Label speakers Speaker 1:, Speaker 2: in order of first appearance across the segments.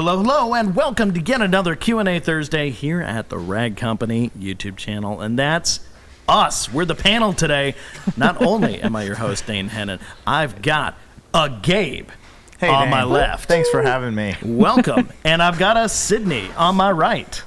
Speaker 1: Hello, and welcome to yet another Q&A Thursday here at the Rag Company YouTube channel, and that's us. We're the panel today. Not only am I your host, Dane Hennon, I've got a Gabe on my left.
Speaker 2: Thanks for having me.
Speaker 1: Welcome. And I've got a Sydney on my right.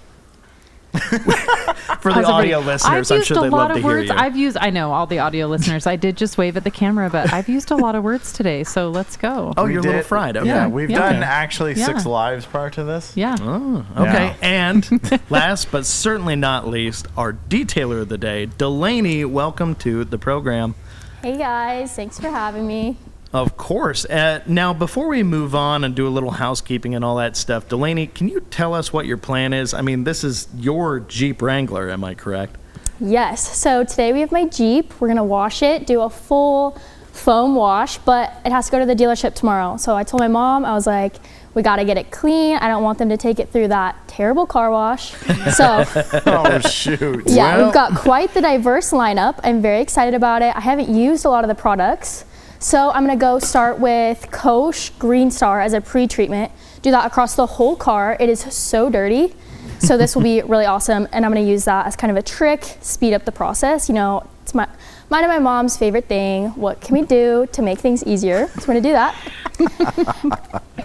Speaker 1: For the audio listeners, I'm sure they'd love to hear you.
Speaker 3: I know, all the audio listeners. I did just wave at the camera, but I've used a lot of words today, so let's go.
Speaker 1: Oh, you're a little fried. Okay.
Speaker 2: Yeah, we've done actually 6 lives prior to this.
Speaker 3: Yeah.
Speaker 1: Oh, okay. Yeah. And last but certainly not least, our detailer of the day, Delaney. Welcome to the program.
Speaker 4: Hey guys, thanks for having me.
Speaker 1: Of course. Now, before we move on and do a little housekeeping and all that stuff, Delaney, can you tell us what your plan is? I mean, this is your Jeep Wrangler, am I correct?
Speaker 4: Yes, so today we have my Jeep. We're gonna wash it, do a full foam wash, but it has to go to the dealership tomorrow. So I told my mom, I was like, we gotta get it clean. I don't want them to take it through that terrible car wash. So,
Speaker 2: oh shoot.
Speaker 4: Yeah, we've got quite the diverse lineup. I'm very excited about it. I haven't used a lot of the products. So I'm gonna go start with Kosh Green Star as a pre-treatment. Do that across the whole car. It is so dirty. So this will be really awesome. And I'm gonna use that as kind of a trick, speed up the process. You know, it's mine and my mom's favorite thing. What can we do to make things easier? So we're gonna do that.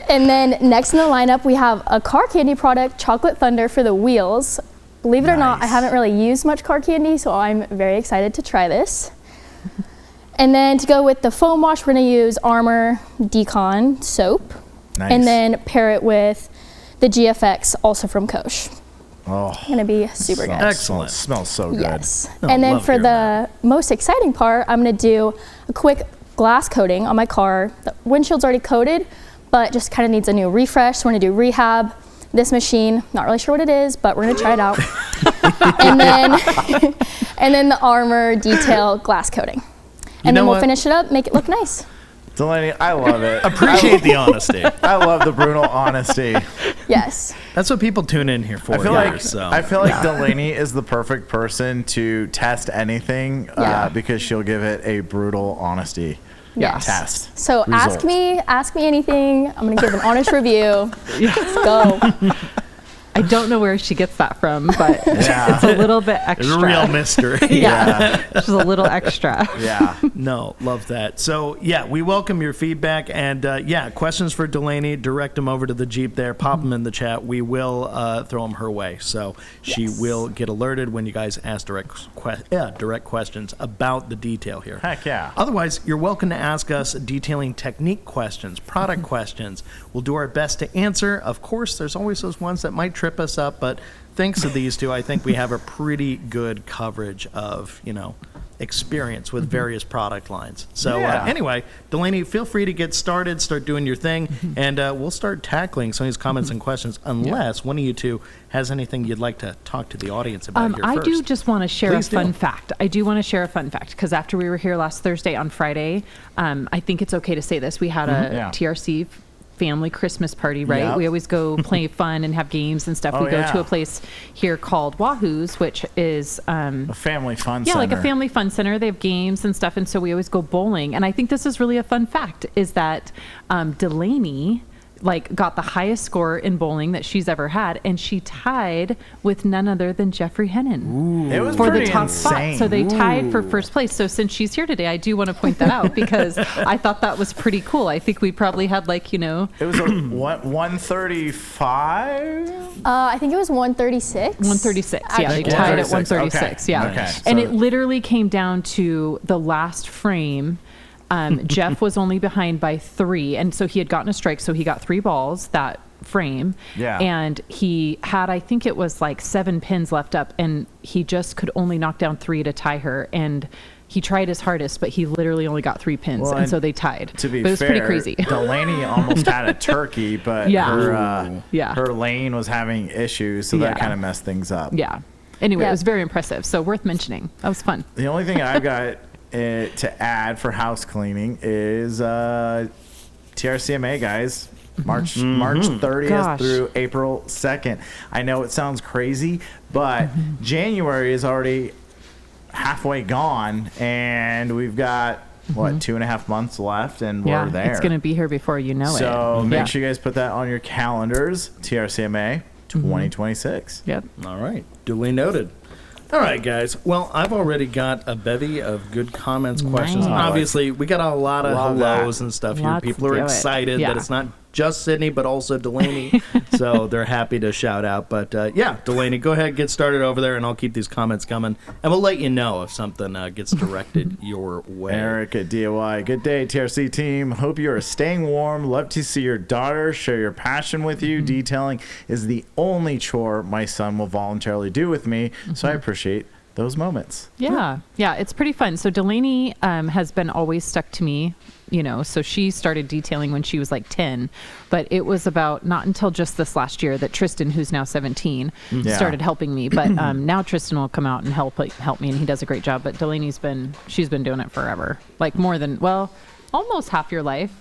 Speaker 4: And then next in the lineup, we have a car candy product, Chocolate Thunder for the wheels. Believe it or not, I haven't really used much car candy, so I'm very excited to try this. And then to go with the foam wash, we're gonna use Armour Detail soap. Nice. And then pair it with the GFX, also from Kosh.
Speaker 2: Oh,
Speaker 4: gonna be super good.
Speaker 1: Excellent.
Speaker 2: It smells so good.
Speaker 4: Yes. And then for the most exciting part, I'm gonna do a quick glass coating on my car. The windshield's already coated, but just kind of needs a new refresh. So we're gonna do rehab. This machine, not really sure what it is, but we're gonna try it out. and then the Armour Detail glass coating. And then we'll finish it up, make it look nice.
Speaker 2: Delaney, I love it.
Speaker 1: Appreciate the honesty.
Speaker 2: I love the brutal honesty.
Speaker 4: Yes.
Speaker 1: That's what people tune in here for.
Speaker 2: I feel like Delaney is the perfect person to test anything because she'll give it a brutal honesty test.
Speaker 4: So ask me anything. I'm gonna give an honest review. Let's go.
Speaker 3: I don't know where she gets that from, but it's a little bit extra.
Speaker 1: It's a real mystery.
Speaker 3: Just a little extra.
Speaker 2: Yeah.
Speaker 1: No, love that. So, we welcome your feedback. And, questions for Delaney, direct them over to the Jeep there. Pop them in the chat. We will throw them her way. So she will get alerted when you guys ask direct questions about the detail here.
Speaker 2: Heck yeah.
Speaker 1: Otherwise, you're welcome to ask us detailing technique questions, product questions. We'll do our best to answer. Of course, there's always those ones that might trip us up, but thanks to these two, I think we have a pretty good coverage of, experience with various product lines. So anyway, Delaney, feel free to get started, start doing your thing, and we'll start tackling some of these comments and questions, unless one of you two has anything you'd like to talk to the audience about here first.
Speaker 3: I do just want to share a fun fact. I do want to share a fun fact, because after we were here last Thursday on Friday, I think it's okay to say this. We had a TRC family Christmas party, right? We always go play fun and have games and stuff. We go to a place here called Wahoo's, which is
Speaker 2: a family fun center.
Speaker 3: Yeah, like a family fun center. They have games and stuff, and so we always go bowling. And I think this is really a fun fact, is that Delaney got the highest score in bowling that she's ever had, and she tied with none other than Jeffrey Hennon for the top spot. So they tied for first place. So since she's here today, I do want to point that out, because I thought that was pretty cool. I think we probably had
Speaker 2: it was a 135.
Speaker 4: I think it was 136.
Speaker 3: 136. Yeah, they tied at 136. Okay. Yeah, okay. And it literally came down to the last frame. Jeff was only behind by 3, and so he had gotten a strike, so he got 3 balls that frame. Yeah. And he had, I think it was 7 pins left up, and he just could only knock down 3 to tie her. And he tried his hardest, but he literally only got 3 pins, and so they tied.
Speaker 2: To be
Speaker 3: fair, it was pretty crazy.
Speaker 2: Delaney almost had a turkey, but her lane was having issues, so that kind of messed things up.
Speaker 3: Yeah. Anyway, it was very impressive, so worth mentioning. That was fun.
Speaker 2: The only thing I've got to add for house cleaning is TRCMA, guys. March 30th through April 2nd. I know it sounds crazy, but January is already halfway gone, and we've got what, 2.5 months left, and we're there.
Speaker 3: It's going to be here before you know it.
Speaker 2: So make sure you guys put that on your calendars. TRCMA 2026.
Speaker 3: Yep.
Speaker 1: All right. Duly noted. All right, guys. Well, I've already got a bevy of good comments, questions.
Speaker 3: Nice.
Speaker 1: Obviously, we got a lot of
Speaker 2: Love
Speaker 1: hellos
Speaker 2: that.
Speaker 1: and stuff here.
Speaker 3: Let's
Speaker 1: People are
Speaker 3: do it.
Speaker 1: excited
Speaker 3: Yeah.
Speaker 1: that it's not just Sydney, but also Delaney. So they're happy to shout out. But yeah, Delaney, go ahead, get started over there, and I'll keep these comments coming. And we'll let you know if something gets directed your way.
Speaker 2: Eric at DIY. Good day, TRC team. Hope you are staying warm. Love to see your daughter share your passion with you. Detailing is the only chore my son will voluntarily do with me, so I appreciate those moments.
Speaker 3: Yeah. It's pretty fun. So Delaney has been always stuck to me, so she started detailing when she was like 10, but it was about not until just this last year that Tristan, who's now 17, started helping me. But now Tristan will come out and help me, and he does a great job. But Delaney's she's been doing it forever, like almost half your life.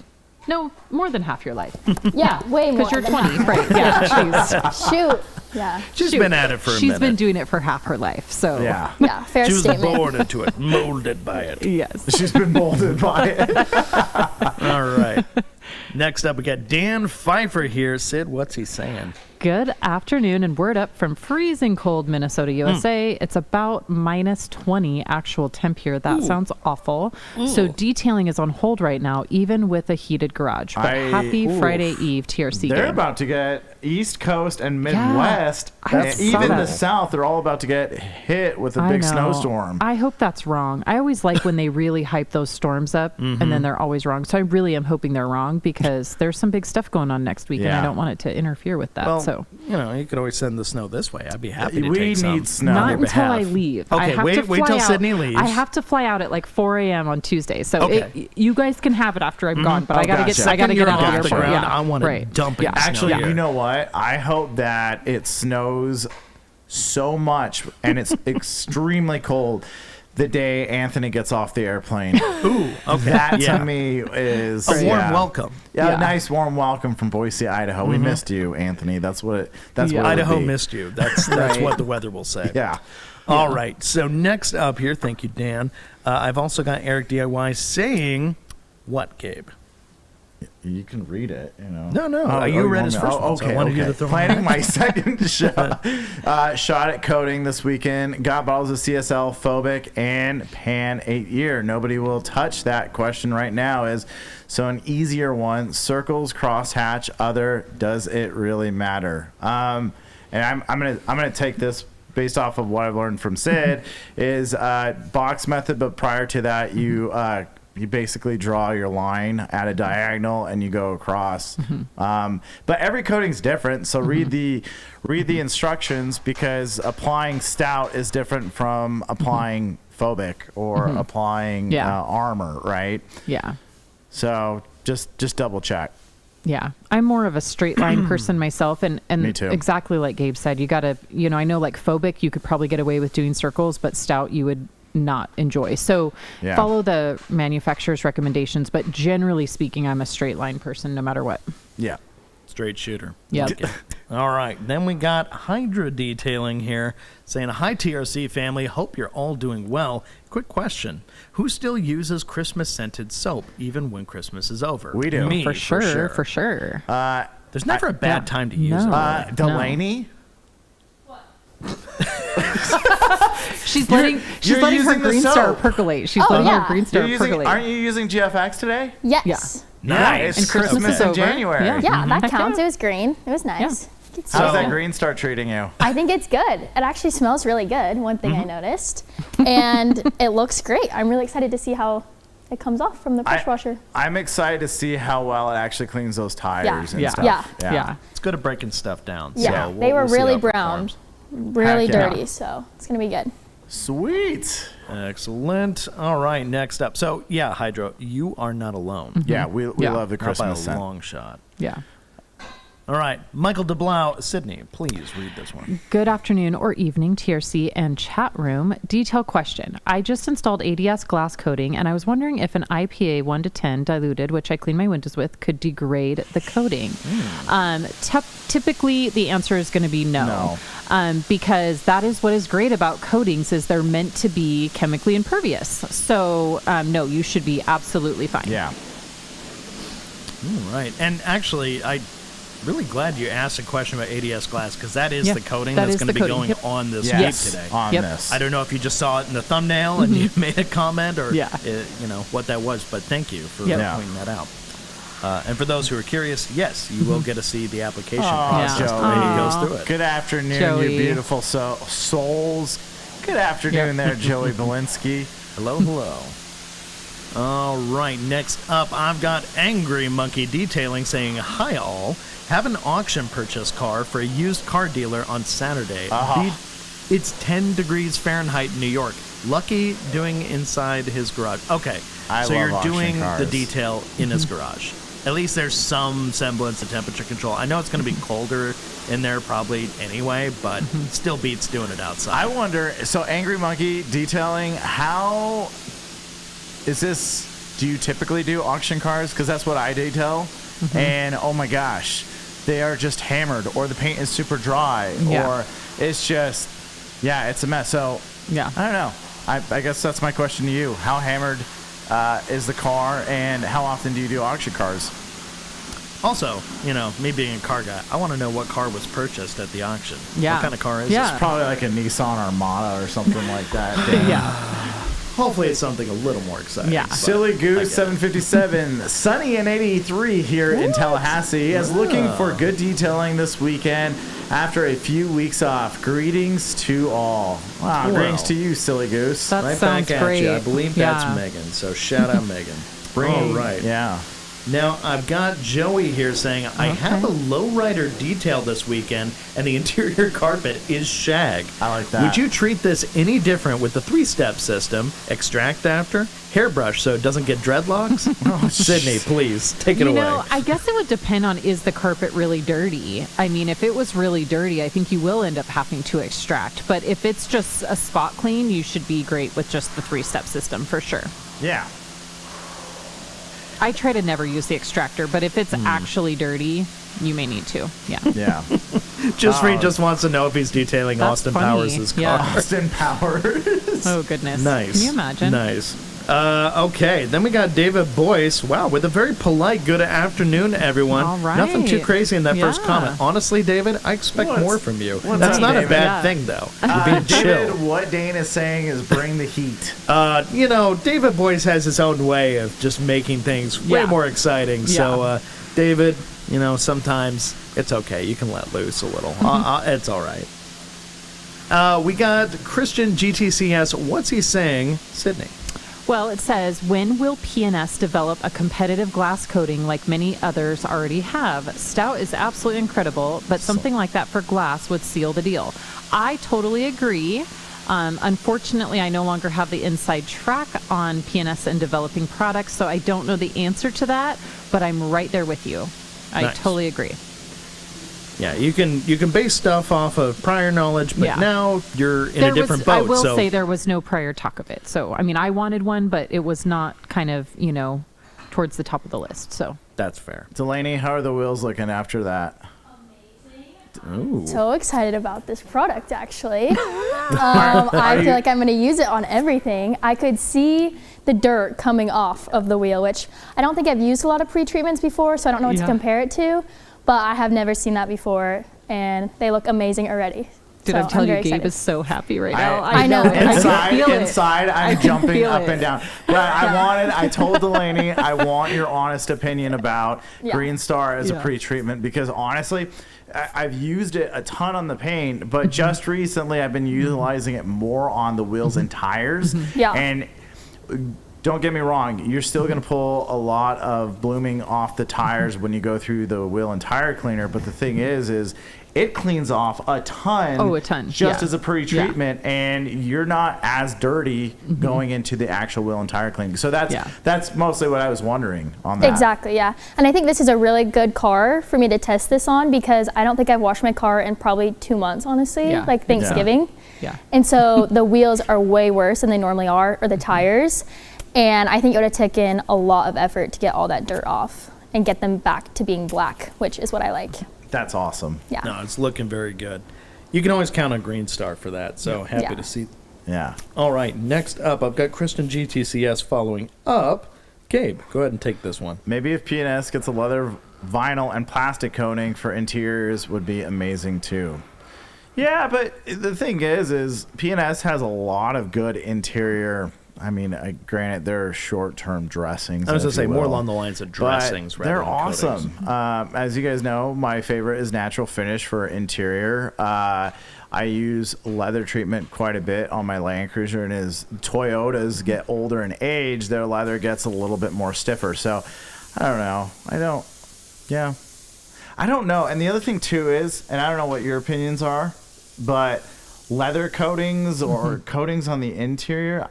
Speaker 3: No, more than half your life.
Speaker 4: Yeah, way more.
Speaker 3: Because you're
Speaker 4: than
Speaker 3: 20,
Speaker 4: that.
Speaker 3: right? Yeah,
Speaker 4: Shoot. Yeah.
Speaker 1: She's been at it for a minute.
Speaker 3: She's been doing it for half her life. So
Speaker 2: Yeah.
Speaker 4: Yeah, fair
Speaker 1: She was
Speaker 4: statement.
Speaker 1: born into it, molded by it.
Speaker 3: yes.
Speaker 2: She's been molded by it.
Speaker 1: All right. Next up, we got Dan Pfeiffer here. Sid, what's he saying?
Speaker 3: Good afternoon, and word up from freezing cold Minnesota, USA. It's about -20 actual temp here. That sounds awful. So detailing is on hold right now, even with a heated garage. But happy Friday Eve, TRC
Speaker 2: They're
Speaker 3: gang.
Speaker 2: about to get East Coast and Midwest,
Speaker 3: I
Speaker 2: and
Speaker 3: saw
Speaker 2: even the
Speaker 3: that.
Speaker 2: South. They're all about to get hit with a
Speaker 3: I
Speaker 2: big
Speaker 3: know.
Speaker 2: snowstorm.
Speaker 3: I hope that's wrong. I always like when they really hype those storms up, and then they're always wrong. So I really am hoping they're wrong, because there's some big stuff going on next week, and I
Speaker 2: Yeah.
Speaker 3: don't want it to interfere with that.
Speaker 1: Well,
Speaker 3: so
Speaker 1: you could always send the snow this way. I'd be happy to
Speaker 2: We
Speaker 1: take some.
Speaker 2: need snow.
Speaker 3: not
Speaker 1: on your
Speaker 3: until I
Speaker 1: behalf.
Speaker 3: leave.
Speaker 1: Okay,
Speaker 3: I have
Speaker 1: wait
Speaker 3: to fly
Speaker 1: till
Speaker 3: out.
Speaker 1: Sydney leaves.
Speaker 3: I have to fly out at like 4 a.m. on Tuesday. So
Speaker 1: Okay.
Speaker 3: you guys can have it after I'm gone, but I gotta
Speaker 2: gotcha.
Speaker 3: get I gotta
Speaker 1: Second
Speaker 3: get
Speaker 1: you're
Speaker 3: out of the
Speaker 1: off the
Speaker 3: airport.
Speaker 1: ground,
Speaker 3: Yeah,
Speaker 1: I want it
Speaker 3: right.
Speaker 1: dumping
Speaker 3: Yeah.
Speaker 1: snow
Speaker 2: Actually,
Speaker 1: here.
Speaker 2: you know what? I hope that it snows so much and it's extremely cold the day Anthony gets off the airplane.
Speaker 1: Ooh, okay.
Speaker 2: That
Speaker 1: Yeah.
Speaker 2: to me is
Speaker 1: A warm welcome.
Speaker 2: Yeah,
Speaker 3: Yeah.
Speaker 2: a nice warm welcome from Boise, Idaho. We missed you, Anthony. That's what it would
Speaker 1: Idaho
Speaker 2: be.
Speaker 1: missed you. That's
Speaker 3: Right.
Speaker 1: what the weather will say.
Speaker 2: Yeah.
Speaker 1: All right. So next up here, thank you, Dan. I've also got Eric DIY saying, what, Gabe?
Speaker 2: You can read it,
Speaker 1: No, you read his first one, so I
Speaker 2: Okay,
Speaker 1: wanted you
Speaker 2: okay.
Speaker 1: to throw
Speaker 2: Planning
Speaker 1: it.
Speaker 2: my second shot at coating this weekend. Got bottles of CSL, Phobic, and Pan 8-year. Nobody will touch that. Question right now is, so an easier one, circles, crosshatch, other, does it really matter? And I'm gonna take this based off of what I've learned from Sid, is box method, but prior to that, you basically draw your line at a diagonal and you go across. But every coating's different, so read the instructions, because applying stout is different from applying Phobic or applying Armour, right?
Speaker 3: Yeah.
Speaker 2: So just double check.
Speaker 3: Yeah, I'm more of a straight line person myself, and
Speaker 2: Me too.
Speaker 3: exactly like Gabe said, you gotta, I know like Phobic, you could probably get away with doing circles, but stout you would not enjoy. So
Speaker 2: Yeah.
Speaker 3: follow the manufacturer's recommendations, but generally speaking, I'm a straight line person no matter what.
Speaker 2: Yeah.
Speaker 1: Straight shooter.
Speaker 3: Yep.
Speaker 1: Okay. All right. Then we got Hydra Detailing here saying, hi, TRC family. Hope you're all doing well. Quick question. Who still uses Christmas scented soap even when Christmas is over?
Speaker 2: We do.
Speaker 1: Me,
Speaker 3: For sure.
Speaker 1: There's never a bad time to use
Speaker 3: no.
Speaker 1: it. Really.
Speaker 2: Delaney?
Speaker 3: She's letting
Speaker 2: you're
Speaker 3: her
Speaker 2: using the
Speaker 3: green star
Speaker 2: soap.
Speaker 3: percolate. She's
Speaker 4: Oh,
Speaker 3: letting
Speaker 4: yeah.
Speaker 3: her green star percolate.
Speaker 2: Aren't you using GFX today?
Speaker 4: Yes.
Speaker 3: Yeah.
Speaker 1: Nice.
Speaker 2: It's
Speaker 3: And Christmas
Speaker 2: Christmas
Speaker 3: is
Speaker 2: in
Speaker 3: over.
Speaker 2: January.
Speaker 3: Yeah.
Speaker 4: Yeah, that
Speaker 3: Heck
Speaker 4: counts.
Speaker 3: yeah.
Speaker 4: It was green. It was nice. Good
Speaker 2: How's
Speaker 4: stuff.
Speaker 2: that green star treating you?
Speaker 4: I think it's good. It actually smells really good, one thing I noticed. And it looks great. I'm really excited to see how it comes off from the pressure washer.
Speaker 2: I'm excited to see how well it actually cleans those tires and
Speaker 3: Yeah.
Speaker 2: stuff.
Speaker 3: Yeah.
Speaker 1: It's good at breaking stuff down.
Speaker 4: Yeah,
Speaker 1: So
Speaker 4: they were
Speaker 1: we'll see
Speaker 4: really
Speaker 1: how it
Speaker 4: brown,
Speaker 1: performs.
Speaker 4: really
Speaker 2: Heck yeah.
Speaker 4: dirty, so it's going to be good.
Speaker 2: Sweet.
Speaker 1: Excellent. All right, next up. So, yeah, Hydro, you are not alone.
Speaker 2: Yeah, we
Speaker 3: Yeah.
Speaker 2: love the
Speaker 1: Not by
Speaker 2: Christmas
Speaker 1: a
Speaker 2: scent.
Speaker 1: long shot.
Speaker 3: Yeah.
Speaker 1: All right, Michael DeBlau, Sydney, please read this one.
Speaker 3: Good afternoon or evening, TRC and chat room. Detail question. I just installed ADS glass coating, and I was wondering if an IPA 1 to 10 diluted, which I clean my windows with, could degrade the coating. Typically, the answer is going to be no. Because that is what is great about coatings is they're meant to be chemically impervious. So, no, you should be absolutely fine.
Speaker 2: Yeah.
Speaker 1: All right. And actually, I'm really glad you asked a question about ADS glass because that is the coating that's going to be going on this Jeep today.
Speaker 2: On this.
Speaker 1: I don't know if you just saw it in the thumbnail and you made a comment or what that was, but thank you for pointing that out. And for those who are curious, yes, you will get to see the application process when he goes through it.
Speaker 2: Good afternoon,
Speaker 3: Joey.
Speaker 2: you beautiful souls. Good afternoon there, Joey Belinsky.
Speaker 1: Hello, hello. All right, next up, I've got Angry Monkey Detailing saying, hi all. Have an auction purchase car for a used car dealer on Saturday. It's 10 degrees Fahrenheit in New York. Lucky doing inside his garage. Okay, so you're doing the detail in his garage. At least there's some semblance of temperature control. I know it's going to be colder in there probably anyway, but it still beats doing it outside.
Speaker 2: I wonder, so Angry Monkey Detailing, how is this, do you typically do auction cars? Because that's what I detail. And oh my gosh, they are just hammered, or the paint is super dry, or it's just, it's a mess. So I don't know. I guess that's my question to you. How hammered is the car, and how often do you do auction cars?
Speaker 1: Also, me being a car guy, I want to know what car was purchased at the auction. What kind of car is
Speaker 2: It's probably like a Nissan Armada or something like that.
Speaker 1: Hopefully it's something a little more exciting.
Speaker 2: Silly Goose 757, sunny and 83 here in Tallahassee, is looking for good detailing this weekend after a few weeks off. Greetings to all. Wow, greetings to you, Silly Goose.
Speaker 3: That sounds great.
Speaker 1: I believe that's Megan, so shout out Megan. All right.
Speaker 2: Yeah.
Speaker 1: Now, I've got Joey here saying, I have a lowrider detail this weekend, and the interior carpet is shag.
Speaker 2: I like that.
Speaker 1: Would you treat this any different with the 3-step system, extract after, hairbrush so it doesn't get dreadlocks? Sydney, please, take it away.
Speaker 3: I guess it would depend on, is the carpet really dirty? I mean, if it was really dirty, I think you will end up having to extract. But if it's just a spot clean, you should be great with just the 3-step system for sure.
Speaker 2: Yeah.
Speaker 3: I try to never use the extractor, but if it's actually dirty, you may need to.
Speaker 2: Yeah.
Speaker 1: Reed just wants to know if he's detailing Austin Powers' car.
Speaker 2: Austin Powers.
Speaker 3: Oh, goodness.
Speaker 1: Nice.
Speaker 3: Can you imagine?
Speaker 1: Nice. Okay, then we got David Boyce. Wow, with a very polite good afternoon, everyone.
Speaker 3: All right.
Speaker 1: Nothing too crazy in that first comment. Honestly, David, I expect more from you. That's not a bad thing, though. You're being chill.
Speaker 2: David, what Dane is saying is bring the heat.
Speaker 1: David Boyce has his own way of just making things way more exciting. So, David, sometimes it's okay. You can let loose a little. It's all right. We got Christian GTCS. What's he saying? Sydney.
Speaker 3: Well, it says, when will P&S develop a competitive glass coating like many others already have? Stout is absolutely incredible, but something like that for glass would seal the deal. I totally agree. Unfortunately, I no longer have the inside track on P&S and developing products, so I don't know the answer to that, but I'm right there with you. I totally agree.
Speaker 1: Yeah, you can base stuff off of prior knowledge, but now you're in a different boat.
Speaker 3: I will say there was no prior talk of it. So, I mean, I wanted one, but it was not kind of, towards the top of the list. So
Speaker 1: that's fair.
Speaker 2: Delaney, how are the wheels looking after that?
Speaker 4: Amazing. Ooh. So excited about this product, actually. I feel like I'm going to use it on everything. I could see the dirt coming off of the wheel, which I don't think I've used a lot of pre-treatments before, so I don't know what to compare it to. But I have never seen that before, and they look amazing already.
Speaker 3: Did I tell you Gabe is so happy right now?
Speaker 4: I know.
Speaker 2: Inside, I'm jumping up and down. But I told Delaney, I want your honest opinion about Green Star as a pre-treatment, because honestly, I've used it a ton on the paint, but just recently I've been utilizing it more on the wheels and tires. And don't get me wrong, you're still going to pull a lot of blooming off the tires when you go through the wheel and tire cleaner. But the thing is it cleans off a ton.
Speaker 3: Oh, a ton.
Speaker 2: Just as a pre-treatment, and you're not as dirty going into the actual wheel and tire cleaning. So that's mostly what I was wondering on that.
Speaker 4: Exactly, yeah. And I think this is a really good car for me to test this on, because I don't think I've washed my car in probably 2 months, honestly, like Thanksgiving.
Speaker 3: Yeah.
Speaker 4: And so the wheels are way worse than they normally are, or the tires. And I think it would have taken a lot of effort to get all that dirt off and get them back to being black, which is what I like.
Speaker 2: That's awesome.
Speaker 4: Yeah.
Speaker 1: No, it's looking very good. You can always count on Green Star for that, so happy to see.
Speaker 2: Yeah.
Speaker 1: All right, next up, I've got Kristen GTCS following up. Gabe, go ahead and take this one.
Speaker 2: Maybe if P&S gets a leather, vinyl, and plastic coating for interiors would be amazing too. Yeah, but the thing is P&S has a lot of good interior. I mean, granted, they're short-term dressings.
Speaker 1: I was going to say more along the lines of dressings.
Speaker 2: They're awesome. As you guys know, my favorite is natural finish for interior. I use leather treatment quite a bit on my Land Cruiser, and as Toyotas get older in age, their leather gets a little bit more stiffer. So, I don't know. I don't know. And the other thing, too, is, and I don't know what your opinions are, but leather coatings or coatings on the interior,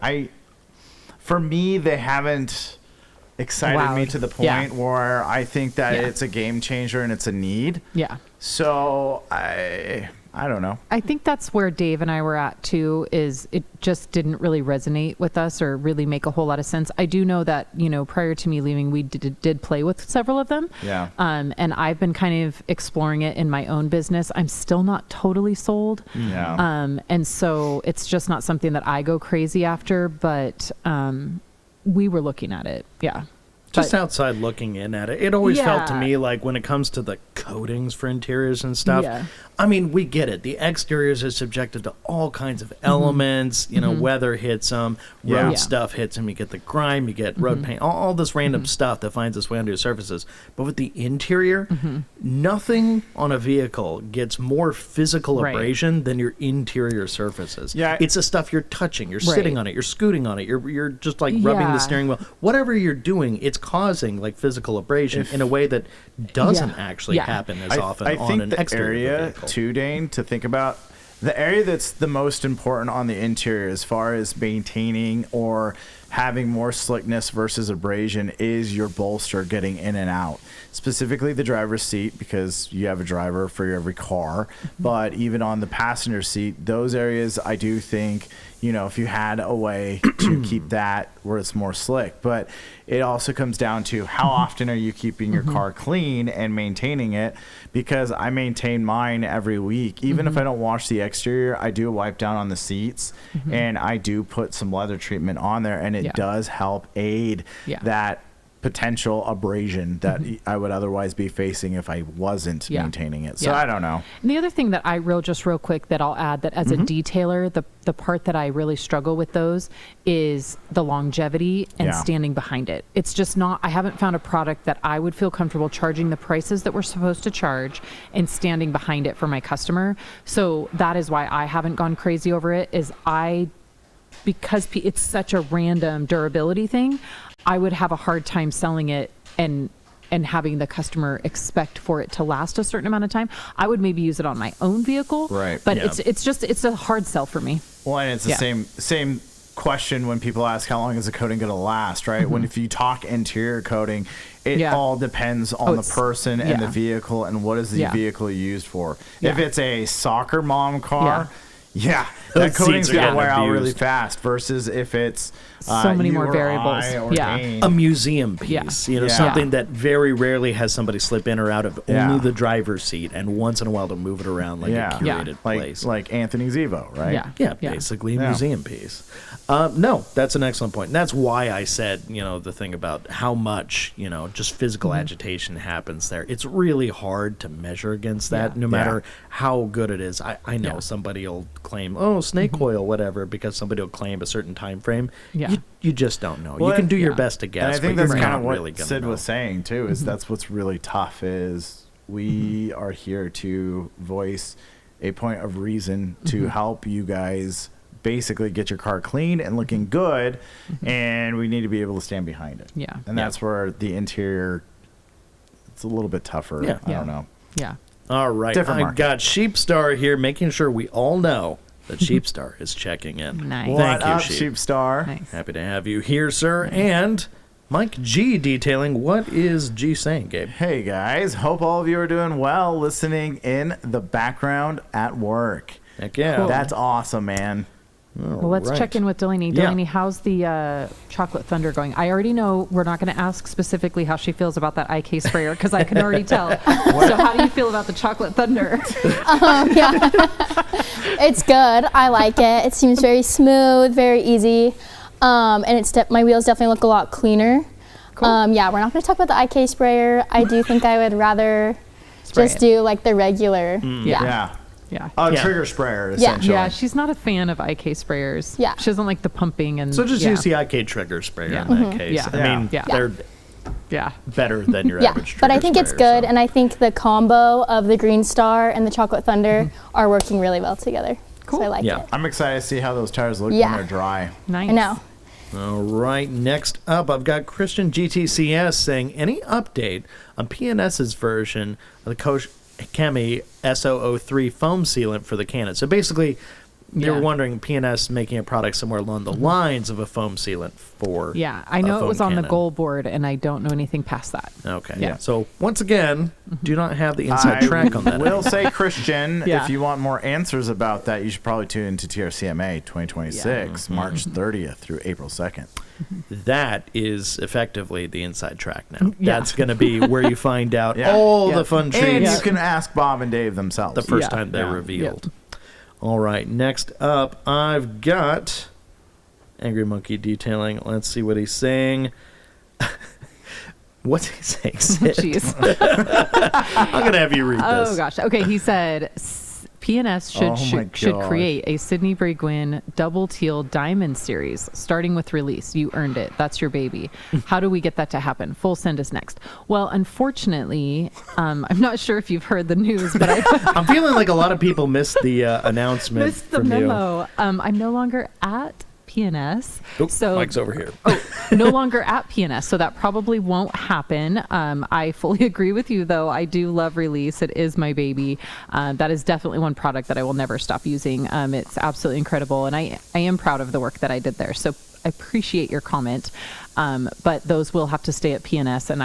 Speaker 2: for me, they haven't excited me to the point where I think that it's a game changer and it's a need.
Speaker 3: Yeah.
Speaker 2: So I don't know.
Speaker 3: I think that's where Dave and I were at too, is it just didn't really resonate with us or really make a whole lot of sense. I do know that, prior to me leaving, we did play with several of them.
Speaker 2: Yeah.
Speaker 3: And I've been kind of exploring it in my own business. I'm still not totally sold.
Speaker 2: Yeah.
Speaker 3: And so it's just not something that I go crazy after, but we were looking at it. Yeah.
Speaker 1: Just outside looking in at it. It always felt to me like when it comes to the coatings for interiors and stuff, I mean, we get it. The exteriors are subjected to all kinds of elements. Weather hits them, road stuff hits them. You get the grime, you get road paint, all this random stuff that finds its way under your surfaces. But with the interior, nothing on a vehicle gets more physical abrasion than your interior surfaces. Yeah, it's the stuff you're touching. You're sitting on it. You're scooting on it. You're just like rubbing the steering wheel. Whatever you're doing, it's causing like physical abrasion in a way that doesn't actually happen as often on an exterior vehicle.
Speaker 2: Too, Dane, to think about the area that's the most important on the interior as far as maintaining or having more slickness versus abrasion is your bolster getting in and out, specifically the driver's seat, because you have a driver for every car. But even on the passenger seat, those areas, I do think, if you had a way to keep that where it's more slick. But it also comes down to how often are you keeping your car clean and maintaining it, because I maintain mine every week. Even if I don't wash the exterior, I do wipe down on the seats and I do put some leather treatment on there, and it does help aid that potential abrasion that I would otherwise be facing if I wasn't maintaining it. So I don't know.
Speaker 3: And the other thing that real quick that I'll add, that as a detailer, the part that I really struggle with those is the longevity and standing behind it. It's just not, I haven't found a product that I would feel comfortable charging the prices that we're supposed to charge and standing behind it for my customer. So that is why I haven't gone crazy over it, because it's such a random durability thing. I would have a hard time selling it and having the customer expect for it to last a certain amount of time. I would maybe use it on my own vehicle,
Speaker 2: right?
Speaker 3: But it's a hard sell for me.
Speaker 2: Well, and it's the same question when people ask how long is the coating going to last, right? When if you talk interior coating, it all depends on the person and the vehicle and what is the vehicle used for. If it's a soccer mom car. That coating's going to wear out really fast versus if it's
Speaker 3: so many more variables.
Speaker 1: A museum piece, something that very rarely has somebody slip in or out of only the driver's seat, and once in a while to move it around like a curated place.
Speaker 2: Like Anthony's Evo, right?
Speaker 1: Basically a museum piece. No, that's an excellent point. And that's why I said, the thing about how much, just physical agitation happens there. It's really hard to measure against that, no matter how good it is. I know somebody will claim, snake oil, whatever, because somebody will claim a certain time frame. You just don't know. Well, you can do your best to guess.
Speaker 2: And I think
Speaker 1: but
Speaker 2: that's kind of
Speaker 1: what
Speaker 2: really Sid was saying too. Is that's what's really tough. Is we are here to voice a point of reason to help you guys basically get your car clean and looking good, and we need to be able to stand behind it.
Speaker 3: Yeah.
Speaker 2: And that's where the interior, it's a little bit tougher.
Speaker 1: Yeah.
Speaker 2: I don't know.
Speaker 3: Yeah.
Speaker 1: All right.
Speaker 2: Different
Speaker 1: I
Speaker 2: market.
Speaker 1: got Sheepstar here, making sure we all know that Sheepstar is checking in.
Speaker 3: Nice.
Speaker 2: What
Speaker 1: Thank you,
Speaker 2: up,
Speaker 1: Sheep.
Speaker 2: Sheepstar?
Speaker 3: Nice.
Speaker 1: Happy to have you here, sir. And Mike G detailing. What is G saying, Gabe?
Speaker 2: Hey guys, hope all of you are doing well listening in the background at work.
Speaker 1: Heck yeah.
Speaker 3: Cool.
Speaker 2: That's awesome, man.
Speaker 3: Well, let's
Speaker 1: right.
Speaker 3: check in with Delaney.
Speaker 1: Yeah.
Speaker 3: Delaney, how's the Chocolate Thunder going? I already know we're not going to ask specifically how she feels about that IK sprayer because I can already tell. So how do you feel about the Chocolate Thunder?
Speaker 4: It's good. I like it. It seems very smooth, very easy. And my wheels definitely look a lot cleaner.
Speaker 3: Cool.
Speaker 4: Yeah, we're not going to talk about the IK sprayer. I do think I would rather
Speaker 3: Spray
Speaker 4: just
Speaker 3: it.
Speaker 4: do like the regular.
Speaker 2: Yeah.
Speaker 3: Yeah.
Speaker 2: A
Speaker 1: Yeah.
Speaker 2: trigger sprayer,
Speaker 4: Yeah.
Speaker 2: essentially.
Speaker 3: Yeah, she's not a fan of IK sprayers.
Speaker 4: Yeah.
Speaker 3: She doesn't like the pumping and
Speaker 1: So just
Speaker 3: yeah.
Speaker 1: use the IK trigger sprayer
Speaker 3: Yeah.
Speaker 1: in that case.
Speaker 3: Yeah.
Speaker 1: I mean,
Speaker 3: Yeah.
Speaker 1: they're
Speaker 3: Yeah.
Speaker 1: better than your
Speaker 4: Yeah,
Speaker 1: average
Speaker 4: but I
Speaker 1: trigger
Speaker 4: think it's
Speaker 1: sprayer,
Speaker 4: good,
Speaker 1: so.
Speaker 4: and I think the combo of the Green Star and the Chocolate Thunder are working really well together.
Speaker 3: Cool.
Speaker 4: So I like
Speaker 1: Yeah.
Speaker 4: it.
Speaker 2: I'm excited to see how those tires look
Speaker 4: Yeah.
Speaker 2: when they're dry.
Speaker 3: Nice.
Speaker 4: I know.
Speaker 1: All right, next up, I've got Christian GTCS saying, any update on PNS's version of the Coach Chemi SO03 foam sealant for the Canon? So basically, they were
Speaker 3: Yeah.
Speaker 1: wondering PNS making a product somewhere along the lines of a foam sealant for
Speaker 3: Yeah, I
Speaker 1: a
Speaker 3: know it
Speaker 1: foam
Speaker 3: was on the
Speaker 1: cannon.
Speaker 3: goal board, and I don't know anything past that.
Speaker 1: Okay,
Speaker 3: Yeah.
Speaker 1: So once again, do not have the inside track on that.
Speaker 2: will say, Christian,
Speaker 3: Yeah.
Speaker 2: if you want more answers about that, you should probably tune into TRCMA 2026, March 30th through April 2nd.
Speaker 1: That is effectively the inside track now.
Speaker 3: Yeah.
Speaker 1: That's going to be where you find out
Speaker 2: Yeah.
Speaker 1: all
Speaker 3: Yeah.
Speaker 1: the fun
Speaker 2: And
Speaker 1: treats
Speaker 2: you can ask Bob and Dave themselves.
Speaker 1: the first
Speaker 3: Yeah.
Speaker 1: time they're
Speaker 2: Yeah.
Speaker 1: revealed. All right, next up, I've got Angry Monkey detailing. Let's see what he's saying. What's he saying, Sid?
Speaker 3: Jeez.
Speaker 1: I'm going to have you read this.
Speaker 3: Oh gosh. Okay, he said PNS
Speaker 2: Oh, my
Speaker 3: should
Speaker 2: gosh.
Speaker 3: create a Sydney Brae Gwinn double teal diamond series starting with release. You earned it. That's your baby. How do we get that to happen? Full send is next. Well, unfortunately, I'm not sure if you've heard the news, but I
Speaker 1: I'm feeling like a lot of people missed the announcement
Speaker 3: missed the
Speaker 1: from you.
Speaker 3: memo. I'm no longer at PNS.
Speaker 1: Oop,
Speaker 3: So
Speaker 1: Mike's over here.
Speaker 3: no longer at PNS, so that probably won't happen. I fully agree with you, though. I do love release. It is my baby. That is definitely one product that I will never stop using. It's absolutely incredible, and I am proud of the work that I did there. So I appreciate your comment, but those will have to stay at PNS, and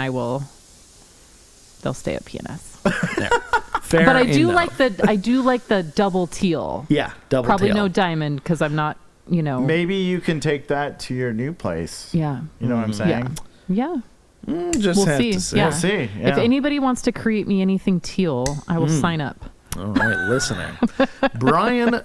Speaker 3: they'll stay at PNS.
Speaker 1: There. Fair
Speaker 3: But I do
Speaker 1: enough.
Speaker 3: like the double teal.
Speaker 1: Yeah, double
Speaker 3: Probably
Speaker 1: tail.
Speaker 3: no diamond because I'm not.
Speaker 2: Maybe you can take that to your new place.
Speaker 3: Yeah.
Speaker 2: You know what I'm saying?
Speaker 3: Yeah.
Speaker 1: Just
Speaker 3: We'll
Speaker 1: have
Speaker 3: see.
Speaker 1: to see.
Speaker 3: Yeah.
Speaker 2: We'll see.
Speaker 3: If
Speaker 2: Yeah.
Speaker 3: anybody wants to create me anything teal, I will sign up.
Speaker 1: All right, listening. Brian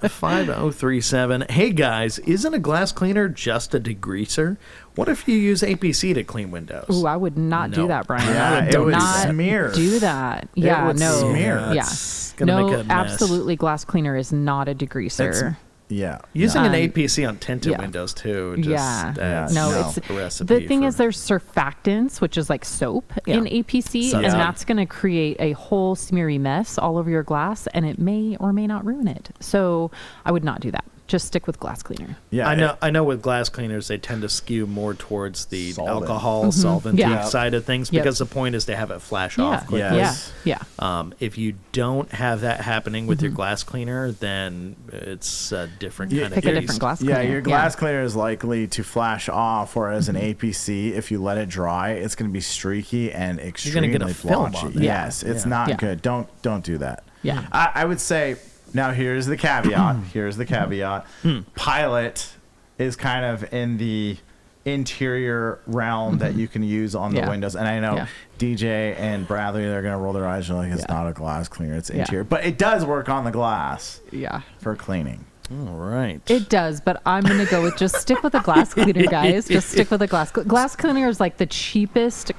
Speaker 1: 5037. Hey guys, isn't a glass cleaner just a degreaser? What if you use APC to clean windows?
Speaker 3: Ooh, I would not
Speaker 1: No.
Speaker 3: do that, Brian.
Speaker 2: Yeah,
Speaker 3: I would
Speaker 2: it would
Speaker 3: not
Speaker 2: smear.
Speaker 3: do that. Yeah,
Speaker 2: would
Speaker 3: no.
Speaker 2: smear.
Speaker 3: Yeah.
Speaker 1: It's gonna
Speaker 3: No,
Speaker 1: make a mess.
Speaker 3: absolutely. Glass cleaner is not a degreaser.
Speaker 2: Yeah.
Speaker 1: Using
Speaker 3: No.
Speaker 1: an APC on tinted
Speaker 3: yeah.
Speaker 1: windows too. Just,
Speaker 3: Yeah.
Speaker 1: that's
Speaker 3: No,
Speaker 2: No.
Speaker 3: it's
Speaker 1: a recipe
Speaker 3: the thing
Speaker 1: for-
Speaker 3: is there's surfactants, which is like soap in APC,
Speaker 1: So,
Speaker 3: and
Speaker 1: yeah.
Speaker 3: that's going to create a whole smeary mess all over your glass, and it may or may not ruin it. So I would not do that. Just stick with glass cleaner.
Speaker 2: Yeah.
Speaker 1: I know with glass cleaners they tend to skew more towards the
Speaker 2: Solvent.
Speaker 1: alcohol solvent
Speaker 3: Yeah.
Speaker 1: side of things
Speaker 3: Yep.
Speaker 1: because the point is to have it flash
Speaker 3: Yeah.
Speaker 1: off quickly.
Speaker 2: Yes.
Speaker 3: Yeah.
Speaker 1: If you don't have that happening with your glass cleaner, then it's a different kind of
Speaker 3: Pick a
Speaker 1: beast.
Speaker 3: different glass cleaner.
Speaker 2: Yeah, your glass cleaner is likely to flash off, whereas an APC, if you let it dry, it's going to be streaky and
Speaker 1: gonna
Speaker 2: extremely
Speaker 1: get a film
Speaker 2: blotchy.
Speaker 1: on there.
Speaker 2: Yes, it's
Speaker 1: Yeah.
Speaker 2: not
Speaker 3: Yeah.
Speaker 2: good. Don't do that.
Speaker 3: Yeah.
Speaker 2: I would say now here's the caveat. Here's the caveat. Pilot is kind of in the interior realm that you can use on the
Speaker 3: Yeah.
Speaker 2: windows, and I know
Speaker 3: Yeah.
Speaker 2: DJ and Bradley, they're going to roll their eyes. They're like, it's
Speaker 3: Yeah.
Speaker 2: not a glass cleaner, it's
Speaker 3: Yeah.
Speaker 2: interior, but it does work on the glass
Speaker 3: Yeah.
Speaker 2: for cleaning.
Speaker 1: All right.
Speaker 3: It does, but I'm going to go with just stick with a glass cleaner, guys. Just stick with a glass cleaner is like the cheapest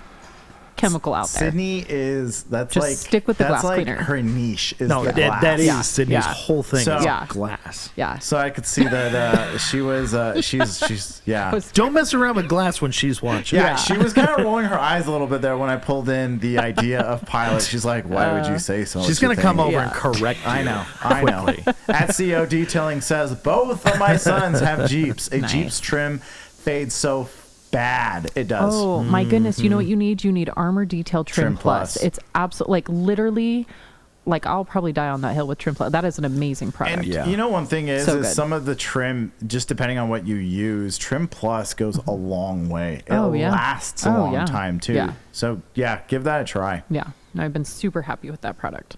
Speaker 3: chemical out there.
Speaker 2: Sydney that's
Speaker 3: Just
Speaker 2: like
Speaker 3: stick with the glass
Speaker 2: like
Speaker 3: cleaner.
Speaker 2: her niche is
Speaker 1: No,
Speaker 2: the glass.
Speaker 1: that is
Speaker 3: Yeah.
Speaker 1: Sydney's
Speaker 3: Yeah.
Speaker 1: whole thing.
Speaker 2: So-
Speaker 1: is
Speaker 3: Yeah.
Speaker 1: glass.
Speaker 3: Yeah.
Speaker 2: So I could see that she was she's
Speaker 1: Don't mess around with glass when she's watching.
Speaker 2: yeah, she was kind of rolling her eyes a little bit there when I pulled in the idea of pilot. She's like, "Why would you say so?"
Speaker 1: She's going to come over
Speaker 3: Yeah.
Speaker 1: and correct you.
Speaker 2: I know. At CO Detailing says both of my sons have Jeeps. A
Speaker 3: Nice.
Speaker 2: Jeep's trim fades so bad. It does.
Speaker 3: Oh my goodness! You know what you need? You need Armour Detail Trim
Speaker 2: Trim
Speaker 3: Plus.
Speaker 2: Plus.
Speaker 3: It's absolutely like literally, like I'll probably die on that hill with Trim Plus. That is an amazing product.
Speaker 2: And
Speaker 1: Yeah.
Speaker 2: you know, one thing is
Speaker 3: So good.
Speaker 2: some of the trim, just depending on what you use, Trim Plus goes a long way. It
Speaker 3: Oh, yeah.
Speaker 2: lasts a
Speaker 3: Oh,
Speaker 2: long
Speaker 3: yeah.
Speaker 2: time too.
Speaker 3: Yeah.
Speaker 2: So yeah, give that a try.
Speaker 3: Yeah, and I've been super happy with that product.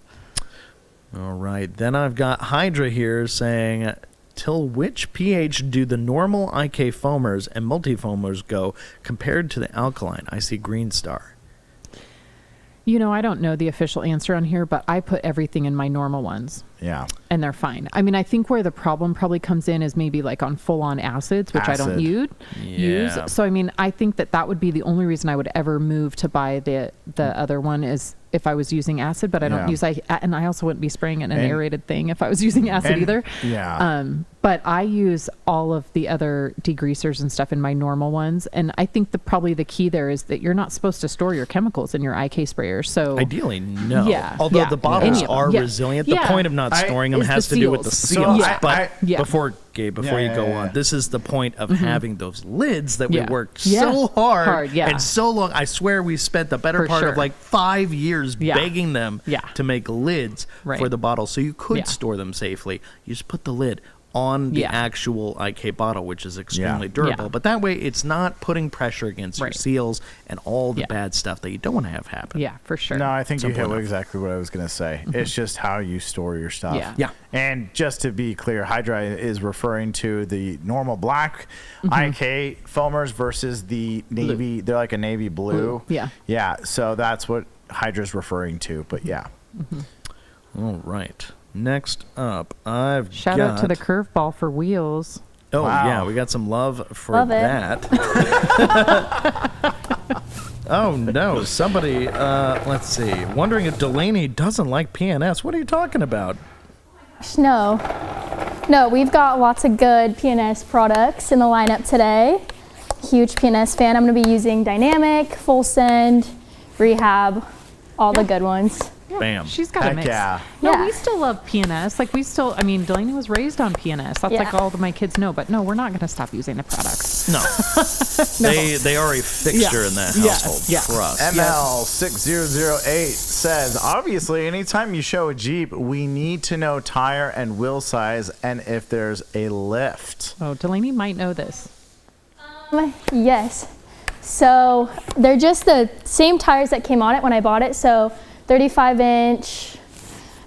Speaker 1: All right. Then I've got Hydra here saying, till which pH do the normal IK foamers and multi-foamers go compared to the alkaline? I see Green Star.
Speaker 3: You know, I don't know the official answer on here, but I put everything in my normal ones.
Speaker 2: Yeah.
Speaker 3: And they're fine. I mean, I think where the problem probably comes in is maybe like on full-on acids, which I don't
Speaker 2: Acid.
Speaker 3: use.
Speaker 1: Yeah.
Speaker 3: So I mean, I think that would be the only reason I would ever move to buy the other one is if I was using acid, but I don't
Speaker 2: Yeah.
Speaker 3: and I also wouldn't be spraying it in an
Speaker 2: And-
Speaker 3: aerated thing if I was using acid
Speaker 2: and-
Speaker 3: either.
Speaker 2: yeah.
Speaker 3: But I use all of the other degreasers and stuff in my normal ones, and I think probably the key there is that you're not supposed to store your chemicals in your IK sprayers. So
Speaker 1: Ideally, no.
Speaker 3: Yeah,
Speaker 1: Although
Speaker 3: yeah.
Speaker 1: the bottles
Speaker 3: Any of them.
Speaker 1: are
Speaker 3: Yeah.
Speaker 1: resilient.
Speaker 3: Yeah.
Speaker 1: The point of not
Speaker 2: I-
Speaker 1: storing them
Speaker 3: is
Speaker 1: has
Speaker 3: the
Speaker 1: to do with the
Speaker 3: seals.
Speaker 1: seals.
Speaker 2: So
Speaker 1: but
Speaker 3: Yeah.
Speaker 1: before you
Speaker 2: Yeah,
Speaker 1: go
Speaker 2: yeah,
Speaker 1: on,
Speaker 2: yeah.
Speaker 1: this is the point of having those lids that
Speaker 3: Yeah.
Speaker 1: we worked
Speaker 3: Yeah.
Speaker 1: so hard
Speaker 3: Yeah.
Speaker 1: and so long. I swear we spent the better
Speaker 3: For
Speaker 1: part of
Speaker 3: sure.
Speaker 1: like 5 years
Speaker 3: Yeah.
Speaker 1: begging them
Speaker 3: Yeah.
Speaker 1: to make lids
Speaker 3: Right.
Speaker 1: for the bottle so you could
Speaker 3: Yeah.
Speaker 1: store them safely. You just put the lid on the
Speaker 3: Yeah.
Speaker 1: actual IK bottle, which is extremely
Speaker 2: Yeah.
Speaker 1: durable.
Speaker 3: Yeah.
Speaker 1: But that way, it's not putting pressure against your
Speaker 3: Right.
Speaker 1: seals and all the
Speaker 3: Yeah.
Speaker 1: bad stuff that you don't want to have happen.
Speaker 3: yeah, for sure.
Speaker 2: No, I think you
Speaker 1: Simple
Speaker 2: hit
Speaker 1: enough.
Speaker 2: exactly what I was going to say. It's just how you store your stuff.
Speaker 3: Yeah.
Speaker 1: Yeah.
Speaker 2: And just to be clear, Hydra is referring to the normal black IK foamers versus the navy. They're like a navy blue.
Speaker 3: Yeah.
Speaker 2: Yeah. So that's what Hydra's referring to. But yeah.
Speaker 1: All right. Next up, I've
Speaker 3: Shout
Speaker 1: got...
Speaker 3: out to the curveball for wheels.
Speaker 1: Oh,
Speaker 2: Wow.
Speaker 1: yeah, we got some love for
Speaker 4: Love it.
Speaker 1: that. Oh, no. Somebody, let's see, wondering if Delaney doesn't like PNS. What are you talking about?
Speaker 4: No. No, we've got lots of good PNS products in the lineup today. Huge PNS fan. I'm going to be using Dynamic, Full Send, Rehab, all the good ones.
Speaker 1: Bam.
Speaker 3: She's got a
Speaker 2: Heck
Speaker 3: mix.
Speaker 2: yeah.
Speaker 3: No,
Speaker 4: Yeah.
Speaker 3: we still love PNS. Like I mean, Delaney was raised on PNS. That's
Speaker 4: Yeah.
Speaker 3: like all of my kids know. But no, we're not going to stop using the products.
Speaker 1: No. They are a fixture in that
Speaker 3: Yes.
Speaker 1: household
Speaker 3: Yes.
Speaker 1: for us.
Speaker 2: ML6008 says, obviously, anytime you show a Jeep, we need to know tire and wheel size and if there's a lift.
Speaker 3: Oh, Delaney might know this.
Speaker 4: Yes. So they're just the same tires that came on it when I bought it. So 35-inch.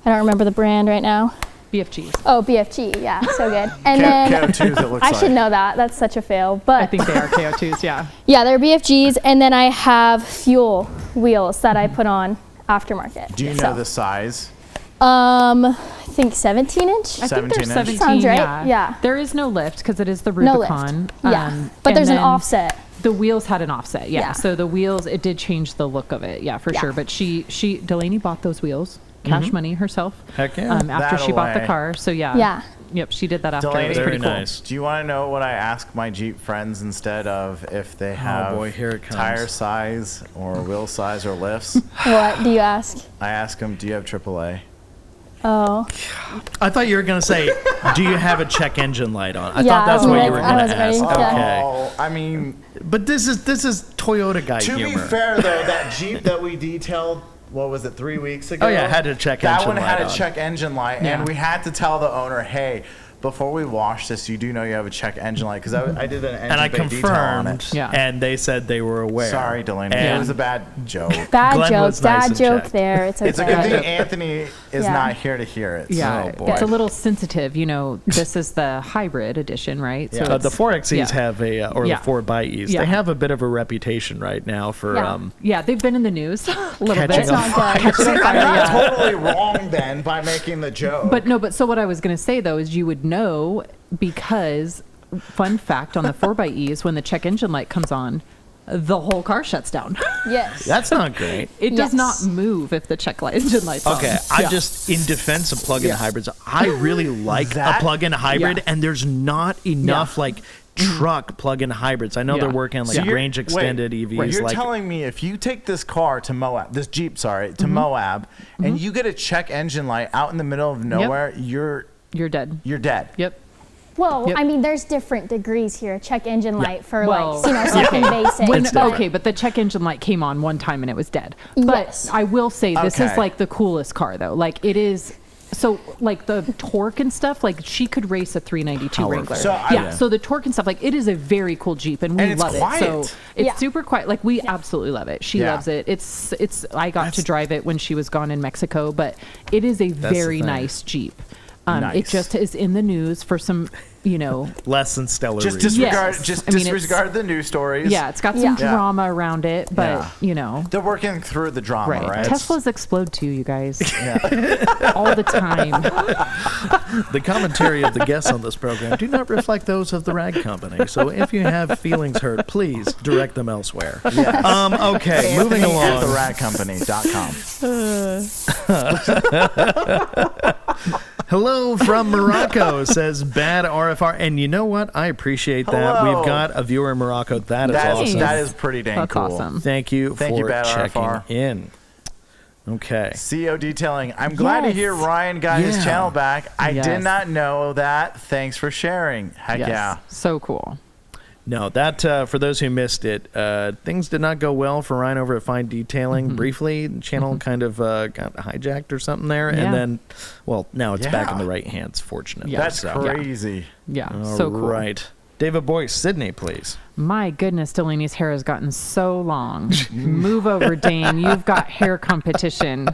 Speaker 4: I don't remember the brand right now.
Speaker 3: BFGs.
Speaker 4: Oh, BFG. Yeah, so good. And then
Speaker 2: KO2s, it looks
Speaker 4: I
Speaker 2: like.
Speaker 4: should know that. That's such a fail. But
Speaker 3: I think they are KO2s. Yeah.
Speaker 4: yeah, they're BFGs. And then I have fuel wheels that I put on aftermarket.
Speaker 2: Do you know the size?
Speaker 4: I think 17-inch.
Speaker 3: I think they're
Speaker 2: 17 inch?
Speaker 3: 17.
Speaker 4: Sounds right,
Speaker 3: Yeah.
Speaker 4: yeah.
Speaker 3: There is no lift because it is the
Speaker 4: No
Speaker 3: Rubicon.
Speaker 4: lift. Yeah. But
Speaker 3: and
Speaker 4: there's an
Speaker 3: then
Speaker 4: offset.
Speaker 3: The wheels had an offset. Yeah.
Speaker 4: Yeah.
Speaker 3: So the wheels, it did change the look of it. Yeah, for
Speaker 4: Yeah.
Speaker 3: sure. But Delaney bought those wheels, cash money herself.
Speaker 1: Heck yeah.
Speaker 3: After she bought the
Speaker 2: That-a-way.
Speaker 3: car. So yeah.
Speaker 4: Yeah.
Speaker 3: Yep. She did that after.
Speaker 2: Delaney,
Speaker 3: It was
Speaker 1: Very
Speaker 3: pretty cool.
Speaker 1: nice.
Speaker 2: Do you want to know what I ask my Jeep friends instead of if they have
Speaker 1: boy, here it comes.
Speaker 2: tire size or wheel size or lifts?
Speaker 4: What do you ask?
Speaker 2: I ask them, do you have AAA?
Speaker 4: Oh.
Speaker 1: I thought you were going to say, do you have a check engine light on? I
Speaker 4: Yeah,
Speaker 1: thought that's
Speaker 4: I was
Speaker 1: what you
Speaker 4: like-
Speaker 1: were
Speaker 4: I
Speaker 1: going to
Speaker 4: was ready.
Speaker 1: ask.
Speaker 4: Yeah.
Speaker 1: Okay.
Speaker 2: Oh, I mean,
Speaker 1: But this is Toyota guy
Speaker 2: to
Speaker 1: humor.
Speaker 2: be fair though, that Jeep that we detailed, what was it, 3 weeks ago?
Speaker 1: Oh, yeah, had a check
Speaker 2: that
Speaker 1: engine
Speaker 2: one had
Speaker 1: light
Speaker 2: a
Speaker 1: on.
Speaker 2: check engine light,
Speaker 3: Yeah.
Speaker 2: and we had to tell the owner, hey, before we wash this, you do know you have a check engine light, because I did an engine
Speaker 1: And I
Speaker 2: bay detail on
Speaker 1: confirmed,
Speaker 2: it.
Speaker 3: Yeah.
Speaker 1: and they said they were aware.
Speaker 2: Sorry, Delaney, it
Speaker 1: And
Speaker 2: was a bad joke.
Speaker 4: Bad
Speaker 1: Glenn
Speaker 4: joke.
Speaker 1: was nice
Speaker 4: Dad
Speaker 1: and
Speaker 4: joke
Speaker 1: checked.
Speaker 4: there. It's okay.
Speaker 2: It's a good thing Anthony is
Speaker 4: Yeah.
Speaker 2: not here to hear it.
Speaker 3: Yeah,
Speaker 1: Oh, boy.
Speaker 3: it's a little sensitive. You know, this is the hybrid edition, right?
Speaker 2: Yeah.
Speaker 3: So
Speaker 1: The
Speaker 3: it's-
Speaker 1: 4XEs
Speaker 3: yeah.
Speaker 1: have a, or
Speaker 3: Yeah.
Speaker 1: the 4xEs,
Speaker 3: Yeah.
Speaker 1: they have a bit of a reputation right now for,
Speaker 4: Yeah.
Speaker 3: Yeah, they've been in the news a little
Speaker 1: Catching
Speaker 3: bit.
Speaker 1: up.
Speaker 4: Not good.
Speaker 2: I'm not totally wrong then by making the joke.
Speaker 3: But so what I was going to say though is you would know because, fun fact on the 4xEs, when the check engine light comes on, the whole car shuts down.
Speaker 4: Yes.
Speaker 1: That's not great.
Speaker 3: It does
Speaker 4: Yes.
Speaker 3: not move if the check light engine light's on.
Speaker 1: Okay, I'm just in defense of plug-in hybrids. I really like a plug-in hybrid,
Speaker 3: Yeah.
Speaker 1: and there's not enough like truck plug-in hybrids. I know they're working on like range extended EVs.
Speaker 2: Wait, you're
Speaker 1: like,
Speaker 2: telling me if you take this car to Moab, this Jeep, sorry, to Moab, and you get a check engine light out in the middle of nowhere, you're
Speaker 3: dead.
Speaker 2: You're dead.
Speaker 3: Yep.
Speaker 4: Well,
Speaker 3: Yep.
Speaker 4: I mean, there's different degrees here. Check engine light for
Speaker 3: Well,
Speaker 4: something basic.
Speaker 3: Okay, but the check engine light came on one time and it was dead. But
Speaker 4: Yes.
Speaker 3: I will say this is
Speaker 2: Okay.
Speaker 3: like the coolest car though. Like it is. So like the torque and stuff, like she could race a 392 Wrangler.
Speaker 2: So
Speaker 3: So the torque and stuff, like it is a very cool Jeep, and we
Speaker 2: And it's
Speaker 3: love
Speaker 2: quiet.
Speaker 3: it. So it's
Speaker 4: Yeah.
Speaker 3: super quiet. Like we absolutely love it. She
Speaker 2: Yeah.
Speaker 3: loves it. It's. I got to drive it when she was gone in Mexico, but it is a very
Speaker 1: thing.
Speaker 3: nice Jeep.
Speaker 2: Nice.
Speaker 3: It just is in the news for some,
Speaker 1: less than stellar
Speaker 2: Just
Speaker 1: reasons.
Speaker 2: disregard,
Speaker 3: Yes.
Speaker 2: just
Speaker 3: I mean,
Speaker 2: disregard the news stories.
Speaker 3: yeah, it's got some
Speaker 4: Yeah.
Speaker 3: drama around it, but
Speaker 2: They're working through the drama, right?
Speaker 3: Teslas explode too, you guys. All the time.
Speaker 1: The commentary of the guests on this program do not reflect those of the rag company. So if you have feelings hurt, please direct them elsewhere.
Speaker 2: Yes.
Speaker 1: Okay, moving
Speaker 2: At
Speaker 1: along.
Speaker 2: theradcompany.com.
Speaker 1: Hello from Morocco, says Bad RFR. And you know what? I appreciate that.
Speaker 2: Hello.
Speaker 1: We've got a viewer in Morocco. That is awesome.
Speaker 2: That is pretty dang
Speaker 3: That's
Speaker 2: cool.
Speaker 3: awesome.
Speaker 1: Thank you
Speaker 2: Thank
Speaker 1: for
Speaker 2: you, Bad
Speaker 1: checking
Speaker 2: RFR.
Speaker 1: in. Okay.
Speaker 2: CEO Detailing. I'm glad to
Speaker 3: Yes.
Speaker 2: hear Ryan got his
Speaker 1: Yeah.
Speaker 2: channel back. I
Speaker 3: Yes.
Speaker 2: did not know that. Thanks for sharing. Heck
Speaker 3: Yes.
Speaker 2: yeah.
Speaker 3: So cool.
Speaker 1: No, that for those who missed it, things did not go well for Ryan over at Fine Detailing. Briefly, the channel kind of got hijacked or something there,
Speaker 3: Yeah.
Speaker 1: and then, well, now it's back
Speaker 2: Yeah.
Speaker 1: in the right hands, fortunately.
Speaker 3: Yeah.
Speaker 2: That's
Speaker 1: So-
Speaker 2: crazy.
Speaker 3: Yeah.
Speaker 1: All
Speaker 3: so cool.
Speaker 1: right. David Boyce, Sydney, please.
Speaker 3: My goodness, Delaney's hair has gotten so long. Move over, Dane. You've got hair competition.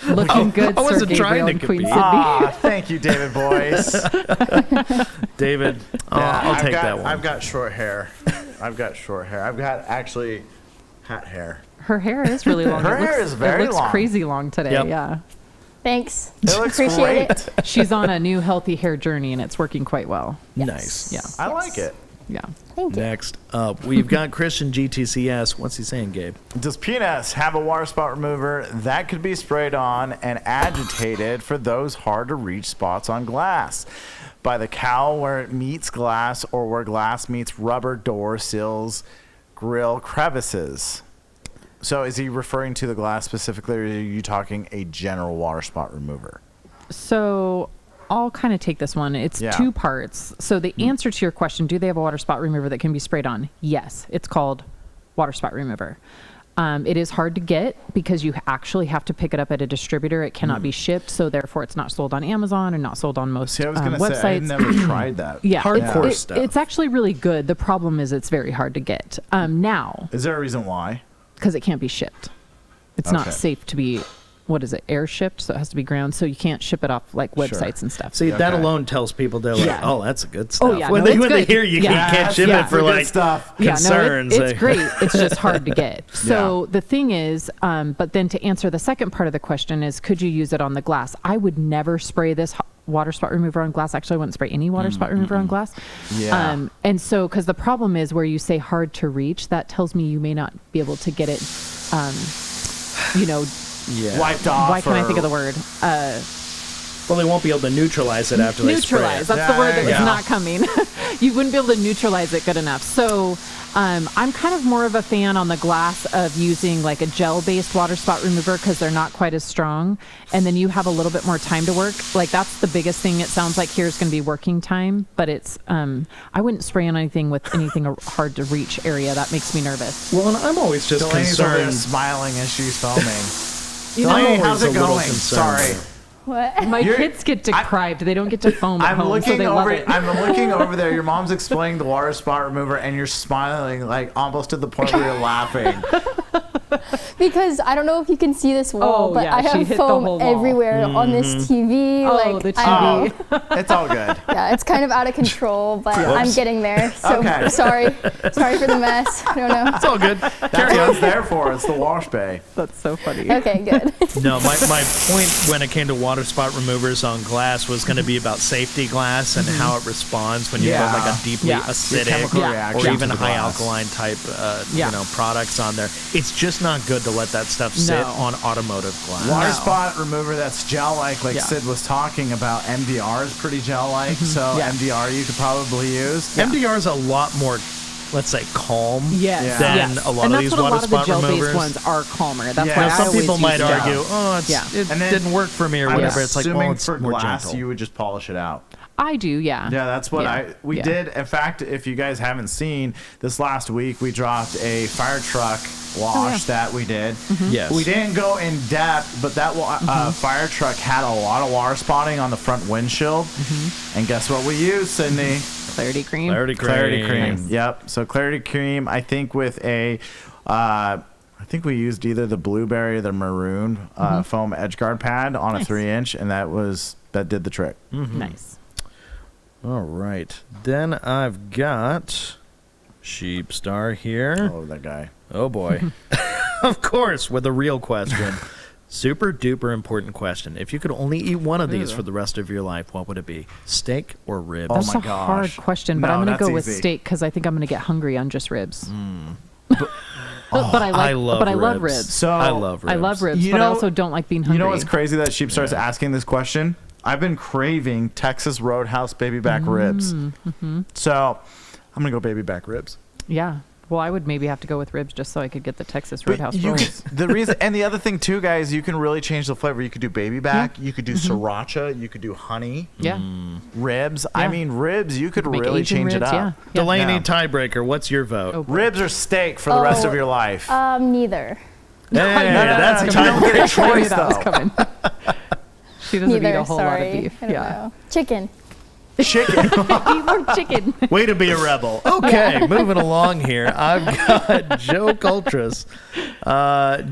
Speaker 3: Looking good,
Speaker 1: I
Speaker 3: Sir
Speaker 1: wasn't trying
Speaker 3: Gabriel
Speaker 1: to
Speaker 3: and Queen
Speaker 1: compete.
Speaker 3: Sydney.
Speaker 2: Ah, thank you, David Boyce.
Speaker 1: David, I'll take that one.
Speaker 2: I've got short hair. I've got actually hat hair.
Speaker 3: Her hair is really long.
Speaker 2: Her
Speaker 3: It
Speaker 2: hair
Speaker 3: looks-
Speaker 2: is very
Speaker 3: It looks
Speaker 2: long.
Speaker 3: crazy long today.
Speaker 1: Yep.
Speaker 3: Yeah.
Speaker 4: Thanks.
Speaker 2: It looks
Speaker 4: Appreciate
Speaker 2: great.
Speaker 4: it.
Speaker 3: She's on a new healthy hair journey and it's working quite well.
Speaker 1: Nice.
Speaker 3: Yeah.
Speaker 2: I like it.
Speaker 3: Yeah.
Speaker 4: Thank you.
Speaker 1: Next up, we've got Christian GTCS. What's he saying, Gabe?
Speaker 2: Does PNS have a water spot remover that could be sprayed on and agitated for those hard to reach spots on glass? By the cowl where it meets glass or where glass meets rubber door sills, grill crevices. So is he referring to the glass specifically, or are you talking a general water spot remover?
Speaker 3: So I'll kind of take this one. It's
Speaker 2: Yeah.
Speaker 3: two parts. So the answer to your question, do they have a water spot remover that can be sprayed on? Yes. It's called water spot remover. It is hard to get because you actually have to pick it up at a distributor. It cannot be shipped, so therefore it's not sold on Amazon and not sold on most
Speaker 2: See, I was going to
Speaker 3: websites.
Speaker 2: say, I've never tried that.
Speaker 3: Yeah,
Speaker 1: Hardcore
Speaker 3: it's,
Speaker 1: stuff.
Speaker 3: It's actually really good. The problem is it's very hard to get now
Speaker 2: Is there a reason why?
Speaker 3: because it can't be shipped. It's
Speaker 2: Okay.
Speaker 3: not safe to be, what is it, air shipped? So it has to be ground. So you can't ship it off like websites and stuff.
Speaker 1: See, that
Speaker 2: Okay.
Speaker 1: alone tells people they're like,
Speaker 3: Yeah.
Speaker 1: oh, that's a good stuff.
Speaker 3: Oh, yeah,
Speaker 1: When,
Speaker 3: no,
Speaker 1: they,
Speaker 3: it's
Speaker 1: when they
Speaker 3: good.
Speaker 1: hear you
Speaker 3: Yeah.
Speaker 1: can't ship
Speaker 3: Yeah.
Speaker 1: it for
Speaker 2: Good
Speaker 1: like
Speaker 2: stuff.
Speaker 1: concerns.
Speaker 3: Yeah, no, it's great. It's just hard to get. So
Speaker 2: Yeah.
Speaker 3: the thing is, but then to answer the second part of the question is, could you use it on the glass? I would never spray this water spot remover on glass. Actually, I wouldn't spray any water spot remover on glass.
Speaker 2: Yeah.
Speaker 3: And so, because the problem is where you say hard to reach, that tells me you may not be able to get it,
Speaker 1: Yeah.
Speaker 2: Wiped off.
Speaker 3: why can't I think of the
Speaker 2: or-
Speaker 3: word?
Speaker 1: Well, they won't be able to neutralize it after they spray
Speaker 3: Neutralize.
Speaker 1: it.
Speaker 3: That's
Speaker 2: Yeah,
Speaker 3: the word that was
Speaker 2: yeah.
Speaker 3: not coming. You wouldn't be able to neutralize it good enough. So I'm kind of more of a fan on the glass of using like a gel-based water spot remover because they're not quite as strong. And then you have a little bit more time to work. Like that's the biggest thing. It sounds like here's going to be working time, but it's, I wouldn't spray on anything with anything a hard to reach area. That makes me nervous.
Speaker 1: Well, and I'm always just
Speaker 2: Delaney's over there
Speaker 1: concerned.
Speaker 2: smiling as she's filming.
Speaker 3: You know,
Speaker 2: Delaney,
Speaker 1: always
Speaker 2: how's
Speaker 1: a
Speaker 2: it
Speaker 1: little
Speaker 2: going?
Speaker 1: concerned.
Speaker 2: Sorry.
Speaker 4: What?
Speaker 3: my
Speaker 2: You're-
Speaker 3: kids get deprived. They don't get to foam at
Speaker 2: I'm
Speaker 3: home, so
Speaker 2: looking
Speaker 3: they love
Speaker 2: over.
Speaker 3: it.
Speaker 2: I'm looking over there. Your mom's explaining the water spot remover, and you're smiling like almost to the point where you're laughing.
Speaker 4: Because I don't know if you can see this wall, but I have foam everywhere on this TV.
Speaker 3: The TV.
Speaker 2: It's all good.
Speaker 4: Yeah, it's kind of out of control, but I'm getting there. So sorry for the mess. I don't know.
Speaker 1: It's all good.
Speaker 2: That's what it's there for. It's the wash bay.
Speaker 3: That's so funny.
Speaker 4: Okay, good.
Speaker 1: No, my point when it came to water spot removers on glass was going to be about safety glass and how it responds when you put like a deeply acidic or even high alkaline type products on there. It's just not good to let that stuff sit on automotive glass.
Speaker 2: Water spot remover that's gel-like, Sid was talking about. MDR is pretty gel-like, so MDR you could probably use.
Speaker 1: MDR is a lot more, let's say, calm than a lot
Speaker 3: and
Speaker 1: of these water spot removers.
Speaker 3: And that's what a lot of the gel-based ones are calmer. That's why
Speaker 1: some people might argue, it
Speaker 2: and
Speaker 1: didn't work for me or whatever. It's like, well, it's
Speaker 2: for
Speaker 1: more
Speaker 2: glass,
Speaker 1: gentle.
Speaker 2: you would just polish it out.
Speaker 3: I do, yeah.
Speaker 2: Yeah, that's what we did. In fact, if you guys haven't seen, this last week we dropped a fire truck wash that we did.
Speaker 1: Yes.
Speaker 2: We didn't go in depth, but that fire truck had a lot of water spotting on the front windshield. And guess what we used, Sydney?
Speaker 3: Clarity cream.
Speaker 2: Clarity cream.
Speaker 3: Nice.
Speaker 2: Yep. So Clarity cream, I think with I think we used either the blueberry or the maroon foam edge guard pad on a 3-inch, and that did the trick.
Speaker 3: Nice.
Speaker 1: All right. Then I've got Sheepstar here.
Speaker 2: Oh, that guy.
Speaker 1: Oh, boy. Of course, with a real question. Super duper important question. If you could only eat one of these for the rest of your life, what would it be? Steak or ribs?
Speaker 3: That's a hard question, but I'm going to go with steak because I think I'm going to get hungry on just ribs. But I love ribs.
Speaker 2: So
Speaker 1: I love ribs.
Speaker 3: I love ribs, but I also don't like being hungry.
Speaker 2: You know what's crazy that Sheepstar's asking this question? I've been craving Texas Roadhouse baby back ribs. So I'm going to go baby back ribs.
Speaker 3: Yeah. Well, I would maybe have to go with ribs just so I could get the Texas Roadhouse rolls.
Speaker 2: The reason, and the other thing too, guys, you can really change the flavor. You could do baby back. You could do sriracha. You could do honey.
Speaker 3: Yeah.
Speaker 2: Ribs. Yeah. I mean, ribs. You could really change it up.
Speaker 3: Yeah.
Speaker 1: Delaney, tiebreaker. What's your vote?
Speaker 3: Oh,
Speaker 2: ribs or steak for the rest of your life?
Speaker 4: Neither.
Speaker 1: Hey, that's a
Speaker 2: tiebreaker choice,
Speaker 3: though. She doesn't eat a whole lot of beef.
Speaker 4: Know. Chicken.
Speaker 3: Eat more chicken.
Speaker 1: Way to be a rebel. Okay, moving along here. I've got Joe Coltrus.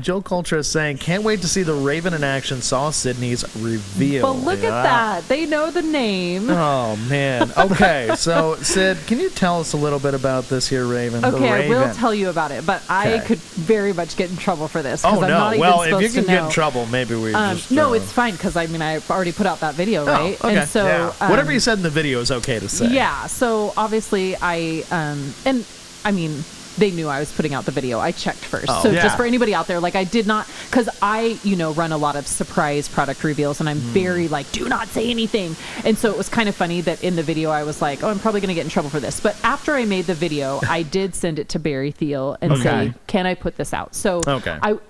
Speaker 1: Joe Coltrus saying, can't wait to see the Raven in action. Saw Sydney's reveal.
Speaker 3: But look at that. They know the name.
Speaker 1: Oh, man. Okay, so Sid, can you tell us a little bit about this here, Raven?
Speaker 3: Okay, I will tell you about it, but I could very much get in trouble for this.
Speaker 1: Oh,
Speaker 3: I'm
Speaker 1: no.
Speaker 3: not
Speaker 1: Well,
Speaker 3: even
Speaker 1: if you can
Speaker 3: to
Speaker 1: get
Speaker 3: know.
Speaker 1: in trouble, maybe we just...
Speaker 3: No, it's fine, because, I mean, I already put out that video, right?
Speaker 1: Okay.
Speaker 3: And so...
Speaker 1: whatever you said in the video is okay to say.
Speaker 3: Yeah, so obviously they knew I was putting out the video. I checked first. Just for anybody out there, I did not, because I, run a lot of surprise product reveals, and I'm very do not say anything. And so it was kind of funny that in the video I was like, oh, I'm probably going to get in trouble for this. But after I made the video, I did send it to Barry Thiel and say, can I put this out? So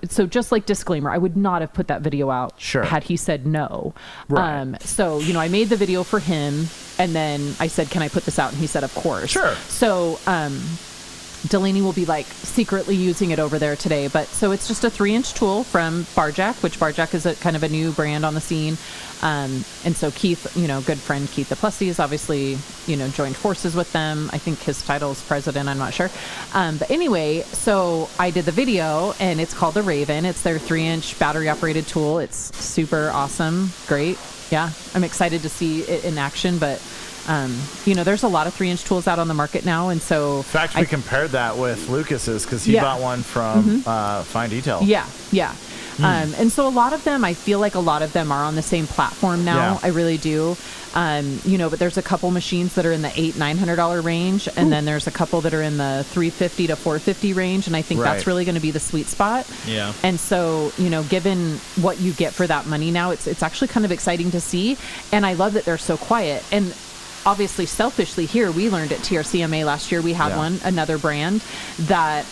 Speaker 3: so just like disclaimer, I would not have put that video out had he said no.
Speaker 1: Right.
Speaker 3: So, I made the video for him, and then I said, can I put this out? And he said, of course.
Speaker 1: Sure.
Speaker 3: So, Delaney will be secretly using it over there today. But so it's just a 3-inch tool from Barjack, which Barjack is a kind of a new brand on the scene. And so Keith, good friend Keith the Plessy is obviously, joined forces with them. I think his title is president. I'm not sure. But anyway, so I did the video, and it's called the Raven. It's their 3-inch battery operated tool. It's super awesome. Great. Yeah. I'm excited to see it in action, but there's a lot of 3-inch tools out on the market now, and so...
Speaker 2: In fact, we compared that with Lucas's, because he bought one from Fine Detail.
Speaker 3: Yeah. And so a lot of them, I feel like a lot of them are on the same platform now. Yeah. I really do. But there's a couple machines that are in the $800-900 range, and then there's a couple that are in the $350 to $450 range, and I think that's really going to be the sweet spot.
Speaker 1: Yeah.
Speaker 3: And so, given what you get for that money now, it's actually kind of exciting to see, and I love that they're so quiet. And obviously, selfishly here, we learned at TRCMA last year, we had another brand, that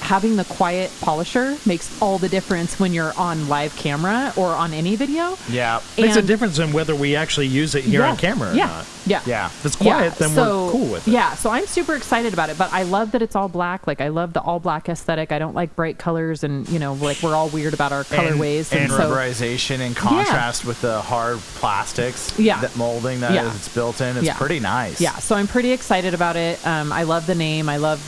Speaker 3: having the quiet polisher makes all the difference when you're on live camera or on any video.
Speaker 2: Yeah.
Speaker 1: Makes a difference in whether we actually use it here on camera or not.
Speaker 3: Yeah.
Speaker 1: If it's quiet, then we're cool with it.
Speaker 3: Yeah, so I'm super excited about it, but I love that it's all black. I love the all black aesthetic. I don't like bright colors, and, we're all weird about our colorways.
Speaker 2: And rubberization in contrast with the hard plastics. That molding that it's built in. It's pretty nice.
Speaker 3: Yeah, so I'm pretty excited about it. I love the name. I love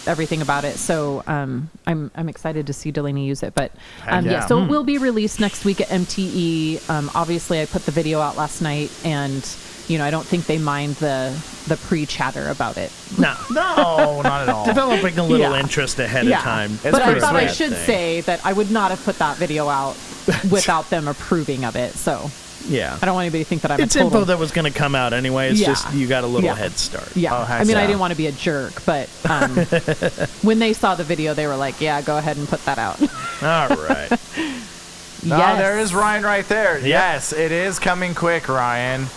Speaker 3: everything about it. So I'm excited to see Delaney use it. But
Speaker 2: Yeah.
Speaker 3: so it will be released next week at MTE. Obviously, I put the video out last night, and I don't think they mind the pre-chatter about it.
Speaker 1: No,
Speaker 2: No, not at all.
Speaker 1: developing a little
Speaker 3: Yeah.
Speaker 1: interest ahead of time.
Speaker 3: But I
Speaker 2: pretty
Speaker 3: thought I
Speaker 2: sweet
Speaker 3: should say that I would not have put that video out without them approving of it. So
Speaker 1: Yeah.
Speaker 3: I don't want anybody to think that I'm
Speaker 1: It's
Speaker 3: a total...
Speaker 1: info that was going to come out anyway. It's
Speaker 3: Yeah.
Speaker 1: just you got a little
Speaker 3: Yeah.
Speaker 1: head start.
Speaker 3: Yeah.
Speaker 2: Oh, heck
Speaker 3: I mean, I
Speaker 2: yeah.
Speaker 3: didn't want to be a jerk, but when they saw the video, they were like, yeah, go ahead and put that out.
Speaker 1: All right.
Speaker 2: No,
Speaker 3: Yes.
Speaker 2: there is Ryan right there. Yes, it is coming quick, Ryan.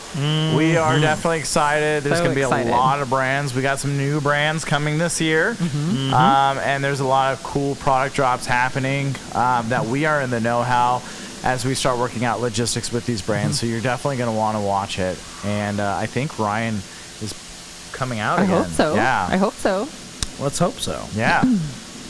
Speaker 2: We are definitely excited. There's
Speaker 3: So
Speaker 2: going to be
Speaker 3: excited.
Speaker 2: a lot of brands. We got some new brands coming this year. And there's a lot of cool product drops happening that we are in the know-how as we start working out logistics with these brands. So you're definitely going to want to watch it. And I think Ryan is coming out
Speaker 3: I
Speaker 2: again.
Speaker 3: hope so.
Speaker 2: Yeah.
Speaker 3: I hope so.
Speaker 1: Let's hope so.
Speaker 2: Yeah.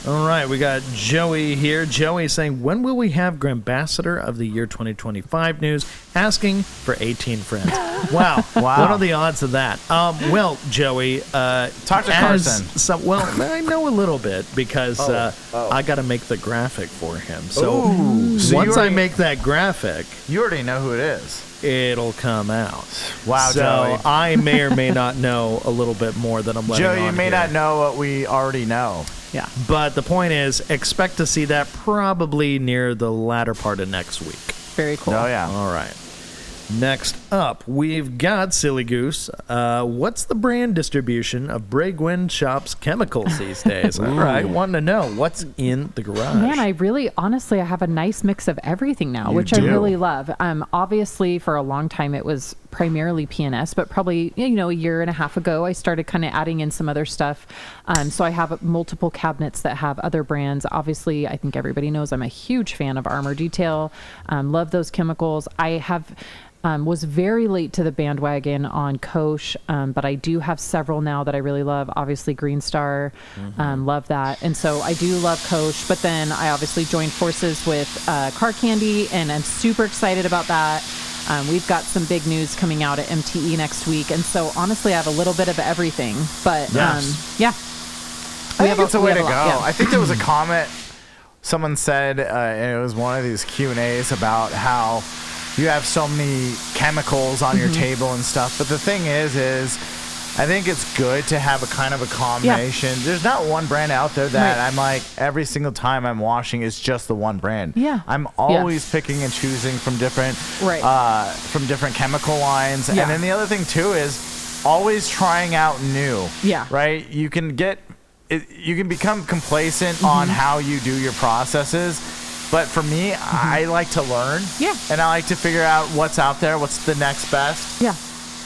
Speaker 1: All right, we got Joey here. Joey saying, when will we have Grambassador of the Year 2025 news? Asking for 18 friends. Wow.
Speaker 2: Wow.
Speaker 1: What are the odds of that? Well, Joey,
Speaker 2: Talk to
Speaker 1: as
Speaker 2: Carson.
Speaker 1: well, I know a little bit because I got to make the graphic for him. So
Speaker 2: Ooh. So
Speaker 1: once
Speaker 2: you
Speaker 1: I
Speaker 2: already-
Speaker 1: make that graphic,
Speaker 2: You already know who it is.
Speaker 1: it'll come out.
Speaker 2: Wow,
Speaker 1: so
Speaker 2: Joey.
Speaker 1: I may or may not know a little bit more than I'm letting
Speaker 2: Joe, you
Speaker 1: on
Speaker 2: may
Speaker 1: here.
Speaker 2: not know what we already know.
Speaker 3: Yeah.
Speaker 1: But the point is, expect to see that probably near the latter part of next week.
Speaker 3: Very cool.
Speaker 2: Oh, yeah.
Speaker 1: All right. Next up, we've got Silly Goose. What's the brand distribution of Brae Gwinn Shop's chemicals these days? All right, wanting to know what's in the garage.
Speaker 3: Man, I have a nice mix of everything now,
Speaker 2: You
Speaker 3: which I
Speaker 2: do.
Speaker 3: really love. Obviously, for a long time, it was primarily PNS, but probably, a year and a half ago, I started kind of adding in some other stuff. So I have multiple cabinets that have other brands. Obviously, I think everybody knows I'm a huge fan of Armour Detail. Love those chemicals. I have... was very late to the bandwagon on Koch, but I do have several now that I really love. Obviously, Green Star, love that. And so I do love Koch, but then I obviously joined forces with Car Candy, and I'm super excited about that. We've got some big news coming out at MTE next week. And so honestly, I have a little bit of everything, but yeah.
Speaker 2: I think it's a way to go.
Speaker 3: Yeah.
Speaker 2: I think there was a comment someone said, and it was one of these Q&As about how you have so many chemicals on your table and stuff. But the thing is I think it's good to have a kind of a combination. There's not one brand out there that I'm like, every single time I'm washing, it's just the one brand.
Speaker 3: Yeah.
Speaker 2: I'm always picking and choosing from different chemical lines.
Speaker 3: Yeah.
Speaker 2: And then the other thing too is always trying out new.
Speaker 3: Yeah.
Speaker 2: Right? You can become complacent on how you do your processes. But for me, I like to learn.
Speaker 3: Yeah.
Speaker 2: And I like to figure out what's out there, what's the next best.
Speaker 3: Yeah.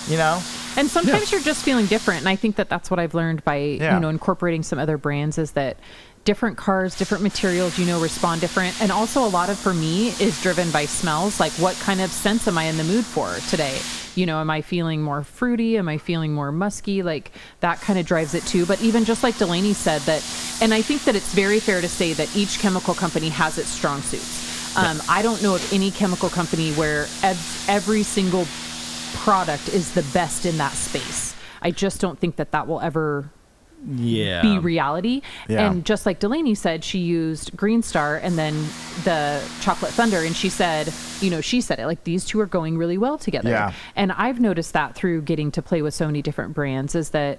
Speaker 2: You know?
Speaker 3: And sometimes you're just feeling different. And I think that that's what I've learned by, incorporating some other brands is that different cars, different materials, respond different. And also a lot of, for me, is driven by smells. Like what kind of scents am I in the mood for today? Am I feeling more fruity? Am I feeling more musky? Like that kind of drives it too. But even just like Delaney said that, and I think that it's very fair to say that each chemical company has its strong suits. I don't know of any chemical company where every single product is the best in that space. I just don't think that will ever be reality.
Speaker 2: Yeah.
Speaker 3: And just like Delaney said, she used Green Star and then the Chocolate Thunder, and she said it like these two are going really well together.
Speaker 2: Yeah.
Speaker 3: And I've noticed that through getting to play with so many different brands is that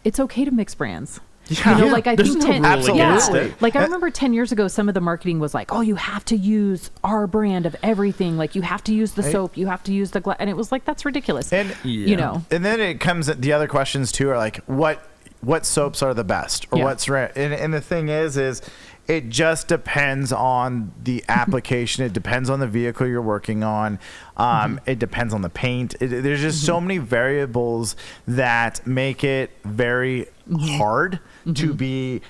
Speaker 3: it's okay to mix brands.
Speaker 2: Yeah.
Speaker 3: Like I
Speaker 1: There's
Speaker 3: think
Speaker 1: no
Speaker 3: 10
Speaker 1: rule
Speaker 2: against
Speaker 1: it.
Speaker 3: Like I remember 10 years ago, some of the marketing was like, oh, you have to use our brand of everything. Like you have to use the soap, you have to use the and it was like, that's ridiculous.
Speaker 2: And And then it comes, the other questions too are like, what soaps are the best or what's rare? And the thing is it just depends on the application. It depends on the vehicle you're working on. It depends on the paint. There's just so many variables that make it very hard to be,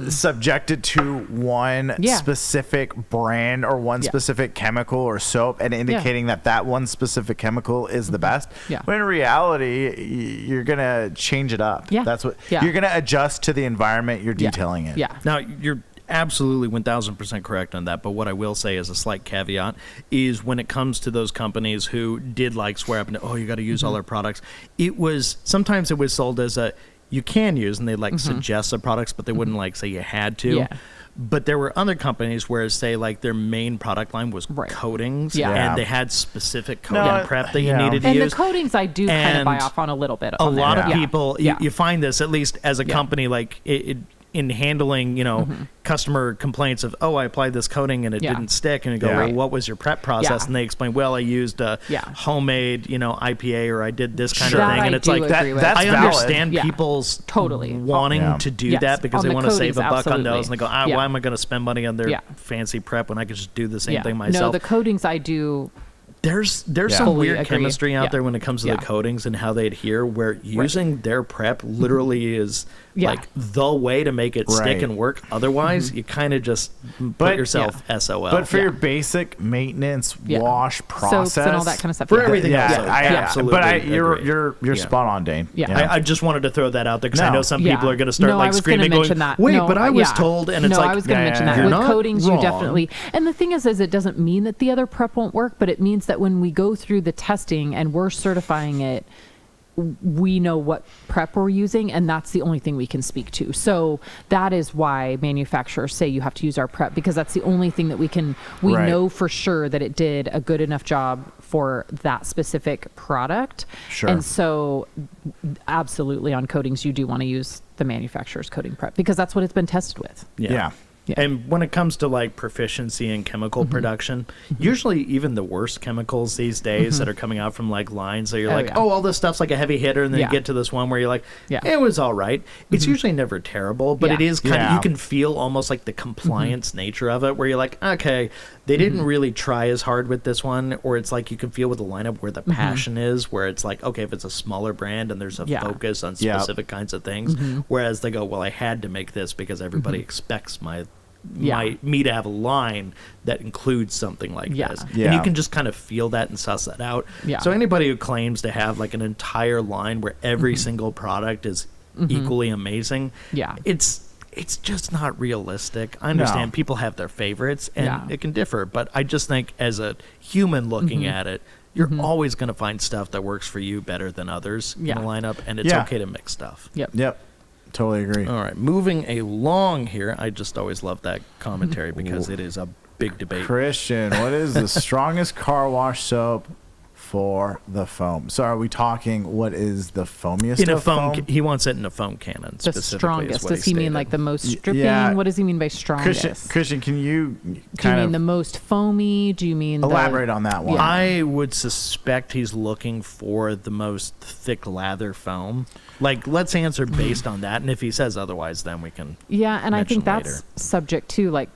Speaker 2: subjected to one specific brand or one specific chemical or soap and indicating that one specific chemical is the best.
Speaker 3: Yeah.
Speaker 2: When in reality, you're going to change it up.
Speaker 3: Yeah.
Speaker 2: That's what
Speaker 3: Yeah.
Speaker 2: you're going to adjust to the environment you're detailing it.
Speaker 3: Yeah.
Speaker 1: Now, you're absolutely 1,000% correct on that, but what I will say as a slight caveat is when it comes to those companies who did like swear up and, you got to use all our products, sometimes it was sold as you can use, and they like suggest the products, but they wouldn't like say you had to.
Speaker 3: Yeah.
Speaker 1: But there were other companies where, say, like their main product line was coatings, and they had specific coating prep that you needed to use.
Speaker 3: And the coatings I do kind of buy off on a little bit.
Speaker 1: A lot of people, you find this, at least as a company, like in handling, customer complaints of, I applied this coating and it didn't stick, and you go, well, what was your prep process? And they explain, well, I used a homemade, IPA, or I did this kind of thing, and it's like
Speaker 2: that's
Speaker 1: I understand people's
Speaker 3: totally
Speaker 1: wanting to do that because they want to save a buck on those, and they go, why am I going to spend money on their fancy prep when I could just do the same thing myself?
Speaker 3: No, the coatings I do.
Speaker 1: There's some weird chemistry out there when it comes to the coatings and how they adhere, where using their prep literally is like the way to make it stick and work. Otherwise, you kind of just put yourself SOL.
Speaker 2: But for your basic maintenance, wash process,
Speaker 3: soaps and all that kind of stuff.
Speaker 1: For everything else, absolutely.
Speaker 2: But you're spot on, Dane.
Speaker 1: I just wanted to throw that out there because I know some people are going to start screaming, going, "Wait, but I was told," and it's like,
Speaker 3: I was going to mention that. With coatings, you definitely. And the thing is it doesn't mean that the other prep won't work, but it means that when we go through the testing and we're certifying it, we know what prep we're using, and that's the only thing we can speak to. So that is why manufacturers say you have to use our prep, because that's the only thing that we know for sure that it did a good enough job for that specific product.
Speaker 2: Sure.
Speaker 3: And so absolutely on coatings, you do want to use the manufacturer's coating prep because that's what it's been tested with.
Speaker 1: Yeah. And when it comes to like proficiency in chemical production, usually even the worst chemicals these days that are coming out from like lines that you're all this stuff's like a heavy hitter, and then you get to this one where you're like, it was all right. It's usually never terrible, but it is kind of, you can feel almost like the compliance nature of it, where you're like, okay, they didn't really try as hard with this one, or it's like you can feel with the lineup where the passion is, where it's like, okay, if it's a smaller brand and there's a focus on specific kinds of things, whereas they go, well, I had to make this because everybody expects me to have a line that includes something like this. And you can just kind of feel that and suss that out. So anybody who claims to have like an entire line where every single product is equally amazing, it's just not realistic. I understand people have their favorites and it can differ, but I just think as a human looking at it, you're always going to find stuff that works for you better than others in a lineup, and it's okay to mix stuff.
Speaker 2: Yep. Totally agree.
Speaker 1: All right, moving along here. I just always love that commentary because it is a big debate.
Speaker 2: Christian, what is the strongest car wash soap for the foam? So are we talking what is the foamiest
Speaker 1: in a
Speaker 2: of
Speaker 1: foam?
Speaker 2: foam?
Speaker 1: He wants it in a foam cannon.
Speaker 3: The strongest. Does he mean like the most stripping? What does he mean by strongest?
Speaker 2: Christian, can you
Speaker 3: do you mean the most foamy? Do you mean
Speaker 2: elaborate on that one?
Speaker 1: I would suspect he's looking for the most thick lather foam. Like, let's answer based on that, and if he says otherwise, then we can.
Speaker 3: Yeah, and I think that's subject to like,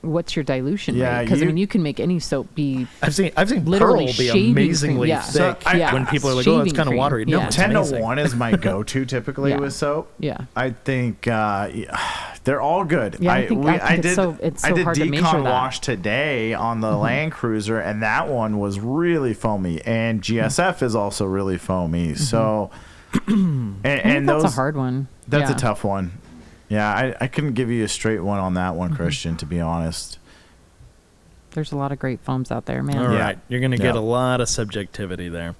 Speaker 3: what's your dilution rate? Because I mean, you can make any soap be.
Speaker 1: I've seen
Speaker 3: literally
Speaker 1: Pearl be amazingly thick.
Speaker 2: So
Speaker 1: when people are like, "Oh, it's kind of watery." No,
Speaker 2: 10-1 is my go-to typically with soap.
Speaker 3: Yeah,
Speaker 2: I think they're all good.
Speaker 3: Yeah, I did it's so hard to measure
Speaker 2: decon
Speaker 3: that.
Speaker 2: wash today on the Land Cruiser, and that one was really foamy. And GSF is also really foamy. So, and
Speaker 3: that's
Speaker 2: those
Speaker 3: a hard one.
Speaker 2: That's a tough one. Yeah, I couldn't give you a straight one on that one, Christian, to be honest.
Speaker 3: There's a lot of great foams out there, man.
Speaker 1: All right. You're going to get a lot of subjectivity there.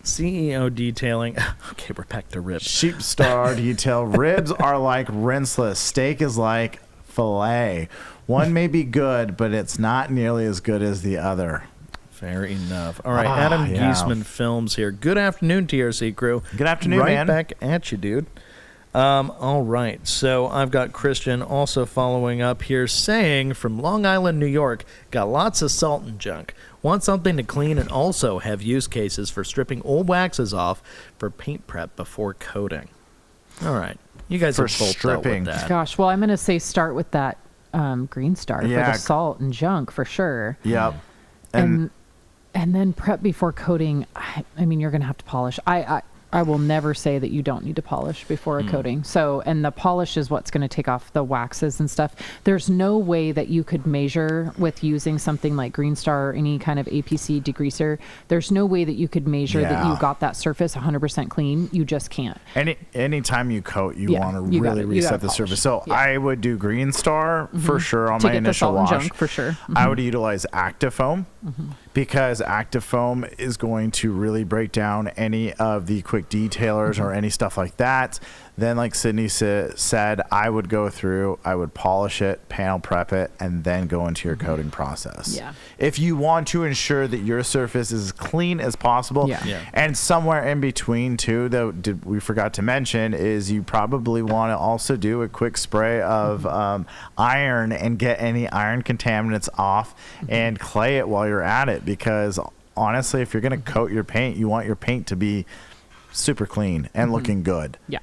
Speaker 1: CEO detailing. Okay, we're back to ribs.
Speaker 2: Sheep Star Detail. Ribs are like rinseless. Steak is like filet. One may be good, but it's not nearly as good as the other.
Speaker 1: Fair enough. All right, Adam Giesman Films here. Good afternoon, TRC crew.
Speaker 2: Good afternoon, man.
Speaker 1: Right back at you, dude. All right, so I've got Christian also following up here saying, from Long Island, New York, got lots of salt and junk. Want something to clean and also have use cases for stripping old waxes off for paint prep before coating. All right, you guys have both dealt with that.
Speaker 3: Gosh, well, I'm going to say start with that Green Star for the salt and junk for sure.
Speaker 2: Yep.
Speaker 3: And then prep before coating. I mean, you're going to have to polish. I will never say that you don't need to polish before a coating. So, and the polish is what's going to take off the waxes and stuff. There's no way that you could measure with using something like Green Star or any kind of APC degreaser. There's no way that you could measure that you got that surface 100% clean. You just can't.
Speaker 2: Anytime you coat, you want to really reset the surface. So I would do Green Star for sure on my initial wash.
Speaker 3: Junk, for sure.
Speaker 2: I would utilize Actifoam because Actifoam is going to really break down any of the quick quick detailers or any stuff like that, then like Sydney said, I would go through, I would polish it, panel prep it, and then go into your coating process.
Speaker 3: Yeah.
Speaker 2: If you want to ensure that your surface is as clean as possible, and somewhere in between too, though, we forgot to mention, is you probably want to also do a quick spray of iron and get any iron contaminants off and clay it while you're at it, because honestly, if you're going to coat your paint, you want your paint to be super clean and looking good.
Speaker 3: Yeah.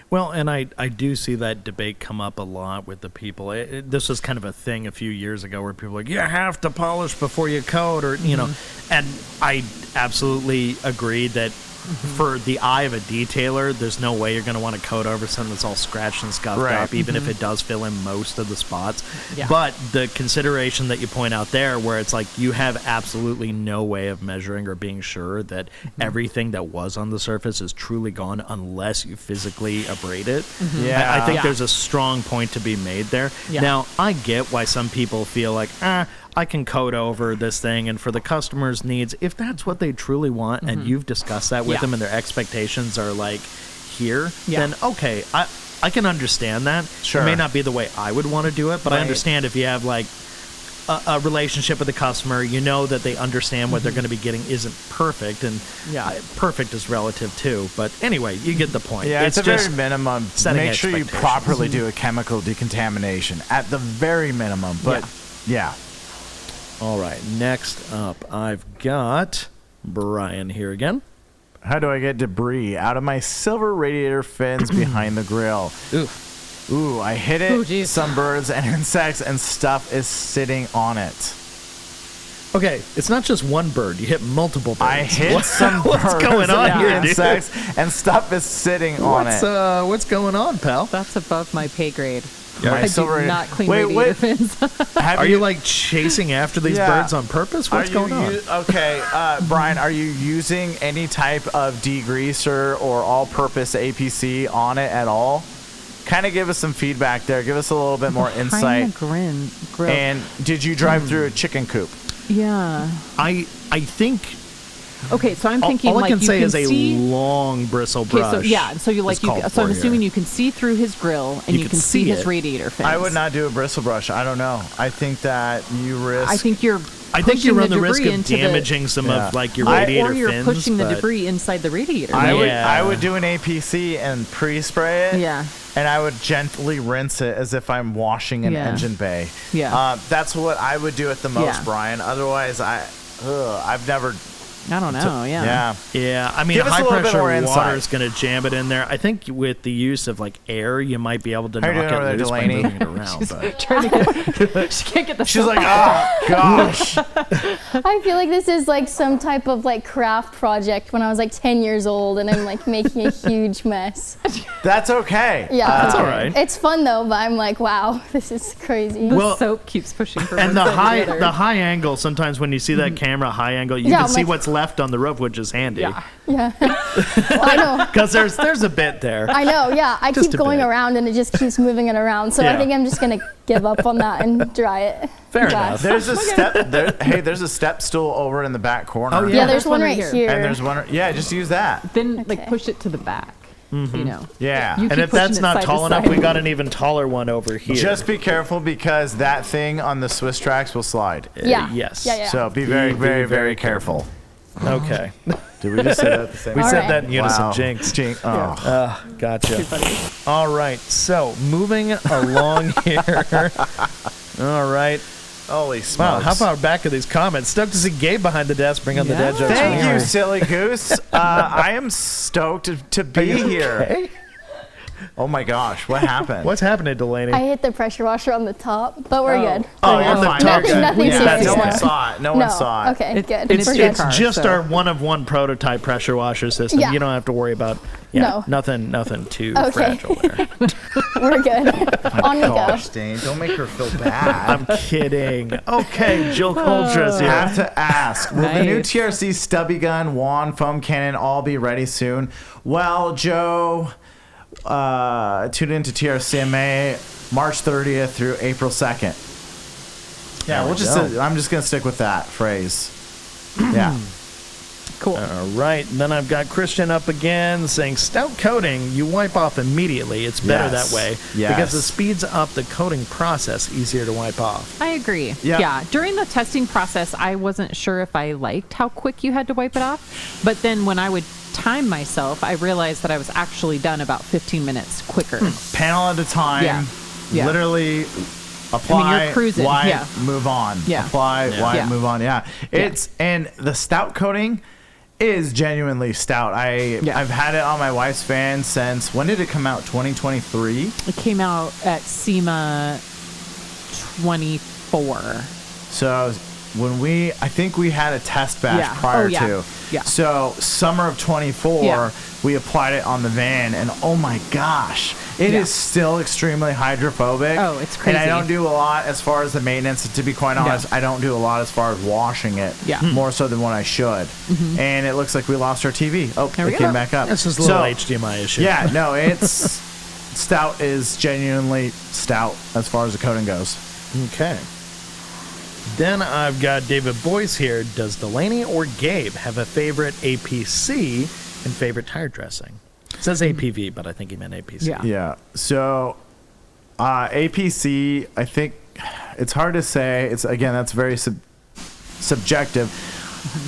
Speaker 1: Well, and I do see that debate come up a lot with the people. This was kind of a thing a few years ago where people were like, you have to polish before you coat, or, you know, and I absolutely agree that for the eye of a detailer, there's no way you're going to want to coat over something that's all scratched and scuffed up, even if it does fill in most of the spots. Yeah. But the consideration that you point out there, where it's like you have absolutely no way of measuring or being sure that everything that was on the surface is truly gone unless you physically abrade it. I think there's a strong point to be made there. Now, I get why some people feel like, I can coat over this thing, and for the customer's needs, if that's what they truly want, and you've discussed that with them and their expectations are like here, then okay, I can understand that. Sure. It may not be the way I would want to do it, but I understand if you have like a relationship with the customer, you know that they understand what they're going to be getting isn't perfect, and perfect is relative too. But anyway, you get the point.
Speaker 2: Yeah, it's a
Speaker 1: just
Speaker 2: very minimum. Make sure you properly do a chemical decontamination at the very minimum. But
Speaker 1: all right, next up, I've got Brian here again.
Speaker 2: How do I get debris out of my silver radiator fins behind the grill? Ooh, I hit it. Some birds and insects and stuff is sitting on it.
Speaker 1: Okay, it's not just one bird. You hit multiple birds.
Speaker 2: I hit some birds
Speaker 1: what's going on here,
Speaker 2: insects, and stuff is sitting on it.
Speaker 1: What's going on, pal?
Speaker 3: That's above my pay grade.
Speaker 2: My
Speaker 3: I do not clean radiator fins.
Speaker 1: Are you like chasing after these birds on purpose? What's going on?
Speaker 2: Okay, Brian, are you using any type of degreaser or all-purpose APC on it at all? Kind of give us some feedback there. Give us a little bit more insight.
Speaker 3: Grill.
Speaker 2: And did you drive through a chicken coop?
Speaker 3: Yeah.
Speaker 1: I think.
Speaker 3: Okay, so I'm thinking
Speaker 1: all
Speaker 3: like
Speaker 1: I can
Speaker 3: you
Speaker 1: say
Speaker 3: can
Speaker 1: is a
Speaker 3: see,
Speaker 1: long bristle brush.
Speaker 3: So you like you. So I'm assuming you can see through his grill and you can see his radiator fins.
Speaker 2: I would not do a bristle brush. I don't know. I think that you risk.
Speaker 3: I think you
Speaker 1: run the risk of damaging some of like your radiator fins.
Speaker 3: Or you're pushing the debris inside the radiator.
Speaker 2: I would do an APC and pre-spray it.
Speaker 3: Yeah.
Speaker 2: And I would gently rinse it as if I'm washing an engine bay.
Speaker 3: Yeah.
Speaker 2: That's what I would do at the most, Brian. Otherwise, I've never.
Speaker 3: I don't know.
Speaker 1: Yeah. I mean, high pressure water is going to jam it in there. I think with the use of like air, you might be able to knock it loose by moving it around.
Speaker 3: She can't get the.
Speaker 2: She's like, oh gosh.
Speaker 4: I feel like this is like some type of like craft project when I was like 10 years old, and I'm like making a huge mess.
Speaker 2: That's okay.
Speaker 4: Yeah,
Speaker 1: that's all right.
Speaker 4: It's fun though, but I'm like, wow, this is crazy.
Speaker 3: The soap keeps pushing for
Speaker 1: and the high angle. Sometimes when you see that camera high angle, you can see what's left on the roof, which is handy.
Speaker 4: Yeah. Well, I know.
Speaker 1: Because there's a bit there.
Speaker 4: I know. Yeah, I keep going around and it just keeps moving it around. So I think I'm just gonna give up on that and dry it.
Speaker 1: Fair enough.
Speaker 2: There's a step. There's a step stool over in the back corner.
Speaker 1: Oh
Speaker 4: yeah, there's one right here.
Speaker 2: And there's one. Yeah, just use that.
Speaker 3: Then like push it to the back. You know.
Speaker 2: Yeah.
Speaker 1: And if that's not tall enough, we got an even taller one over here.
Speaker 2: Just be careful because that thing on the Swiss tracks will slide.
Speaker 4: Yeah.
Speaker 1: Yes.
Speaker 4: Yeah.
Speaker 2: So be very, very, very careful.
Speaker 1: Okay.
Speaker 2: Did we just say that at the same time?
Speaker 1: We said that in unison.
Speaker 2: Wow.
Speaker 1: Jinx.
Speaker 2: Oh.
Speaker 1: Gotcha. All right. So moving along here. All right.
Speaker 2: Holy smokes.
Speaker 1: Wow, how far back are these comments? Stoked to see Gabe behind the desk bring on the dad jokes.
Speaker 2: Thank you, silly goose. I am stoked to be here.
Speaker 1: Okay?
Speaker 2: Oh my gosh, what happened?
Speaker 1: What's happening, Delaney?
Speaker 4: I hit the pressure washer on the top, but we're good.
Speaker 2: Oh, you're fine.
Speaker 4: Nothing serious.
Speaker 2: No one saw it. No one saw it.
Speaker 4: Okay, good.
Speaker 1: It's just our one-of-one prototype pressure washer system.
Speaker 4: Yeah.
Speaker 1: You don't have to worry about nothing too fragile there.
Speaker 4: We're good. On we go.
Speaker 2: Gosh, Dane, don't make her feel bad.
Speaker 1: I'm kidding. Okay, Jill Coldra's here.
Speaker 2: Have to ask, will the new TRC stubby gun, wand, foam cannon all be ready soon? Well, Joe, tune into TRCMA March 30th through April 2nd. Yeah, I'm just gonna stick with that phrase. Yeah.
Speaker 3: Cool.
Speaker 1: All right. Then I've got Christian up again saying stout coating, you wipe off immediately. It's better
Speaker 2: Yes.
Speaker 1: that way because it speeds up the coating process, easier to wipe off.
Speaker 3: I agree.
Speaker 2: Yeah.
Speaker 3: Yeah. During the testing process, I wasn't sure if I liked how quick you had to wipe it off. But then when I would time myself, I realized that I was actually done about 15 minutes quicker.
Speaker 2: Panel at a time.
Speaker 3: Yeah. Yeah.
Speaker 2: Literally apply,
Speaker 3: you're cruising.
Speaker 2: wipe,
Speaker 3: Yeah.
Speaker 2: move on.
Speaker 3: Yeah.
Speaker 2: Apply, wipe,
Speaker 3: Yeah.
Speaker 2: move on. Yeah. And the stout coating is genuinely stout. I've had it on my wife's van since, when did it come out? 2023?
Speaker 3: It came out at SEMA 24.
Speaker 2: So I think we had a test batch
Speaker 3: Yeah.
Speaker 2: prior
Speaker 3: Oh, yeah.
Speaker 2: to.
Speaker 3: Yeah.
Speaker 2: So summer of 24,
Speaker 3: Yeah.
Speaker 2: we applied it on the van, and oh my gosh, it is still extremely hydrophobic.
Speaker 3: Oh, it's crazy.
Speaker 2: And I don't do a lot as far as the maintenance. To be quite honest, I don't do a lot as far as washing it.
Speaker 3: Yeah.
Speaker 2: More so than what I should. And it looks like we lost our TV. Oh,
Speaker 3: There we
Speaker 2: it came
Speaker 3: go.
Speaker 2: back up.
Speaker 1: That's just a little HDMI issue.
Speaker 2: Yeah, no, it's stout is genuinely stout as far as the coating goes.
Speaker 1: Okay. Then I've got David Boyce here. Does Delaney or Gabe have a favorite APC and favorite tire dressing? It says APV, but I think he meant APC.
Speaker 3: Yeah.
Speaker 2: Yeah. So, APC, I think it's hard to say. That's very subjective.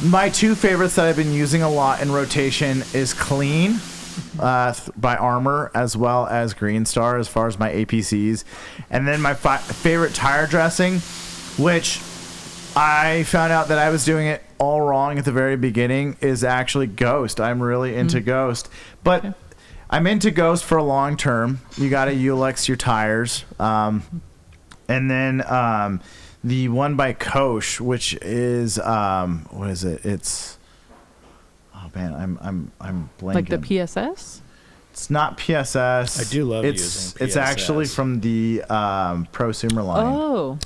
Speaker 2: My two favorites that I've been using a lot in rotation is Clean by Armour, as well as Green Star, as far as my APCs. And then my favorite tire dressing, which I found out that I was doing it all wrong at the very beginning, is actually Ghost. I'm really into Ghost. But I'm into Ghost for a long term. You got to Ulex your tires. And then the one by Kosh, which is what is it? It's, oh man, I'm blanking.
Speaker 3: Like the PSS?
Speaker 2: It's not PSS.
Speaker 1: I do love using PSS.
Speaker 2: It's actually from the prosumer line.
Speaker 3: Oh.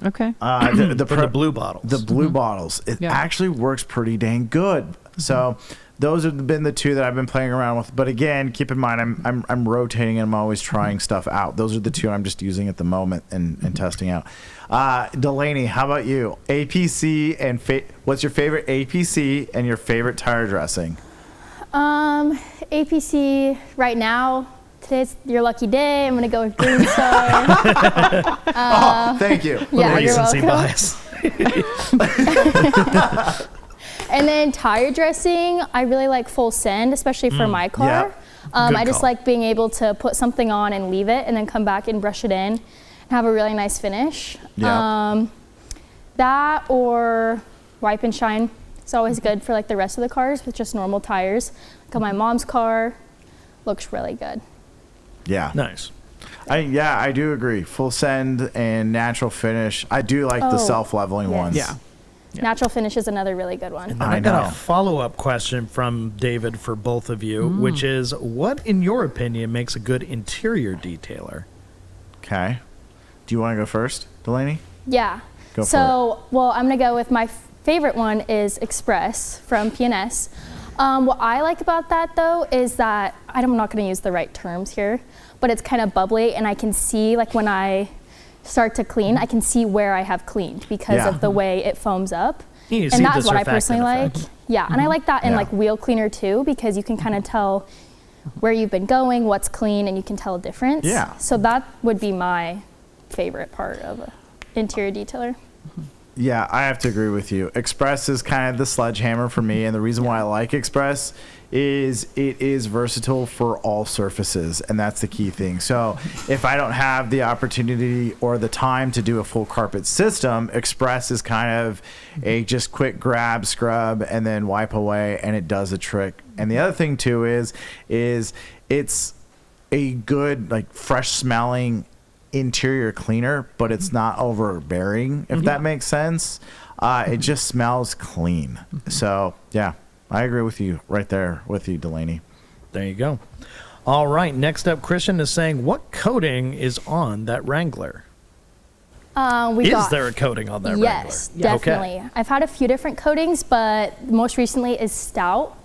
Speaker 3: Okay.
Speaker 1: the blue bottles.
Speaker 2: The blue bottles. It actually works pretty dang good. So those have been the two that I've been playing around with. But again, keep in mind, I'm rotating and I'm always trying stuff out. Those are the two I'm just using at the moment and testing out. Delaney, how about you? APC and what's your favorite APC and your favorite tire dressing?
Speaker 4: APC right now. Today's your lucky day. I'm gonna go with Green Star.
Speaker 2: Thank you.
Speaker 4: Yeah, you're
Speaker 1: Recency
Speaker 4: welcome.
Speaker 1: bias.
Speaker 4: And then tire dressing, I really like full send, especially for my car.
Speaker 2: Yep.
Speaker 4: I just
Speaker 2: call.
Speaker 4: like being able to put something on and leave it, and then come back and brush it in, and have a really nice finish.
Speaker 2: Yeah.
Speaker 4: That or wipe and shine. It's always good for like the rest of the cars with just normal tires. Like on my mom's car, looks really good.
Speaker 2: Yeah.
Speaker 1: Nice.
Speaker 2: I do agree. Full send and natural finish. I do like the self-leveling ones.
Speaker 3: Yeah.
Speaker 4: Natural finish is another really good one.
Speaker 1: And I got
Speaker 2: know.
Speaker 1: a follow-up question from David for both of you, which is, what, in your opinion, makes a good interior detailer?
Speaker 2: Okay. Do you want to go first, Delaney?
Speaker 4: Yeah.
Speaker 2: Go for
Speaker 4: so, well, I'm going to go with my favorite one is Express from P&S. What I like about that, though, is that, I'm not going to use the right terms here, but it's kind of bubbly, and I can see, like, when I start to clean, I can see where I have cleaned because of the way it foams up.
Speaker 1: You see
Speaker 4: And that's
Speaker 1: the
Speaker 4: what I personally
Speaker 1: surfactant
Speaker 4: like.
Speaker 1: effect.
Speaker 4: Yeah, and I like that in
Speaker 2: Yeah.
Speaker 4: like wheel cleaner too, because you can kind of tell where you've been going, what's clean, and you can tell a difference.
Speaker 2: Yeah.
Speaker 4: So that would be my favorite part of an interior detailer.
Speaker 2: Yeah, I have to agree with you. Express is kind of the sledgehammer for me, and the reason why I like Express is it is versatile for all surfaces, and that's the key thing. So if I don't have the opportunity or the time to do a full carpet system, Express is kind of a just quick grab, scrub, and then wipe away, and it does the trick. And the other thing too is it's a good, like, fresh smelling interior cleaner, but it's not overbearing, if that makes sense. It just smells clean. So yeah, I agree with you right there with you, Delaney.
Speaker 1: There you go. All right, next up, Christian is saying, what coating is on that Wrangler? Is there a coating on that Wrangler?
Speaker 4: Yes, definitely.
Speaker 1: Okay.
Speaker 4: I've had a few different coatings, but most recently is Stout.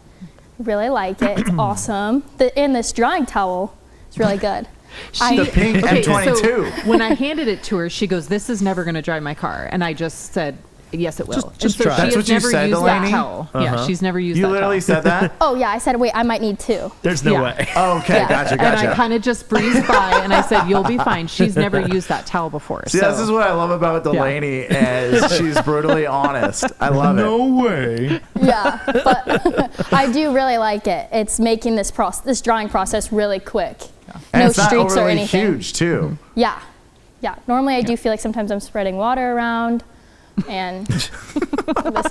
Speaker 4: Really like it. It's awesome. And this drying towel is really good.
Speaker 2: The pink M22.
Speaker 3: So when I handed it to her, she goes, "This is never going to dry my car." And I just said, Yes, it will.
Speaker 1: Just
Speaker 3: And so
Speaker 1: try.
Speaker 3: she
Speaker 2: That's
Speaker 3: has
Speaker 2: what you
Speaker 3: never
Speaker 2: said,
Speaker 3: used
Speaker 2: Delaney?
Speaker 3: that towel. Yeah, she's never used
Speaker 2: You
Speaker 3: that
Speaker 2: literally
Speaker 3: towel.
Speaker 2: said that?
Speaker 4: Oh yeah, I said, wait, I might need 2.
Speaker 1: There's no
Speaker 3: Yeah.
Speaker 1: way.
Speaker 2: Oh, okay,
Speaker 4: Yeah.
Speaker 2: gotcha.
Speaker 3: And I kind of just breezed by and I said, you'll be fine. She's never used that towel before.
Speaker 2: See, this is what I love about Delaney is she's brutally honest. I love it.
Speaker 1: No way.
Speaker 4: Yeah, but I do really like it. It's making this drying process really quick.
Speaker 2: And
Speaker 4: No
Speaker 2: it's not
Speaker 4: streaks or
Speaker 2: overly
Speaker 4: anything.
Speaker 2: huge, too.
Speaker 4: Yeah. Yeah. Normally I do feel like sometimes I'm spreading water around and this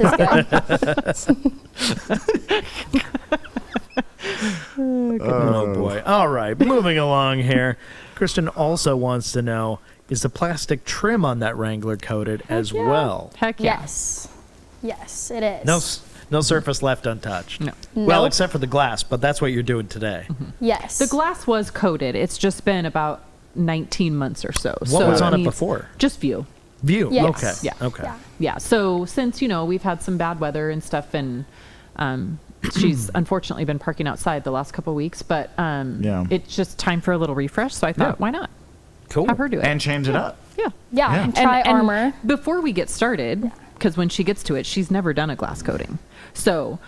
Speaker 4: is good.
Speaker 1: Oh boy. All right, moving along here. Kristen also wants to know, is the plastic trim on that Wrangler coated as well?
Speaker 3: Heck yeah.
Speaker 4: Yes. Yes, it is.
Speaker 1: No surface left untouched.
Speaker 3: No.
Speaker 1: Well,
Speaker 4: Nope.
Speaker 1: except for the glass, but that's what you're doing today.
Speaker 4: Yes.
Speaker 3: The glass was coated. It's just been about 19 months or so.
Speaker 1: What was on it
Speaker 3: needs-
Speaker 1: before?
Speaker 3: Just view.
Speaker 1: View.
Speaker 4: Yes.
Speaker 1: Okay.
Speaker 3: Yeah.
Speaker 1: Okay.
Speaker 4: Yeah.
Speaker 3: Yeah. So since, we've had some bad weather and stuff and she's unfortunately been parking outside the last couple of weeks, but
Speaker 2: Yeah.
Speaker 3: it's just time for a little refresh. So I thought, why not?
Speaker 1: Cool.
Speaker 3: Have her do it.
Speaker 2: And change it up.
Speaker 3: Yeah.
Speaker 4: Yeah.
Speaker 2: Yeah.
Speaker 4: And try Armour.
Speaker 3: Before we get started, because when she gets to it, she's never done a glass coating. So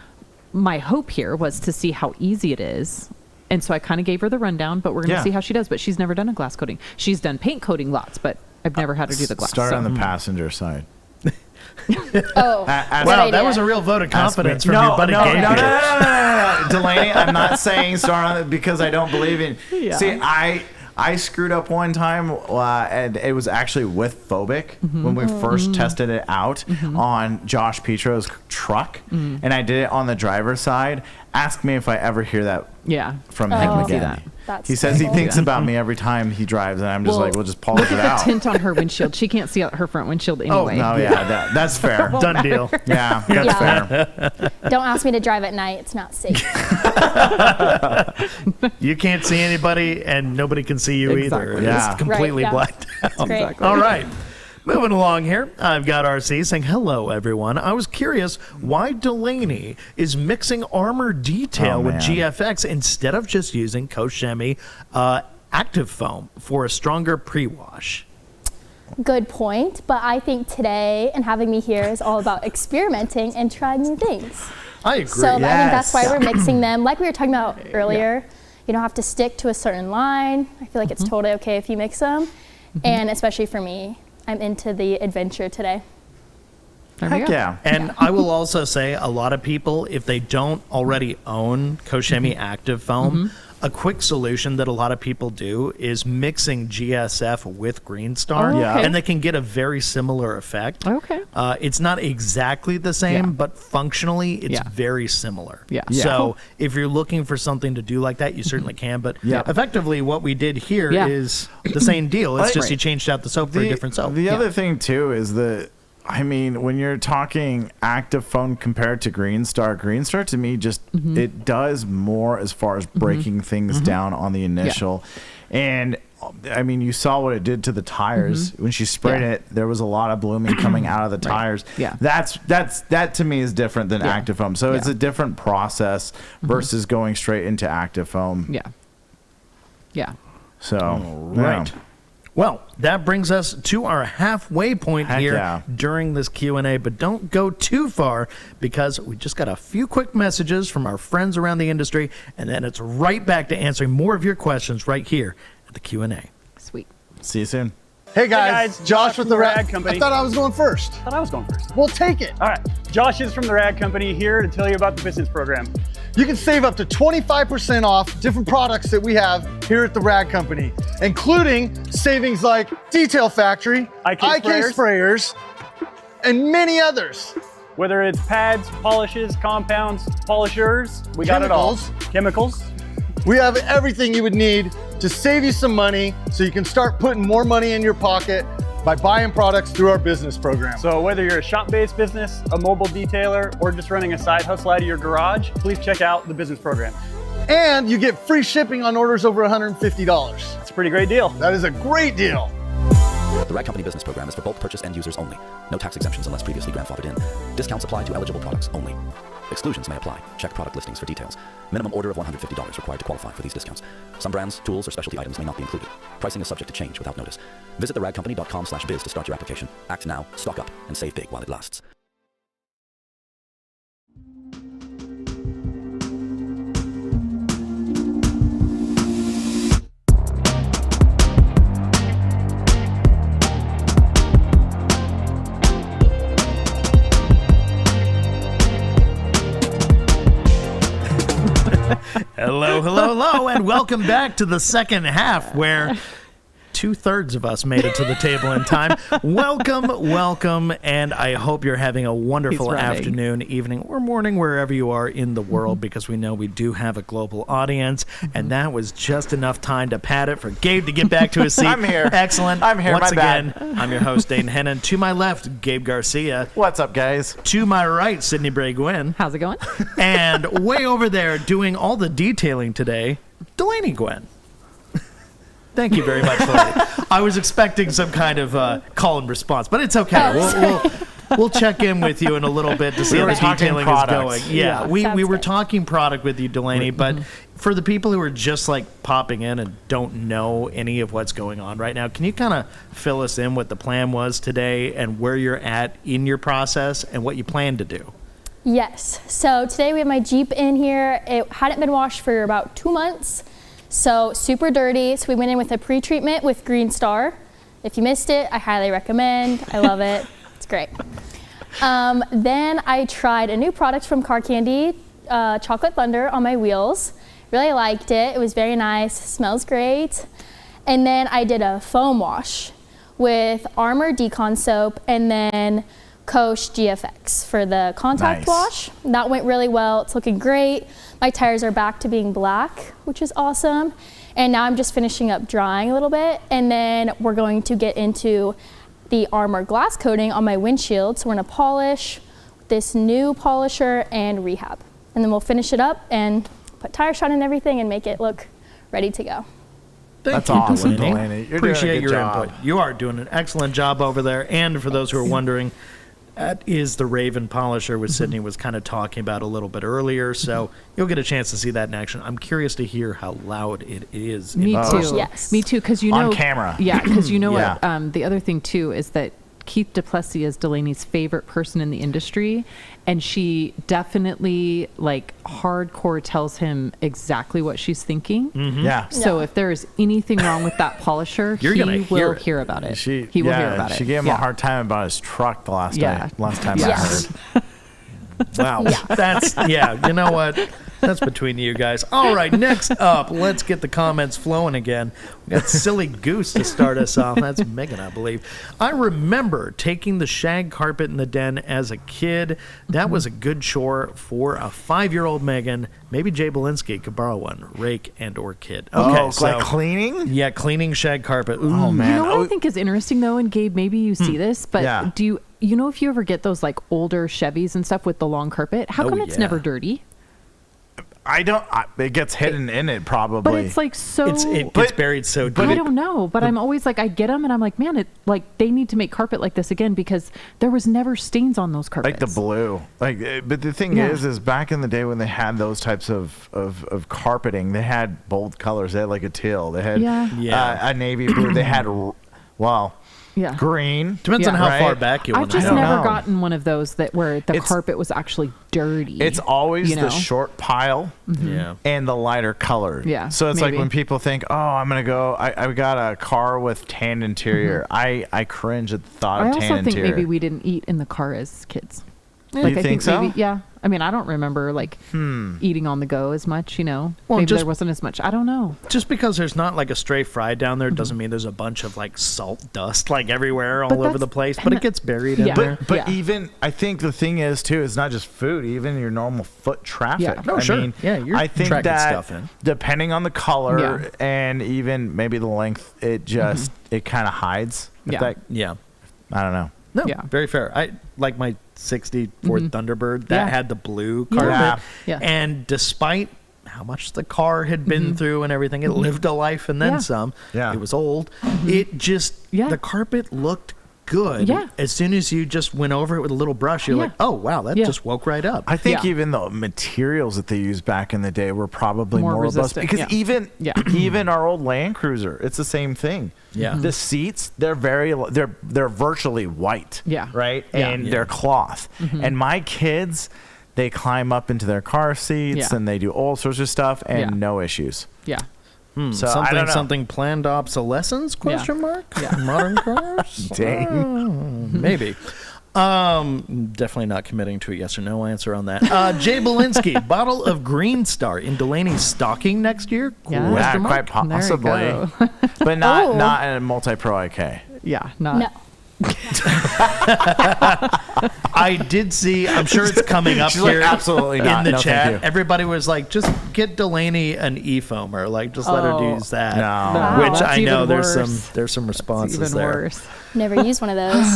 Speaker 3: my hope here was to see how easy it is. And so I kind of gave her the rundown, but we're going to
Speaker 2: Yeah.
Speaker 3: see how she does. But she's never done a glass coating. She's done paint coating lots, but I've never had her do the glass.
Speaker 2: Start
Speaker 3: so-
Speaker 2: on the passenger side.
Speaker 4: Oh.
Speaker 2: Ask-
Speaker 1: Wow,
Speaker 4: Good
Speaker 1: that
Speaker 4: idea.
Speaker 1: was a real vote of
Speaker 2: ask me-
Speaker 1: confidence from your buddy Gabe
Speaker 2: no,
Speaker 1: here.
Speaker 2: no. Delaney, I'm not saying start on it because I don't believe in.
Speaker 3: Yeah.
Speaker 2: See, I screwed up one time, and it was actually with Phobic when we first tested it out on Josh Petro's truck, and I did it on the driver's side. Ask me if I ever hear that
Speaker 3: Yeah.
Speaker 2: from
Speaker 4: Oh.
Speaker 2: him
Speaker 4: Can't
Speaker 3: do
Speaker 2: again.
Speaker 3: that.
Speaker 4: That's
Speaker 2: He says he
Speaker 4: terrible.
Speaker 2: thinks about me every time he drives, and I'm just like, we'll just polish it
Speaker 3: The
Speaker 2: out.
Speaker 3: tint on her windshield. She can't see out her front windshield
Speaker 2: Oh,
Speaker 3: anyway.
Speaker 2: no, yeah, that's fair.
Speaker 1: Done deal.
Speaker 2: Yeah, that's
Speaker 4: Yeah.
Speaker 2: fair.
Speaker 4: Don't ask me to drive at night. It's not safe.
Speaker 1: You can't see anybody, and nobody can see you either.
Speaker 3: Exactly.
Speaker 2: Yeah.
Speaker 1: It's completely
Speaker 4: Right, yeah.
Speaker 1: blacked out.
Speaker 4: It's great.
Speaker 1: All right. Moving along here, I've got RC saying, hello, everyone. I was curious why Delaney is mixing Armour Detail
Speaker 2: Oh,
Speaker 1: with
Speaker 2: man.
Speaker 1: GFX instead of just using Koshemi Active Foam for a stronger pre-wash.
Speaker 4: Good point. But I think today and having me here is all about experimenting and trying new things.
Speaker 1: I agree.
Speaker 4: So I think that's why
Speaker 2: Yes.
Speaker 4: we're mixing them. Like we were talking about earlier, you don't have to stick to a certain line. I feel like it's totally okay if you mix them. And especially for me, I'm into the adventure today.
Speaker 3: There we
Speaker 2: Heck
Speaker 3: go.
Speaker 2: yeah.
Speaker 1: And I will also say a lot of people, if they don't already own Koshemi Active Foam, a quick solution that a lot of people do is mixing GSF with Green Star,
Speaker 3: Oh,
Speaker 2: Yeah. okay.
Speaker 1: and they can get a very similar effect.
Speaker 3: Okay.
Speaker 1: It's not exactly the same,
Speaker 3: Yeah.
Speaker 1: but functionally it's
Speaker 3: Yeah.
Speaker 1: very similar.
Speaker 3: Yeah.
Speaker 1: So if you're looking for something to do like that, you certainly can. But
Speaker 2: Yeah.
Speaker 1: effectively, what we did here
Speaker 3: Yeah.
Speaker 1: is the same deal. It's just
Speaker 3: Right.
Speaker 1: you changed out the soap for a different soap.
Speaker 2: The other thing too is that when you're talking Active Foam compared to Green Star to me just it does more as far as breaking things down on the initial. And you saw what it did to the tires when she sprayed
Speaker 3: Yeah.
Speaker 2: it. There was a lot of blooming coming out of the tires.
Speaker 3: Yeah.
Speaker 2: That to me is different than
Speaker 3: Yeah.
Speaker 2: Active Foam. So it's
Speaker 3: Yeah.
Speaker 2: a different process versus going straight into Active Foam.
Speaker 3: Yeah. Yeah.
Speaker 2: So
Speaker 1: Right. Well, that brings us to our halfway point
Speaker 2: Heck
Speaker 1: here
Speaker 2: yeah.
Speaker 1: during this Q&A, but don't go too far because we just got a few quick messages from our friends around the industry, and then it's right back to answering more of your questions right here at the Q&A.
Speaker 3: Sweet.
Speaker 2: See you soon.
Speaker 5: Hey guys, Josh with the Rag
Speaker 6: Company.
Speaker 5: I thought I was going first.
Speaker 6: I thought I was going first.
Speaker 5: We'll take it.
Speaker 6: All right, Josh is from the Rag Company here to tell you about the business program.
Speaker 5: You can save up to 25% off different products that we have here at the Rag Company, including savings like Detail Factory,
Speaker 6: IK
Speaker 5: sprayers, and many others.
Speaker 6: Whether it's pads, polishes, compounds, polishers, we got it all. Chemicals.
Speaker 5: We have everything you would need to save you some money so you can start putting more money in your pocket by buying products through our business program.
Speaker 6: So whether you're a shop-based business, a mobile detailer, or just running a side hustle out of your garage, please check out the business program.
Speaker 5: And you get free shipping on orders over $150.
Speaker 6: It's a pretty great deal.
Speaker 5: That is a great deal.
Speaker 2: The
Speaker 7: The Rag Company Business Program is for bulk purchase end users only. No tax exemptions unless previously grandfathered in. Discounts apply to eligible products only. Exclusions may apply. Check product listings for details. Minimum order of $150 required to qualify for these discounts. Some brands, tools, or specialty items may not be included. Pricing is subject to change without notice. Visit theragcompany.com/biz to start your application. Act now, stock up, and save big while it lasts.
Speaker 1: Hello, and welcome back to the second half where 2/3 of us made it to the table in time. Welcome, and I hope you're having a wonderful afternoon, evening, or morning wherever you are in the world, because we know we do have a global audience, and that was just enough time to pad it for Gabe to get back to his seat.
Speaker 2: I'm here.
Speaker 1: Excellent.
Speaker 2: I'm here.
Speaker 1: Once
Speaker 2: My
Speaker 1: again,
Speaker 2: bad.
Speaker 1: I'm your host, Dane Hennon. To my left, Gabe Garcia.
Speaker 2: What's up, guys?
Speaker 1: To my right, Sydney Brae Gwinn.
Speaker 3: How's it going?
Speaker 1: And way over there, doing all the detailing today, Delaney Gwinn. Thank you very much, Delaney. I was expecting some kind of call and response, but it's okay. We'll check in with you in a little bit to see how the detailing is going. Yeah, we were talking product with you, Delaney, but for the people who are just like popping in and don't know any of what's going on right now, can you kind of fill us in what the plan was today and where you're at in your process and what you plan to do?
Speaker 4: Yes. So today we have my Jeep in here. It hadn't been washed for about 2 months. So super dirty. So we went in with a pre-treatment with Green Star. If you missed it, I highly recommend. I love it. It's great. Then I tried a new product from Car Candy, Chocolate Thunder, on my wheels. Really liked it. It was very nice. Smells great. And then I did a foam wash with Armour Decon soap and then Kosh GFX for the contact wash. That went really well. It's looking great. My tires are back to being black, which is awesome. And now I'm just finishing up drying a little bit. And then we're going to get into the Armour glass coating on my windshield. So we're gonna polish this new polisher and rehab. And then we'll finish it up and put tire shine and everything and make it look ready to go.
Speaker 1: That's
Speaker 2: awesome, Delaney. You're
Speaker 1: Appreciate
Speaker 2: doing a good
Speaker 1: your
Speaker 2: job.
Speaker 1: input. You are doing an excellent job over there. And for those who are wondering, that is the Raven polisher, which Sydney was kind of talking about a little bit earlier. So you'll get a chance to see that in action. I'm curious to hear how loud it is.
Speaker 3: Me too.
Speaker 4: Yes.
Speaker 3: Me too. Because you know,
Speaker 2: on camera.
Speaker 3: Yeah, because you know
Speaker 2: Yeah.
Speaker 3: what? The other thing too is that Keith Duplessis is Delaney's favorite person in the industry, and she definitely like hardcore tells him exactly what she's thinking.
Speaker 2: Yeah.
Speaker 3: So if there is anything wrong with that polisher,
Speaker 1: You're gonna
Speaker 3: he will
Speaker 1: hear it.
Speaker 3: hear about it.
Speaker 2: He
Speaker 3: will hear about it.
Speaker 2: She gave him a hard time about his truck the last
Speaker 3: Yeah.
Speaker 2: time
Speaker 4: Yes.
Speaker 2: I heard.
Speaker 1: Wow. That's, you know what? That's between you guys. All right, next up, let's get the comments flowing again. We got Silly Goose to start us off. That's Megan, I believe. I remember taking the shag carpet in the den as a kid. That was a good chore for a 5-year-old Megan. Maybe Jay Belinsky could borrow one, rake and or kid. Okay, so
Speaker 2: like cleaning?
Speaker 1: yeah, cleaning shag carpet. Ooh,
Speaker 2: Oh, man.
Speaker 3: You know what I think is interesting though, and Gabe, maybe you see this, but
Speaker 2: Yeah.
Speaker 3: do you know if you ever get those like older Chevys and stuff with the long carpet, how come it's never dirty?
Speaker 2: I don't. It gets hidden in it probably.
Speaker 3: But it's like so.
Speaker 1: It gets buried so deep.
Speaker 3: I don't know, but I'm always like, I get them, and I'm like, man, they need to make carpet like this again because there was never stains on those carpets.
Speaker 2: like the blue. But the thing is back in the day when they had those types of carpeting, they had bold colors. They had like a teal. They had a navy blue. They had green.
Speaker 1: Depends on how far back you want
Speaker 3: I've
Speaker 1: to
Speaker 3: just
Speaker 1: go.
Speaker 3: never gotten one of those where the carpet was actually dirty.
Speaker 2: It's always
Speaker 3: you know?
Speaker 2: the short pile
Speaker 1: Yeah.
Speaker 2: and the lighter color.
Speaker 3: Yeah,
Speaker 2: So it's like
Speaker 3: maybe.
Speaker 2: when people think, oh, I'm going to go, I got a car with tan interior. I cringe at the thought
Speaker 3: I
Speaker 2: of
Speaker 3: also
Speaker 2: tan
Speaker 3: think
Speaker 2: interior.
Speaker 3: maybe we didn't eat in the car as kids.
Speaker 2: You
Speaker 3: I
Speaker 2: think so?
Speaker 3: Maybe, yeah. I mean, I don't remember like eating on the go as much, you know.
Speaker 1: Well,
Speaker 3: Maybe
Speaker 1: just-
Speaker 3: there wasn't as much. I don't know.
Speaker 1: Just because there's not like a stray fry down there doesn't mean there's a bunch of like salt dust like everywhere all
Speaker 3: But
Speaker 1: over
Speaker 3: that's-
Speaker 1: the place, but it gets buried in
Speaker 3: Yeah.
Speaker 1: there.
Speaker 2: But
Speaker 3: Yeah.
Speaker 2: even I think the thing is too, it's not just food, even your normal foot traffic.
Speaker 3: Yeah.
Speaker 1: No,
Speaker 2: I
Speaker 1: sure.
Speaker 2: mean,
Speaker 1: Yeah, you're
Speaker 2: I think
Speaker 1: tracking
Speaker 2: that
Speaker 1: stuff in.
Speaker 2: depending on the color
Speaker 3: Yeah.
Speaker 2: and even maybe the length, it just it kind of hides. If
Speaker 3: Yeah.
Speaker 2: that-
Speaker 1: Yeah.
Speaker 2: I don't know.
Speaker 1: No,
Speaker 3: Yeah.
Speaker 1: very fair. I like my 60 Ford Thunderbird that
Speaker 3: Yeah.
Speaker 1: had the blue
Speaker 3: Yeah.
Speaker 1: carpet.
Speaker 3: Yeah.
Speaker 1: And despite how much the car had been through and everything. It lived a life and then some.
Speaker 2: Yeah.
Speaker 1: It was old. It just, the carpet looked good.
Speaker 3: Yeah.
Speaker 1: As soon as you just went over it with a little brush, you're like, oh, wow, that just woke right up.
Speaker 2: I think even the materials that they used back in the day were probably more robust, because even our old Land Cruiser, it's the same thing.
Speaker 1: Yeah.
Speaker 2: The seats, they're virtually white.
Speaker 3: Yeah.
Speaker 2: Right?
Speaker 3: Yeah.
Speaker 2: And they're cloth. And my kids, they climb up into their car seats and they do all sorts of stuff and no issues.
Speaker 3: Yeah.
Speaker 2: So I don't know.
Speaker 1: Something planned obsolescence? Question mark?
Speaker 3: Yeah.
Speaker 1: Modern cars?
Speaker 2: Dang.
Speaker 1: Maybe. Definitely not committing to a yes or no answer on that. Jay Belinsky, bottle of Green Star in Delaney's stocking next year?
Speaker 3: Yeah.
Speaker 2: Yeah,
Speaker 1: Mark?
Speaker 2: quite
Speaker 3: There you
Speaker 2: possibly.
Speaker 3: go.
Speaker 2: But not in a multi-pro IK.
Speaker 3: Yeah. Not.
Speaker 4: No.
Speaker 1: I did see, I'm sure it's coming up
Speaker 2: She's like,
Speaker 1: here
Speaker 2: absolutely
Speaker 1: in
Speaker 2: not.
Speaker 1: the
Speaker 2: No, thank
Speaker 1: chat.
Speaker 2: you.
Speaker 1: Everybody was like, just get Delaney an e-foamer. Like, just let her use that.
Speaker 2: No.
Speaker 3: Wow,
Speaker 1: Which
Speaker 3: that's
Speaker 1: I know
Speaker 3: even
Speaker 1: there's
Speaker 3: worse.
Speaker 1: some responses
Speaker 3: It's even
Speaker 1: there.
Speaker 3: worse.
Speaker 4: Never used one of those.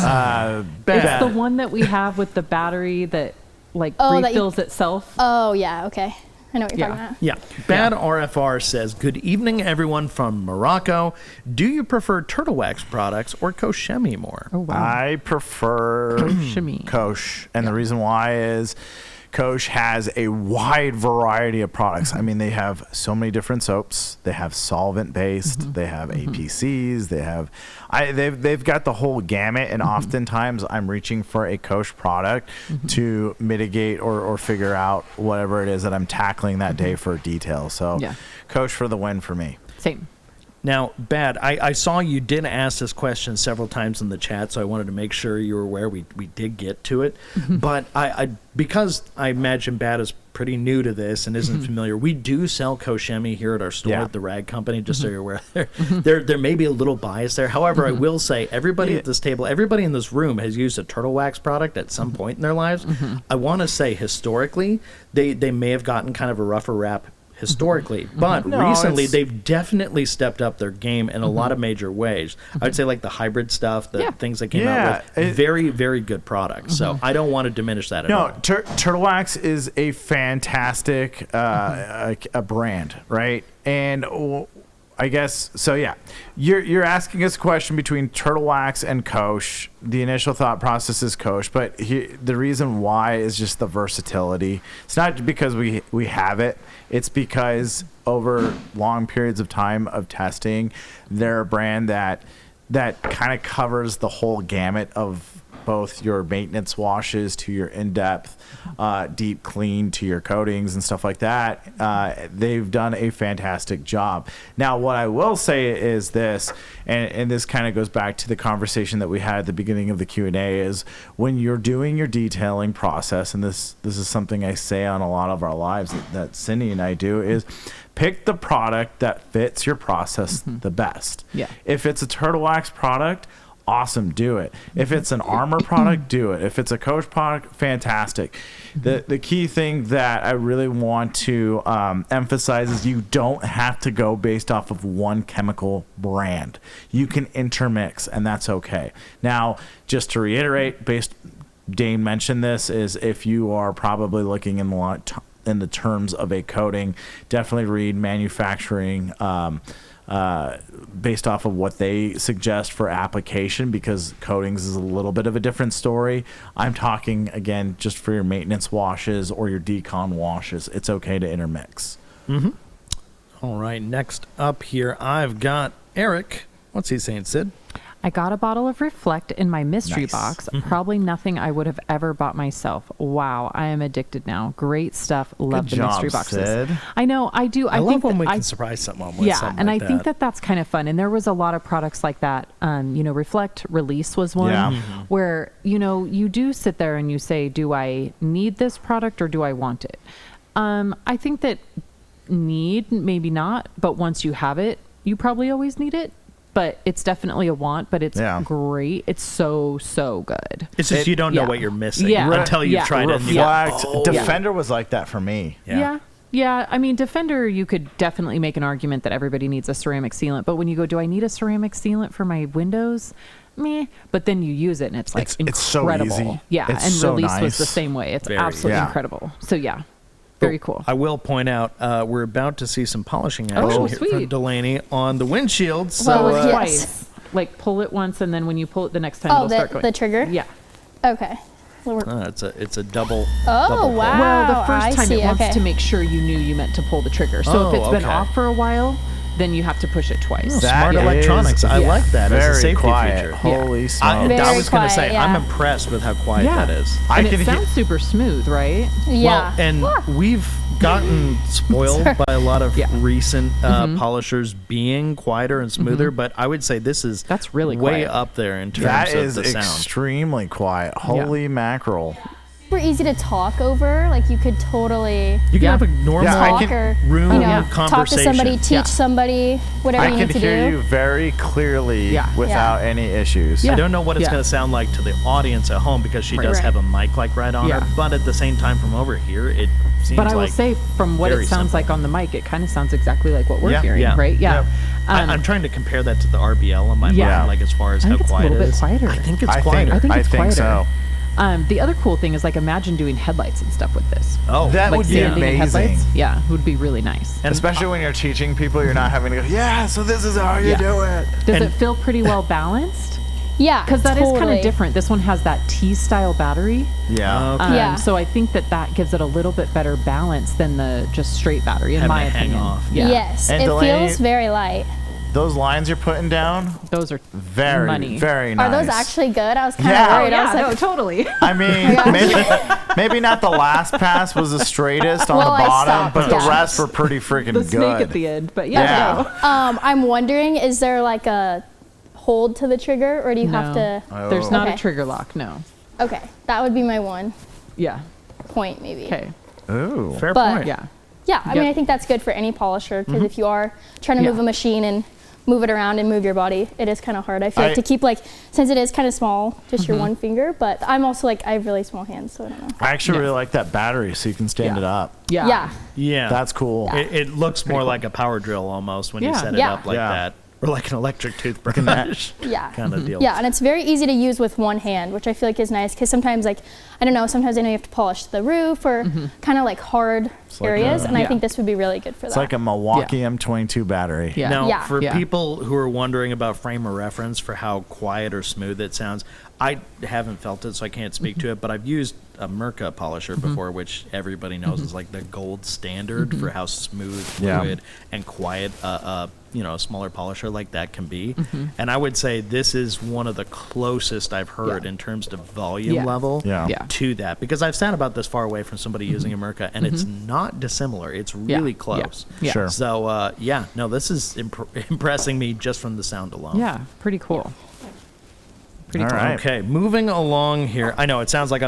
Speaker 3: It's the one that we have with the battery that like
Speaker 4: Oh, that you-
Speaker 3: refills itself.
Speaker 4: Oh, yeah. Okay. I know what you're talking about.
Speaker 1: Yeah. Bad RFR says, good evening, everyone from Morocco. Do you prefer Turtle Wax products or Koshemi more?
Speaker 3: Oh, wow.
Speaker 2: I prefer
Speaker 3: Koshemi.
Speaker 2: Kosh, and the reason why is Kosh has a wide variety of products. I mean, they have so many different soaps. They have solvent based. They have APCs. They have, they've got the whole gamut. And oftentimes, I'm reaching for a Kosh product to mitigate or figure out whatever it is that I'm tackling that day for detail. So, Kosh for the win for me.
Speaker 3: Same.
Speaker 1: Now, Bad, I saw you did ask this question several times in the chat, so I wanted to make sure you were aware we did get to it. But I because I imagine Bad is pretty new to this and isn't familiar, we do sell Koshemi here at our store at the Rag Company, just so you're aware. There may be a little bias there. However, I will say everybody at this table, everybody in this room has used a Turtle Wax product at some point in their lives. I want to say historically, they may have gotten kind of a rougher rap historically, but recently they've definitely stepped up their game in a lot of major ways. I would say like the hybrid stuff, the things that came out with, very, very good products. So I don't want to diminish that at all.
Speaker 2: Turtle Wax is a fantastic a brand, right? And I guess so. Yeah, you're asking us a question between Turtle Wax and Kosh. The initial thought process is Kosh, but the reason why is just the versatility. It's not because we have it. It's because over long periods of time of testing, they're a brand that kind of covers the whole gamut of both your maintenance washes to your in-depth deep clean to your coatings and stuff like that. They've done a fantastic job. Now, what I will say is this, and this kind of goes back to the conversation that we had at the beginning of the Q&A, is when you're doing your detailing process, and this is something I say on a lot of our lives that Sydney and I do, is pick the product that fits your process the best.
Speaker 3: Yeah.
Speaker 2: If it's a Turtle Wax product, awesome, do it. If it's an Armour product, do it. If it's a Kosh product, fantastic. The key thing that I really want to emphasize is you don't have to go based off of one chemical brand. You can intermix, and that's okay. Now, just to reiterate, Dane mentioned this, is if you are probably looking in the terms of a coating, definitely read manufacturing based off of what they suggest for application, because coatings is a little bit of a different story. I'm talking, again, just for your maintenance washes or your decon washes. It's okay to intermix.
Speaker 1: All right, next up here, I've got Eric. What's he saying, Sid?
Speaker 3: I got a bottle of Reflect in my mystery box. Probably nothing I would have ever bought myself. Wow, I am addicted now. Great stuff. Love
Speaker 2: Good
Speaker 3: the
Speaker 2: job,
Speaker 3: mystery boxes.
Speaker 2: Sid.
Speaker 3: I know, I do.
Speaker 1: I love
Speaker 3: think
Speaker 1: when we
Speaker 3: that
Speaker 1: can surprise someone with something
Speaker 3: and
Speaker 1: like
Speaker 3: I think that that's kind of fun. And there was a lot of products like that. Reflect Release was one where, you do sit there and you say, do I need this product or do I want it? I think that need, maybe not, but once you have it, you probably always need it. But it's definitely a want, but it's great. It's so good.
Speaker 1: It's just you don't know what you're missing until you've tried it.
Speaker 2: Reflect. Defender was like that for me.
Speaker 3: Yeah. I mean, Defender, you could definitely make an argument that everybody needs a ceramic sealant. But when you go, do I need a ceramic sealant for my windows? Meh. But then you use it and it's like incredible.
Speaker 2: It's so easy.
Speaker 3: Yeah.
Speaker 2: It's
Speaker 3: and
Speaker 2: so
Speaker 3: Release was
Speaker 2: nice.
Speaker 3: the same way. It's
Speaker 1: Very
Speaker 3: absolutely incredible. So yeah. Very cool.
Speaker 1: I will point out we're about to see some polishing action
Speaker 3: Oh,
Speaker 1: here
Speaker 3: sweet.
Speaker 1: from Delaney on the windshield. So
Speaker 3: Well,
Speaker 4: yes.
Speaker 3: twice. Like pull it once, and then when you pull it the next time, it'll start going.
Speaker 4: the trigger?
Speaker 3: Yeah.
Speaker 4: Okay.
Speaker 1: it's a double.
Speaker 4: Oh,
Speaker 1: double
Speaker 4: wow.
Speaker 1: pull.
Speaker 3: Well, the
Speaker 4: I
Speaker 3: first time
Speaker 4: see,
Speaker 3: it wants
Speaker 4: okay.
Speaker 3: to make sure you knew you meant to pull the trigger. So if it's been
Speaker 1: okay.
Speaker 3: off for a while, then you have to push it twice.
Speaker 1: Smart
Speaker 2: That
Speaker 1: electronics.
Speaker 2: is
Speaker 1: I like that as a
Speaker 2: Very
Speaker 1: safety
Speaker 2: quiet.
Speaker 1: feature.
Speaker 2: Holy smokes.
Speaker 1: I
Speaker 4: Very
Speaker 1: was going to say,
Speaker 4: quiet, yeah.
Speaker 1: I'm impressed with how quiet that is.
Speaker 2: I
Speaker 3: And
Speaker 2: can
Speaker 3: it
Speaker 2: hear-
Speaker 3: sounds super smooth, right?
Speaker 4: Yeah.
Speaker 1: Well, and we've gotten spoiled by a lot of recent polishers being quieter and smoother, but I would say this is
Speaker 3: That's really
Speaker 1: way
Speaker 3: quiet.
Speaker 1: up there in terms
Speaker 2: That
Speaker 1: of
Speaker 2: is
Speaker 1: the sound.
Speaker 2: extremely quiet. Holy mackerel.
Speaker 4: Super easy to talk over. Like you could totally
Speaker 1: You can have a normal
Speaker 2: Yeah, I
Speaker 4: talk
Speaker 2: can-
Speaker 4: or
Speaker 1: room
Speaker 4: talk to
Speaker 1: conversation.
Speaker 4: somebody, teach
Speaker 3: Yeah.
Speaker 4: somebody, whatever
Speaker 2: I
Speaker 4: you
Speaker 2: can
Speaker 4: need to
Speaker 2: hear
Speaker 4: do.
Speaker 2: you very clearly
Speaker 3: Yeah.
Speaker 2: without any issues.
Speaker 1: I don't know what it's
Speaker 3: Yeah.
Speaker 1: going to sound like to the audience at home because she does
Speaker 4: Right.
Speaker 1: have a mic like right on
Speaker 3: Yeah.
Speaker 1: her, but at the same time from over here, it seems
Speaker 3: But I will
Speaker 1: like
Speaker 3: say, from what
Speaker 1: very
Speaker 3: it sounds
Speaker 1: simple.
Speaker 3: like on the mic, it kind of sounds exactly like what we're
Speaker 2: Yeah.
Speaker 3: hearing,
Speaker 1: Yeah.
Speaker 3: right? Yeah.
Speaker 1: I'm trying to compare that to the RBL on my
Speaker 3: Yeah.
Speaker 1: mind, like as far as
Speaker 3: I
Speaker 1: how
Speaker 3: think it's a
Speaker 1: quiet
Speaker 3: little
Speaker 1: it
Speaker 3: bit
Speaker 1: is.
Speaker 3: quieter.
Speaker 1: I think it's
Speaker 2: I
Speaker 1: quieter.
Speaker 3: I think it's quieter.
Speaker 2: so.
Speaker 3: The other cool thing is, like, imagine doing headlights and stuff with this.
Speaker 1: Oh,
Speaker 2: That
Speaker 3: Like
Speaker 2: would be
Speaker 3: sanding and
Speaker 2: amazing.
Speaker 3: headlights. Yeah, would be really nice.
Speaker 1: And
Speaker 2: Especially when you're teaching people, you're not having to go, yeah, so this is how you
Speaker 3: Yeah.
Speaker 2: do it.
Speaker 3: Does
Speaker 1: and-
Speaker 3: it feel pretty well balanced?
Speaker 4: Yeah,
Speaker 3: Because that is kind
Speaker 4: totally.
Speaker 3: of different. This one has that T-style battery.
Speaker 2: Yeah.
Speaker 1: Okay.
Speaker 4: Yeah.
Speaker 3: So I think that gives it a little bit better balance than the just straight battery, in
Speaker 1: Having
Speaker 3: my
Speaker 1: to hang
Speaker 3: opinion.
Speaker 1: off.
Speaker 3: Yeah.
Speaker 4: Yes,
Speaker 2: And
Speaker 4: it
Speaker 2: Delaney-
Speaker 4: feels very light.
Speaker 2: Those lines you're putting down,
Speaker 3: Those are
Speaker 2: very,
Speaker 3: money.
Speaker 2: very nice.
Speaker 4: Are those actually good? I was kind of
Speaker 2: Yeah.
Speaker 4: worried. I was like,
Speaker 3: totally.
Speaker 2: I mean, maybe not the last pass was the straightest on
Speaker 4: Well,
Speaker 2: the
Speaker 4: I
Speaker 2: bottom,
Speaker 4: stopped,
Speaker 2: but
Speaker 4: yeah.
Speaker 2: the rest were pretty freaking
Speaker 3: The
Speaker 2: good.
Speaker 3: snake at the end, but yeah.
Speaker 2: Yeah.
Speaker 3: No.
Speaker 4: I'm wondering, is there like a hold to the trigger, or do you have to?
Speaker 2: Oh.
Speaker 3: There's not
Speaker 4: Okay.
Speaker 3: a trigger lock. No.
Speaker 4: Okay, that would be my one
Speaker 3: Yeah.
Speaker 4: point, maybe.
Speaker 3: Okay.
Speaker 2: Ooh.
Speaker 1: Fair
Speaker 4: But-
Speaker 1: point.
Speaker 3: Yeah.
Speaker 4: Yeah, I mean,
Speaker 3: Yep.
Speaker 4: I think that's good for any polisher because if you are trying to
Speaker 3: Yeah.
Speaker 4: move a machine and move it around and move your body, it is kind of hard. I feel like to keep like, since it is kind of small, just your one finger, but I'm also like, I have really small hands, so I don't know.
Speaker 2: I actually
Speaker 3: Yeah.
Speaker 2: really like that battery so you can stand
Speaker 3: Yeah.
Speaker 2: it up.
Speaker 3: Yeah.
Speaker 4: Yeah,
Speaker 1: Yeah.
Speaker 2: That's cool.
Speaker 1: It looks more like a power drill almost when you
Speaker 3: Yeah.
Speaker 1: set it
Speaker 4: Yeah.
Speaker 1: up like
Speaker 2: Yeah.
Speaker 1: that. Or like an electric toothbrush
Speaker 4: yeah.
Speaker 1: kind of deal.
Speaker 4: Yeah, and it's very easy to use with one hand, which I feel like is nice because sometimes, like, I don't know, sometimes I know you have to polish the roof or kind of like hard
Speaker 2: like
Speaker 4: areas, and I
Speaker 3: Yeah.
Speaker 4: think this would be really good for
Speaker 2: It's
Speaker 4: that.
Speaker 2: like a Milwaukee M22 battery.
Speaker 3: Yeah.
Speaker 1: Now,
Speaker 4: Yeah.
Speaker 1: for
Speaker 3: Yeah.
Speaker 1: people who are wondering about frame of reference for how quiet or smooth it sounds, I haven't felt it, so I can't speak to it, but I've used a Mirka polisher before, which everybody knows is like the gold standard for how smooth,
Speaker 2: Yeah.
Speaker 1: fluid, and quiet a smaller polisher like that can be. And I would say this is one of the closest I've heard
Speaker 3: Yeah.
Speaker 1: in terms of volume
Speaker 3: Yeah.
Speaker 1: level
Speaker 2: Yeah.
Speaker 3: Yeah.
Speaker 1: to that, because I've sat about this far away from somebody using a Mirka, and it's not dissimilar. It's really
Speaker 3: Yeah.
Speaker 1: close.
Speaker 3: Yeah.
Speaker 2: Sure.
Speaker 1: So, this is impressing me just from the sound alone.
Speaker 3: Yeah. Pretty cool. Pretty
Speaker 2: All
Speaker 3: cool.
Speaker 2: right.
Speaker 1: Okay, moving along here. I know it sounds like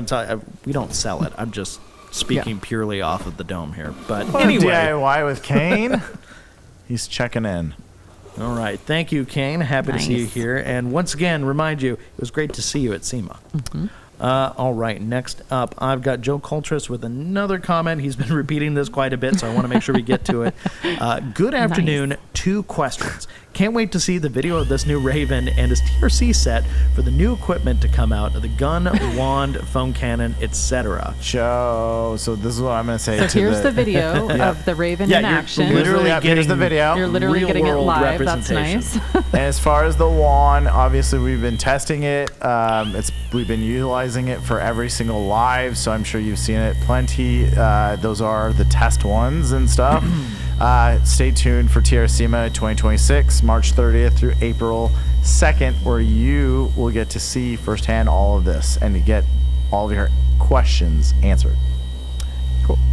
Speaker 1: we don't sell it. I'm just speaking purely off of the dome here. But anyway,
Speaker 2: DIY with Kane. He's checking in.
Speaker 1: all right. Thank you, Kane. Happy to see you
Speaker 3: Nice.
Speaker 1: here. And once again, remind you, it was great to see you at SEMA. All right, next up, I've got Joe Coltrus with another comment. He's been repeating this quite a bit, so I want to make sure we get to it. Good afternoon. 2 questions. Can't wait to see the video of this new Raven and his TRC set for the new equipment to come out, the gun, wand, foam cannon, etc.
Speaker 2: Joe, so this is what I'm going to say
Speaker 3: So
Speaker 2: to
Speaker 3: here's the video of the Raven in
Speaker 1: you're
Speaker 3: action.
Speaker 1: literally
Speaker 2: Here's
Speaker 1: getting
Speaker 2: the video.
Speaker 3: You're literally getting it
Speaker 1: real-world
Speaker 3: live. That's
Speaker 1: representation.
Speaker 3: nice.
Speaker 2: And as far as the wand, obviously we've been testing it. We've been utilizing it for every single live, so I'm sure you've seen it plenty. Those are the test ones and stuff. Stay tuned for TRSEMA 2026, March 30th through April 2nd, where you will get to see firsthand all of this and to get all of your questions answered.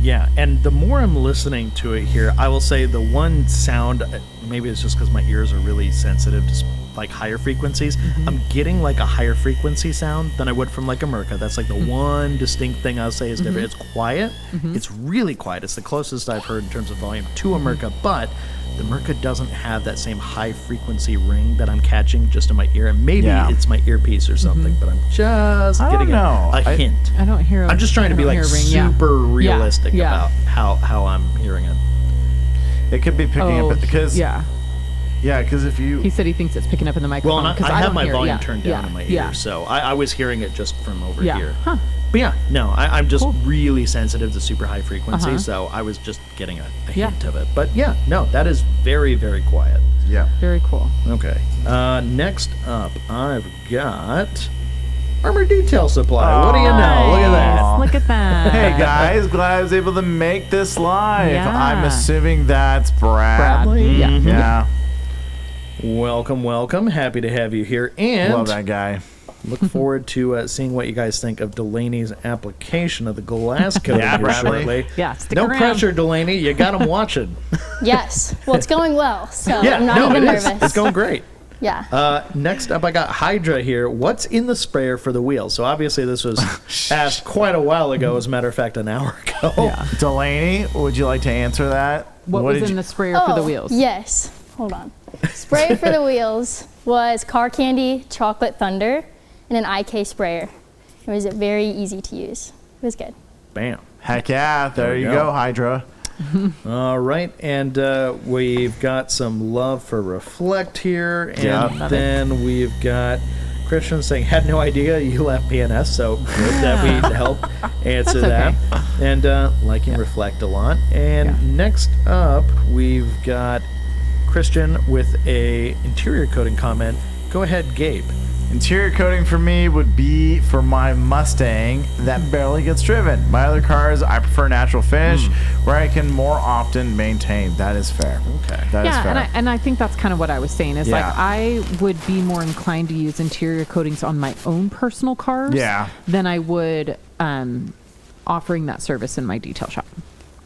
Speaker 1: Yeah, and the more I'm listening to it here, I will say the one sound, maybe it's just because my ears are really sensitive to like higher frequencies. I'm getting like a higher frequency sound than I would from like a Mirka. That's like the one distinct thing I'll say is different. It's quiet. It's really quiet. It's the closest I've heard in terms of volume to a Mirka, but the Mirka doesn't have that same high frequency ring that I'm catching just in my ear. And maybe it's my earpiece or something, but I'm just
Speaker 2: I
Speaker 1: getting
Speaker 2: don't know.
Speaker 1: a hint.
Speaker 3: I don't hear.
Speaker 1: I'm just trying to be like super realistic about how I'm hearing it.
Speaker 2: It could be picking up because
Speaker 3: yeah.
Speaker 2: because if you
Speaker 3: He said he thinks it's picking up in the
Speaker 1: Well,
Speaker 3: microphone.
Speaker 1: and
Speaker 3: 'cause
Speaker 1: I have
Speaker 3: don't
Speaker 1: my
Speaker 3: hear it.
Speaker 1: volume
Speaker 3: Yeah.
Speaker 1: turned down in my ear,
Speaker 3: Yeah.
Speaker 1: so I was hearing it just from over
Speaker 3: Yeah.
Speaker 1: here.
Speaker 3: Huh.
Speaker 1: But yeah, no, I'm just really sensitive to super high frequency, so I was just getting a hint of it. But yeah, no, that is very, very quiet.
Speaker 2: Yeah.
Speaker 3: Very cool.
Speaker 1: Okay. Next up, I've got Armour Detail Supply. What do you know? Look at that.
Speaker 3: Look at that.
Speaker 2: Hey guys, glad I was able to make this live.
Speaker 3: Yeah.
Speaker 2: I'm assuming that's Bradley.
Speaker 3: Brad.
Speaker 2: Yeah.
Speaker 1: Welcome, welcome. Happy to have you here. And
Speaker 2: Love that guy.
Speaker 1: look forward to seeing what you guys think of Delaney's application of the glass coating
Speaker 2: Yeah,
Speaker 1: here
Speaker 2: Bradley.
Speaker 1: shortly.
Speaker 3: Yeah, stick
Speaker 1: No
Speaker 3: around.
Speaker 1: pressure, Delaney. You got them watching.
Speaker 4: Yes. Well, it's going well, so
Speaker 1: Yeah,
Speaker 4: I'm not
Speaker 1: no,
Speaker 4: even
Speaker 1: it is.
Speaker 4: nervous.
Speaker 1: It's going great.
Speaker 4: Yeah.
Speaker 1: Next up, I got Hydra here. What's in the sprayer for the wheels? So obviously this was asked quite a while ago. As a matter of fact, an hour ago.
Speaker 3: Yeah.
Speaker 2: Delaney, would you like to answer that?
Speaker 3: What was
Speaker 2: did
Speaker 3: in
Speaker 2: you-
Speaker 3: the sprayer for the wheels?
Speaker 4: Yes. Hold on. Spray for the wheels was Car Candy Chocolate Thunder and an IK sprayer. It was very easy to use. It was good.
Speaker 1: Bam.
Speaker 2: Heck yeah, there
Speaker 1: we
Speaker 2: you
Speaker 1: go.
Speaker 2: go, Hydra.
Speaker 1: All right, and we've got some love for Reflect here, and
Speaker 2: Yeah.
Speaker 1: then we've got Christian saying, had no idea you left PNS, so good that we helped answer that. And liking Reflect a lot. And next up, we've got Christian with a interior coating comment. Go ahead, Gabe.
Speaker 2: Interior coating for me would be for my Mustang that barely gets driven. My other cars, I prefer natural finish where I can more often maintain. That is fair.
Speaker 1: Okay.
Speaker 2: That is fair.
Speaker 3: And I think that's kind of what I was saying is
Speaker 2: Yeah.
Speaker 3: like I would be more inclined to use interior coatings on my own personal cars than I would offering that service in my detail shop.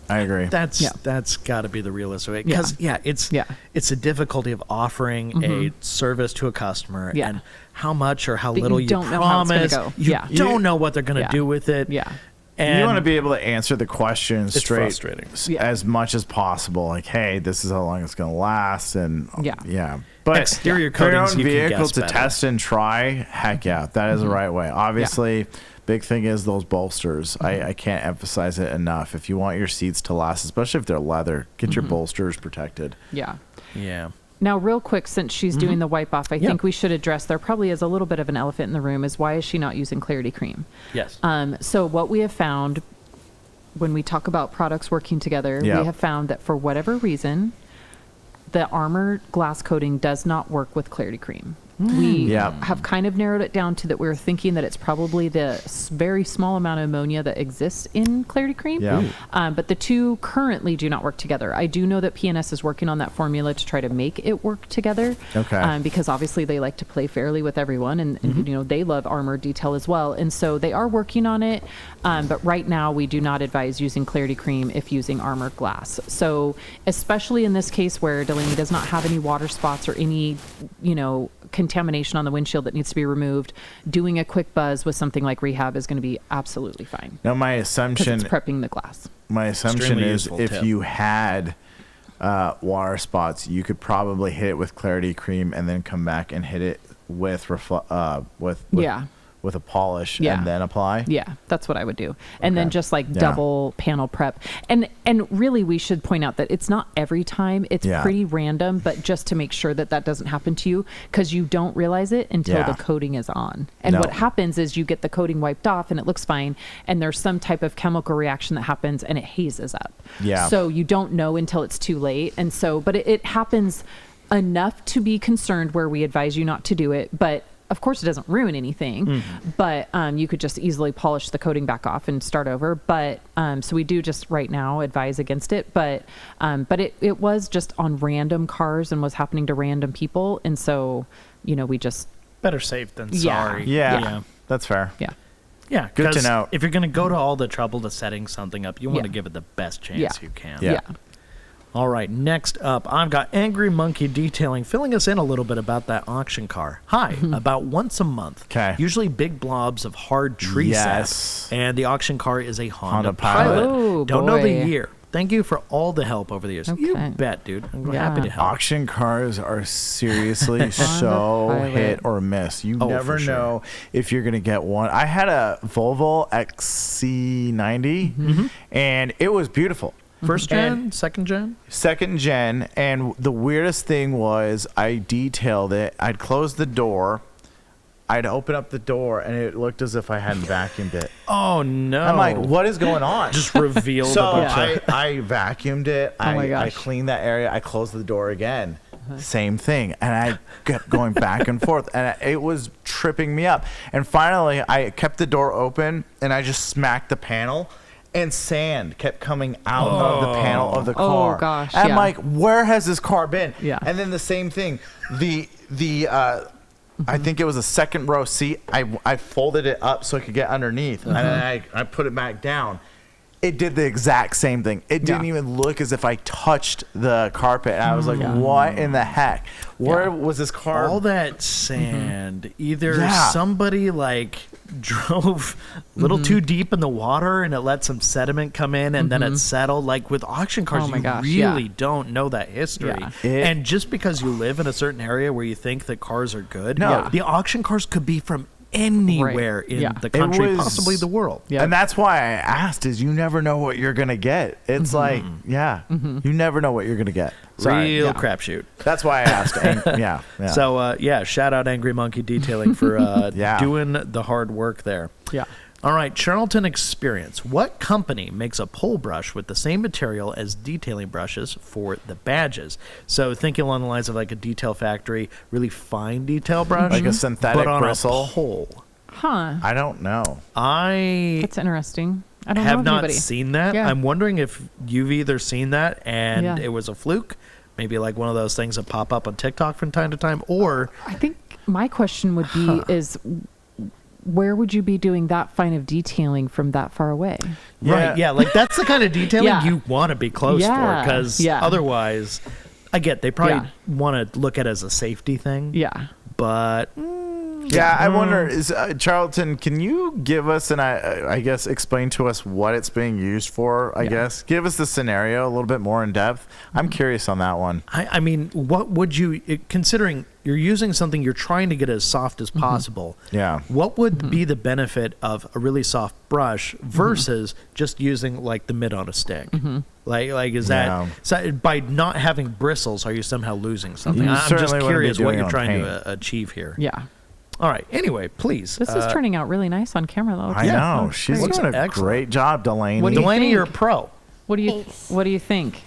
Speaker 2: I agree.
Speaker 1: That's got to be the realistic way, because it's a difficulty of offering a service to a customer and how much or how
Speaker 3: But
Speaker 1: little
Speaker 3: you
Speaker 1: you
Speaker 3: don't know how it's gonna
Speaker 1: promise.
Speaker 3: go.
Speaker 1: You
Speaker 3: Yeah.
Speaker 1: don't know what they're going to do with it.
Speaker 3: Yeah.
Speaker 1: And
Speaker 2: you want to be able to answer the questions
Speaker 1: It's
Speaker 2: straight
Speaker 1: frustrating.
Speaker 2: as much as possible. Like, hey, this is how long it's going to last, and But
Speaker 1: Exterior
Speaker 2: for your
Speaker 1: coatings,
Speaker 2: own
Speaker 1: you can
Speaker 2: vehicle
Speaker 1: guess
Speaker 2: to
Speaker 1: better.
Speaker 2: test and try, heck yeah, that is the right way. Obviously, big thing is those bolsters. I can't emphasize it enough. If you want your seats to last, especially if they're leather, get your bolsters protected.
Speaker 3: Yeah.
Speaker 1: Yeah.
Speaker 3: Now, real quick, since she's doing the wipe off, I think we should address there probably is a little bit of an elephant in the room is why is she not using Clarity Cream?
Speaker 1: Yes.
Speaker 3: So what we have found when we talk about products working together, we have found that for whatever reason, the Armour glass coating does not work with Clarity Cream. We have kind of narrowed it down to that we're thinking that it's probably the very small amount of ammonia that exists in Clarity Cream.
Speaker 2: Yeah.
Speaker 3: But the two currently do not work together. I do know that PNS is working on that formula to try to make it work together.
Speaker 2: Okay.
Speaker 3: Because obviously they like to play fairly with everyone, and you know they love Armour Detail as well, and so they are working on it. But right now we do not advise using Clarity Cream if using Armour glass. So especially in this case where Delaney does not have any water spots or any, contamination on the windshield that needs to be removed, doing a quick buzz with something like Rehab is going to be absolutely fine.
Speaker 2: Now, my
Speaker 3: Because
Speaker 2: assumption
Speaker 3: it's prepping the glass.
Speaker 1: Extremely
Speaker 2: is
Speaker 1: useful
Speaker 2: if
Speaker 1: tip.
Speaker 2: you had water spots, you could probably hit it with Clarity Cream and then come back and hit it with with a polish and then apply.
Speaker 3: Yeah, that's what I would do. And then just like double panel prep. And really we should point out that it's not every time. It's pretty random, but just to make sure that that doesn't happen to you, because you don't realize it until the coating is on. And what happens is you get the coating wiped off and it looks fine, and there's some type of chemical reaction that happens and it hazes up.
Speaker 2: Yeah.
Speaker 3: So you don't know until it's too late. And so, but it happens enough to be concerned where we advise you not to do it. But of course, it doesn't ruin anything, but you could just easily polish the coating back off and start over. But so we do just right now advise against it. But it was just on random cars and was happening to random people. And so, we just...
Speaker 1: Better safe than sorry.
Speaker 2: Yeah. That's fair.
Speaker 3: Yeah.
Speaker 1: Yeah.
Speaker 2: Good to
Speaker 1: 'cause
Speaker 2: know.
Speaker 1: If you're going to go to all the trouble to setting something up, you want to give it the best chance you can.
Speaker 2: Yeah.
Speaker 1: All right, next up, I've got Angry Monkey Detailing filling us in a little bit about that auction car. Hi, about once a month.
Speaker 2: 'Kay.
Speaker 1: Usually big blobs of hard tree sap. And the auction car is a Honda
Speaker 2: Pilot.
Speaker 3: Oh,
Speaker 1: Don't know the
Speaker 3: boy.
Speaker 1: year. Thank you for all the help over the years. You
Speaker 3: Okay.
Speaker 1: bet, dude. I'm
Speaker 3: Yeah.
Speaker 1: happy to help.
Speaker 2: Auction cars are seriously so
Speaker 3: Pilot.
Speaker 2: hit or miss. You never
Speaker 1: for sure.
Speaker 2: know if you're going to get one. I had a Volvo XC90 and it was beautiful.
Speaker 1: First gen, second gen?
Speaker 2: Second gen, and the weirdest thing was I detailed it. I'd closed the door. I'd open up the door and it looked as if I hadn't vacuumed it.
Speaker 1: Oh no!
Speaker 2: I'm like, what is going on?
Speaker 1: Just revealed.
Speaker 2: So
Speaker 1: a bunch of-
Speaker 2: I vacuumed it.
Speaker 3: Oh my
Speaker 2: I
Speaker 3: gosh.
Speaker 2: cleaned that area. I closed the door again. Same thing. And I kept going back and forth. And it was tripping me up. And finally, I kept the door open and I just smacked the panel. And sand kept coming out of the panel of the car.
Speaker 3: Oh, gosh,
Speaker 2: And I'm
Speaker 3: yeah.
Speaker 2: like, where has this car been?
Speaker 3: Yeah.
Speaker 2: And then the same thing. I think it was a second row seat. I folded it up so it could get underneath. And then I put it back down. It did the exact same thing. It didn't even look as if I touched the carpet. And I was like, what in the heck? Where was this car?
Speaker 1: all that sand? Either
Speaker 2: Yeah.
Speaker 1: somebody like drove a little too deep in the water and it let some sediment come in and then it settled. Like with auction cars,
Speaker 3: Oh my
Speaker 1: you
Speaker 3: gosh,
Speaker 1: really
Speaker 3: yeah.
Speaker 1: don't know that history.
Speaker 3: Yeah.
Speaker 1: And just because you live in a certain area where you think that cars are good,
Speaker 2: No.
Speaker 1: the auction cars could be from anywhere in
Speaker 3: Yeah.
Speaker 1: the country,
Speaker 2: was-
Speaker 1: possibly the world.
Speaker 3: Yeah.
Speaker 2: And that's why I asked is you never know what you're going to get. It's like, you never know what you're going to get. Sorry.
Speaker 1: Real crapshoot.
Speaker 2: That's why I asked. Yeah.
Speaker 1: So, shout out Angry Monkey Detailing for
Speaker 2: Yeah.
Speaker 1: doing the hard work there.
Speaker 3: Yeah.
Speaker 1: All right, Charlton Experience. What company makes a pole brush with the same material as detailing brushes for the badges? So thinking along the lines of like a detail factory, really fine detail brush.
Speaker 2: Like a synthetic
Speaker 1: but on
Speaker 2: bristle?
Speaker 1: a pole.
Speaker 3: Huh.
Speaker 2: I don't know.
Speaker 1: I
Speaker 3: That's interesting. I don't know
Speaker 1: have
Speaker 3: of
Speaker 1: not
Speaker 3: anybody.
Speaker 1: seen that.
Speaker 3: Yeah.
Speaker 1: I'm wondering if you've either seen that and
Speaker 3: Yeah.
Speaker 1: it was a fluke, maybe like one of those things that pop up on TikTok from time to time, or
Speaker 3: I think my question would be is where would you be doing that fine of detailing from that far away?
Speaker 1: right, yeah, like that's the kind of detailing
Speaker 3: Yeah.
Speaker 1: you want to be close
Speaker 3: Yeah.
Speaker 1: for, because
Speaker 3: Yeah.
Speaker 1: otherwise, I get they probably
Speaker 3: Yeah.
Speaker 1: want to look at it as a safety thing,
Speaker 3: Yeah.
Speaker 1: but
Speaker 2: Yeah, I wonder, is Charlton, can you give us, and I guess explain to us what it's being used for, I guess? Give us the scenario a little bit more in depth. I'm curious on that one.
Speaker 1: I mean, what would you, considering you're using something you're trying to get as soft as possible,
Speaker 2: Yeah.
Speaker 1: what would be the benefit of a really soft brush versus just using like the mid on a stick? Like is that
Speaker 2: Yeah.
Speaker 1: so by not having bristles, are you somehow losing something?
Speaker 2: You
Speaker 1: I'm just
Speaker 2: certainly wouldn't be
Speaker 1: curious what
Speaker 2: doing it
Speaker 1: you're
Speaker 2: on
Speaker 1: trying
Speaker 2: paint.
Speaker 1: to achieve here.
Speaker 3: Yeah.
Speaker 1: All right. Anyway, please.
Speaker 3: This is turning out really nice on camera though.
Speaker 2: I know.
Speaker 3: Oh,
Speaker 2: She's
Speaker 3: great.
Speaker 2: doing a
Speaker 1: Excellent.
Speaker 2: great job, Delaney.
Speaker 3: What do you
Speaker 1: Delaney,
Speaker 3: think?
Speaker 1: you're a pro.
Speaker 3: What do you
Speaker 4: Thanks.
Speaker 3: What do you think?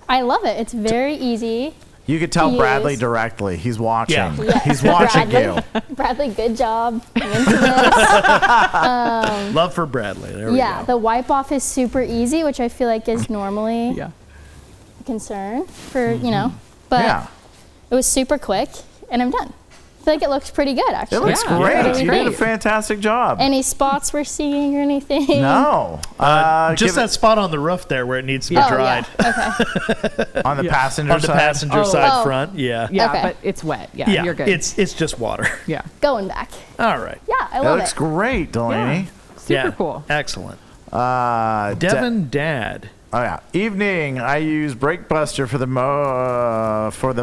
Speaker 4: I love it. It's very easy.
Speaker 2: You could tell
Speaker 4: Yes.
Speaker 2: Bradley directly. He's watching.
Speaker 1: Yeah.
Speaker 4: Yes.
Speaker 2: He's watching
Speaker 4: Bradley.
Speaker 2: you.
Speaker 4: Bradley, good job. I'm into this.
Speaker 1: Love for Bradley. There we
Speaker 4: Yeah,
Speaker 1: go.
Speaker 4: the wipe off is super easy, which I feel like is normally
Speaker 3: Yeah.
Speaker 4: a concern for, but
Speaker 2: Yeah.
Speaker 4: it was super quick and I'm done. I feel like it looks pretty good
Speaker 2: It
Speaker 4: actually.
Speaker 2: looks
Speaker 3: Yeah.
Speaker 2: great.
Speaker 3: Yeah,
Speaker 2: You did a
Speaker 3: great.
Speaker 2: fantastic job.
Speaker 4: Any spots we're seeing or anything?
Speaker 2: No.
Speaker 1: Just
Speaker 2: give
Speaker 1: that spot on the roof there where it needs to be
Speaker 4: Oh,
Speaker 1: dried.
Speaker 4: yeah. Okay.
Speaker 2: it on the passenger
Speaker 1: On the
Speaker 2: side.
Speaker 1: passenger
Speaker 3: Oh.
Speaker 1: side
Speaker 4: Oh.
Speaker 1: front. Yeah.
Speaker 3: Yeah,
Speaker 4: Okay.
Speaker 3: but it's wet. Yeah,
Speaker 1: Yeah.
Speaker 3: you're good.
Speaker 1: It's just water.
Speaker 3: yeah.
Speaker 4: Going back.
Speaker 1: All right.
Speaker 4: Yeah, I
Speaker 2: That
Speaker 4: love
Speaker 2: looks
Speaker 4: it.
Speaker 2: great, Delaney.
Speaker 3: Super
Speaker 1: Yeah.
Speaker 3: cool.
Speaker 1: Excellent.
Speaker 2: De-
Speaker 1: Devin Dad.
Speaker 2: Oh yeah. Evening. I use Brake Buster for the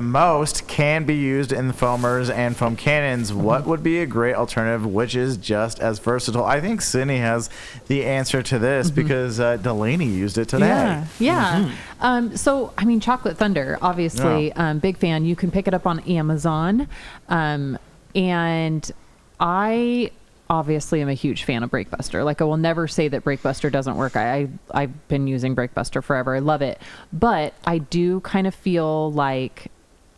Speaker 2: most can be used in the foamers and foam cannons. What would be a great alternative which is just as versatile? I think Sydney has the answer to this because Delaney used it today.
Speaker 3: Yeah, yeah. So, I mean, Chocolate Thunder, obviously, big fan. You can pick it up on Amazon. And I obviously am a huge fan of Brake Buster. Like, I will never say that Brake Buster doesn't work. I've been using Brake Buster forever. I love it. But I do kind of feel like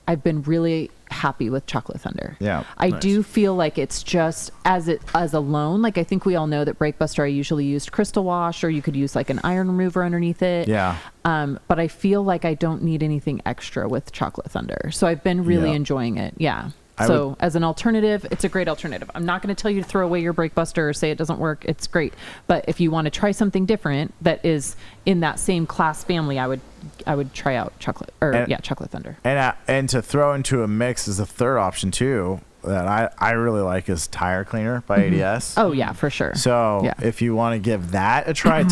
Speaker 3: I've been really happy with Chocolate Thunder.
Speaker 2: Yeah.
Speaker 3: I do feel like it's just as alone. Like, I think we all know that Brake Buster, I usually used Crystal Wash, or you could use like an iron remover underneath it.
Speaker 2: Yeah.
Speaker 3: But I feel like I don't need anything extra with Chocolate Thunder. So I've been really
Speaker 2: Yeah.
Speaker 3: enjoying it. Yeah.
Speaker 2: I
Speaker 3: So
Speaker 2: would-
Speaker 3: as an alternative, it's a great alternative. I'm not going to tell you to throw away your Brake Buster or say it doesn't work. It's great. But if you want to try something different that is in that same class family, I would try out Chocolate Thunder.
Speaker 2: And to throw into a mix is a third option too that I really like is Tire Cleaner by ADS.
Speaker 3: Oh yeah, for sure.
Speaker 2: So
Speaker 3: yeah.
Speaker 2: if you want to give that a try,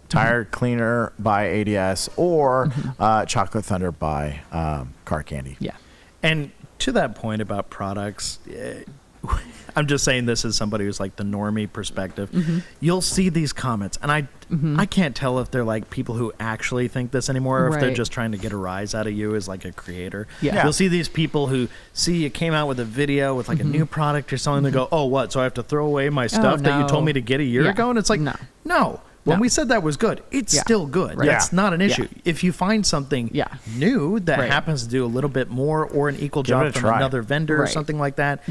Speaker 2: Tire Cleaner by ADS or Chocolate Thunder by Car Candy.
Speaker 3: Yeah.
Speaker 1: And to that point about products, I'm just saying this as somebody who's like the normie perspective. You'll see these comments, and I can't tell if they're like people who actually think this anymore, or if they're just trying to get a rise out of you as like a creator. You'll see these people who see you came out with a video with like a new product or something. They go, "Oh, what? So I have to throw away my stuff that you told me to get a year ago?" And it's like, no. When we said that was good, it's still good. That's not an issue. If you find something new that happens to do a little bit more or an equal job from another vendor or something like that,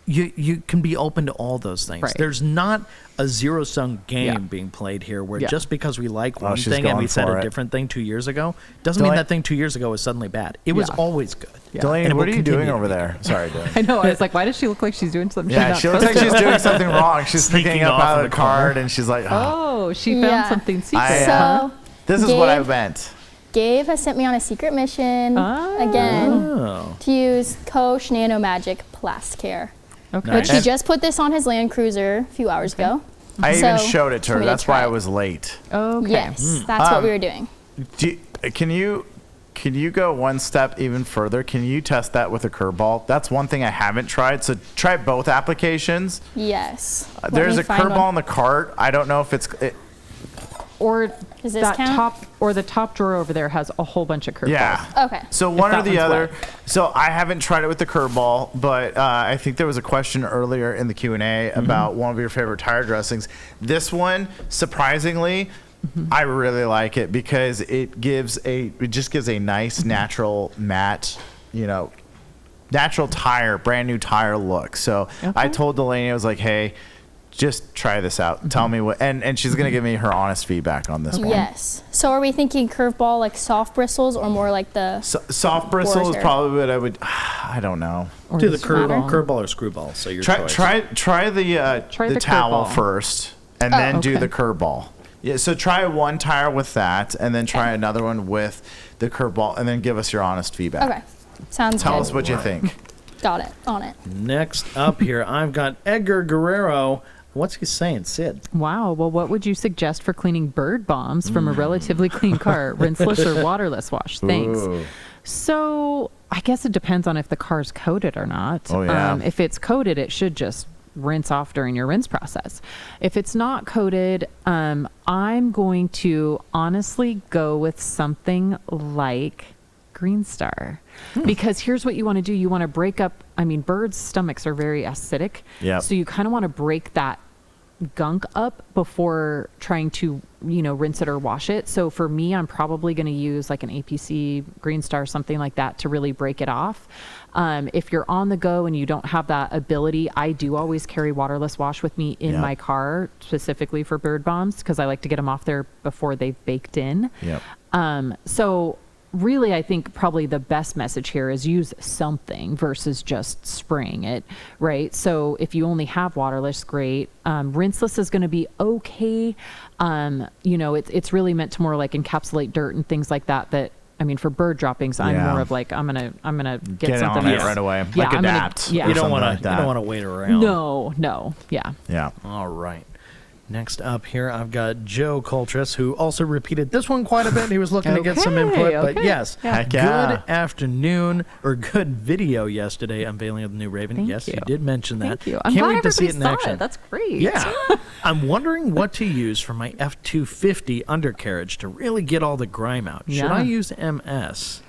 Speaker 1: you can be open to all those things. There's not a zero-sum game being played here where just because we like one thing and we said a different thing 2 years ago, doesn't mean that thing 2 years ago was suddenly bad. It was always good.
Speaker 2: Delaney, what are you doing over there? Sorry, Delaney.
Speaker 3: I know. I was like, why does she look like she's doing something?
Speaker 2: Yeah, she looks like she's doing something wrong. She's picking up out of the card, and she's like,
Speaker 3: oh, she found something secret.
Speaker 4: So
Speaker 2: this is what I meant.
Speaker 4: Gabe has sent me on a secret mission again to use Kosh Nano Magic Plastcare. Which he just put this on his Land Cruiser a few hours ago.
Speaker 2: I even showed it to her. That's why I was late.
Speaker 3: Okay.
Speaker 4: Yes, that's what we were doing.
Speaker 2: Can you go one step even further? Can you test that with a curveball? That's one thing I haven't tried. So try both applications.
Speaker 4: Yes.
Speaker 2: There's a curveball in the cart. I don't know if it's...
Speaker 3: Or
Speaker 4: does this
Speaker 3: that
Speaker 4: count?
Speaker 3: the top drawer over there has a whole bunch of curveballs.
Speaker 2: Yeah.
Speaker 4: Okay.
Speaker 2: So one or the other.
Speaker 3: wet.
Speaker 2: So I haven't tried it with the curveball, but I think there was a question earlier in the Q&A about one of your favorite tire dressings. This one, surprisingly, I really like it because it just gives a nice natural matte, natural tire, brand new tire look. So I told Delaney, I was like, hey, just try this out. Tell me what, and she's going to give me her honest feedback on this one.
Speaker 4: Yes. So are we thinking curveball like soft bristles or more like the
Speaker 2: soft bristle is probably what I would, I don't know.
Speaker 1: Do the curveball or screwball. So your choice.
Speaker 2: Try the towel
Speaker 3: curveball
Speaker 2: first and then do the curveball. Yeah, so try one tire with that and then try another one with the curveball and then give us your honest feedback.
Speaker 4: Okay. Sounds good.
Speaker 2: Tell us what you think.
Speaker 4: Got it. On it.
Speaker 1: Next up here, I've got Edgar Guerrero. What's he saying, Sid?
Speaker 3: Wow. Well, what would you suggest for cleaning bird bombs from a relatively clean car? Rinseless or waterless wash? Thanks.
Speaker 2: Ooh.
Speaker 3: So I guess it depends on if the car's coated or not.
Speaker 2: Oh, yeah.
Speaker 3: If it's coated, it should just rinse off during your rinse process. If it's not coated, I'm going to honestly go with something like Green Star. Because here's what you want to do. You want to break up, birds' stomachs are very acidic.
Speaker 2: Yep.
Speaker 3: So you kind of want to break that gunk up before trying to, rinse it or wash it. So for me, I'm probably going to use like an APC, Green Star, something like that to really break it off. If you're on the go and you don't have that ability, I do always carry waterless wash with me in my car, specifically for bird bombs, because I like to get them off there before they've baked in.
Speaker 2: Yep.
Speaker 3: So really, I think probably the best message here is use something versus just spraying it, right? So if you only have waterless, great. Rinseless is going to be okay. It's really meant to more like encapsulate dirt and things like that. For bird droppings, I'm more of like I'm gonna get something
Speaker 2: on it right away.
Speaker 3: Yeah,
Speaker 2: like adapt.
Speaker 3: Yeah,
Speaker 1: You don't want to wait around.
Speaker 3: No. Yeah.
Speaker 1: All right. Next up here, I've got Joe Coltress, who also repeated this one quite a bit. He was looking to get some input, but yes, good afternoon or good video yesterday unveiling of the new Raven.
Speaker 3: Thank
Speaker 1: you
Speaker 3: you.
Speaker 1: did mention that.
Speaker 3: Thank you. I'm
Speaker 1: Can't
Speaker 3: glad
Speaker 1: wait to see it in
Speaker 3: everybody
Speaker 1: action.
Speaker 3: saw it. That's great.
Speaker 1: Yeah. I'm wondering what to use for my F-250 undercarriage to really get all the grime out. Should I use MS?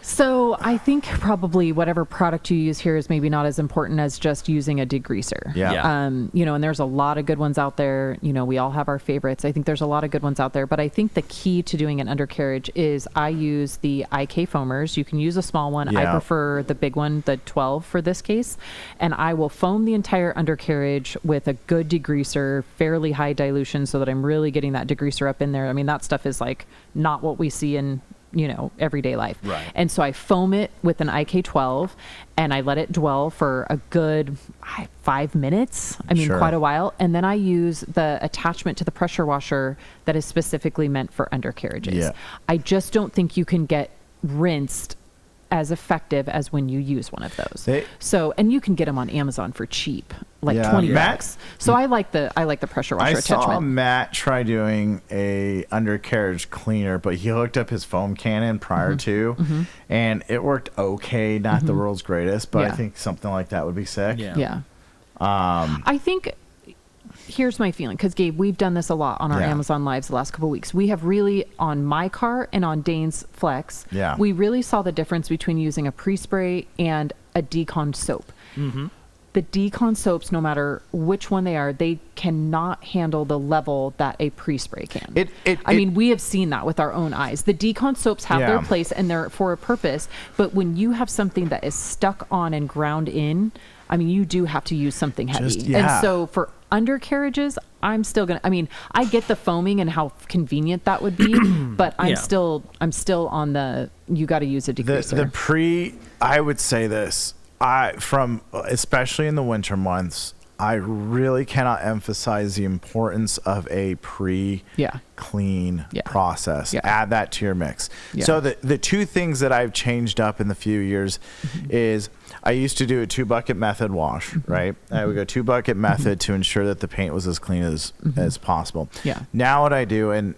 Speaker 3: So I think probably whatever product you use here is maybe not as important as just using a degreaser. And there's a lot of good ones out there. We all have our favorites. I think there's a lot of good ones out there, but I think the key to doing an undercarriage is I use the IK foamers. You can use a small one. I prefer the big one, the 12 for this case. And I will foam the entire undercarriage with a good degreaser, fairly high dilution, so that I'm really getting that degreaser up in there. that stuff is like not what we see in everyday life.
Speaker 1: Right.
Speaker 3: And so I foam it with an IK12 and I let it dwell for a good 5 minutes. Quite a while. And then I use the attachment to the pressure washer that is specifically meant for undercarriages. I just don't think you can get rinsed as effective as when you use one of those. And you can get them on Amazon for cheap, like $20. So I like the pressure washer attachment.
Speaker 2: I saw Matt try doing a undercarriage cleaner, but he hooked up his foam cannon prior to, and it worked okay. Not the world's greatest, but I think something like that would be sick.
Speaker 3: Yeah. I think here's my feeling, because Gabe, we've done this a lot on our Amazon Lives the last couple of weeks. We have really, on my car and on Dane's Flex, we really saw the difference between using a pre-spray and a decon soap. The decon soaps, no matter which one they are, they cannot handle the level that a pre-spray can. I mean, we have seen that with our own eyes. The decon soaps have their place and they're for a purpose, but when you have something that is stuck on and ground in, I mean, you do have to use something heavy. And so for undercarriages, I'm still gonna, I mean, I get the foaming and how convenient that would be, but I'm still on the, you got to use a degreaser.
Speaker 2: I would say this, especially in the winter months, I really cannot emphasize the importance of a pre-clean process. Add that to your mix. So the two things that I've changed up in the few years is I used to do a 2-bucket method wash, right? I would go 2-bucket method to ensure that the paint was as clean as possible. Now what I do, and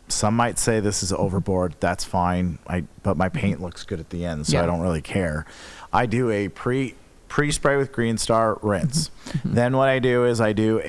Speaker 2: some might say this is overboard. That's fine. But my paint looks good at the end, so I don't really care. I do a pre-spray with Green Star, rinse. Then what I do is I do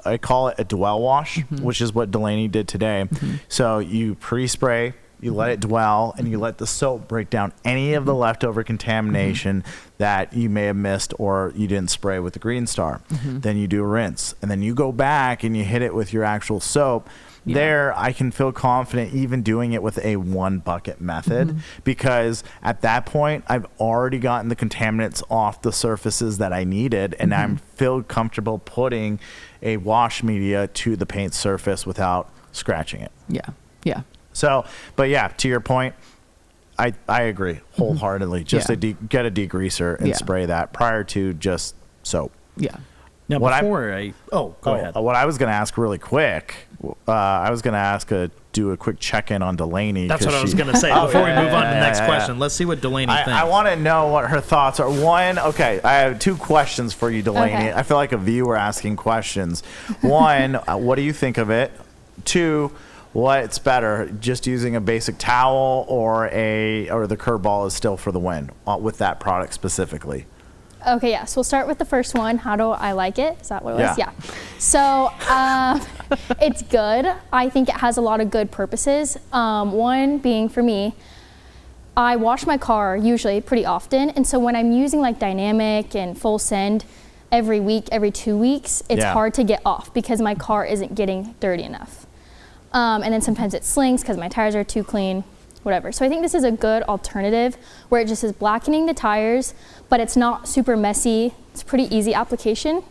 Speaker 2: I call it a dwell wash, which is what Delaney did today. So you pre-spray, you let it dwell, and you let the soap break down any of the leftover contamination that you may have missed or you didn't spray with the Green Star. Then you do a rinse, and then you go back and you hit it with your actual soap. There, I can feel confident even doing it with a 1-bucket method, because at that point, I've already gotten the contaminants off the surfaces that I needed, and I'm feel comfortable putting a wash media to the paint surface without scratching it. So, but to your point, I agree wholeheartedly. Just get a degreaser and spray that prior to just soap.
Speaker 1: Now, go ahead.
Speaker 2: What I was going to ask really quick, do a quick check-in on Delaney.
Speaker 1: That's what I was going to say. Before we move on to the next question, let's see what Delaney thinks.
Speaker 2: I want to know what her thoughts are. One, I have 2 questions for you, Delaney. I feel like a viewer asking questions. One, what do you think of it? 2, what's better, just using a basic towel or the curb ball is still for the win with that product specifically?
Speaker 4: Okay, so we'll start with the first one. How do I like it? Is that what it was? Yeah. So it's good. I think it has a lot of good purposes. One being, for me, I wash my car usually pretty often. And so when I'm using like dynamic and full send every week, every 2 weeks, it's hard to get off because my car isn't getting dirty enough. And then sometimes it slings because my tires are too clean. Whatever. So I think this is a good alternative where it just is blackening the tires, but it's not super messy. It's a pretty easy application.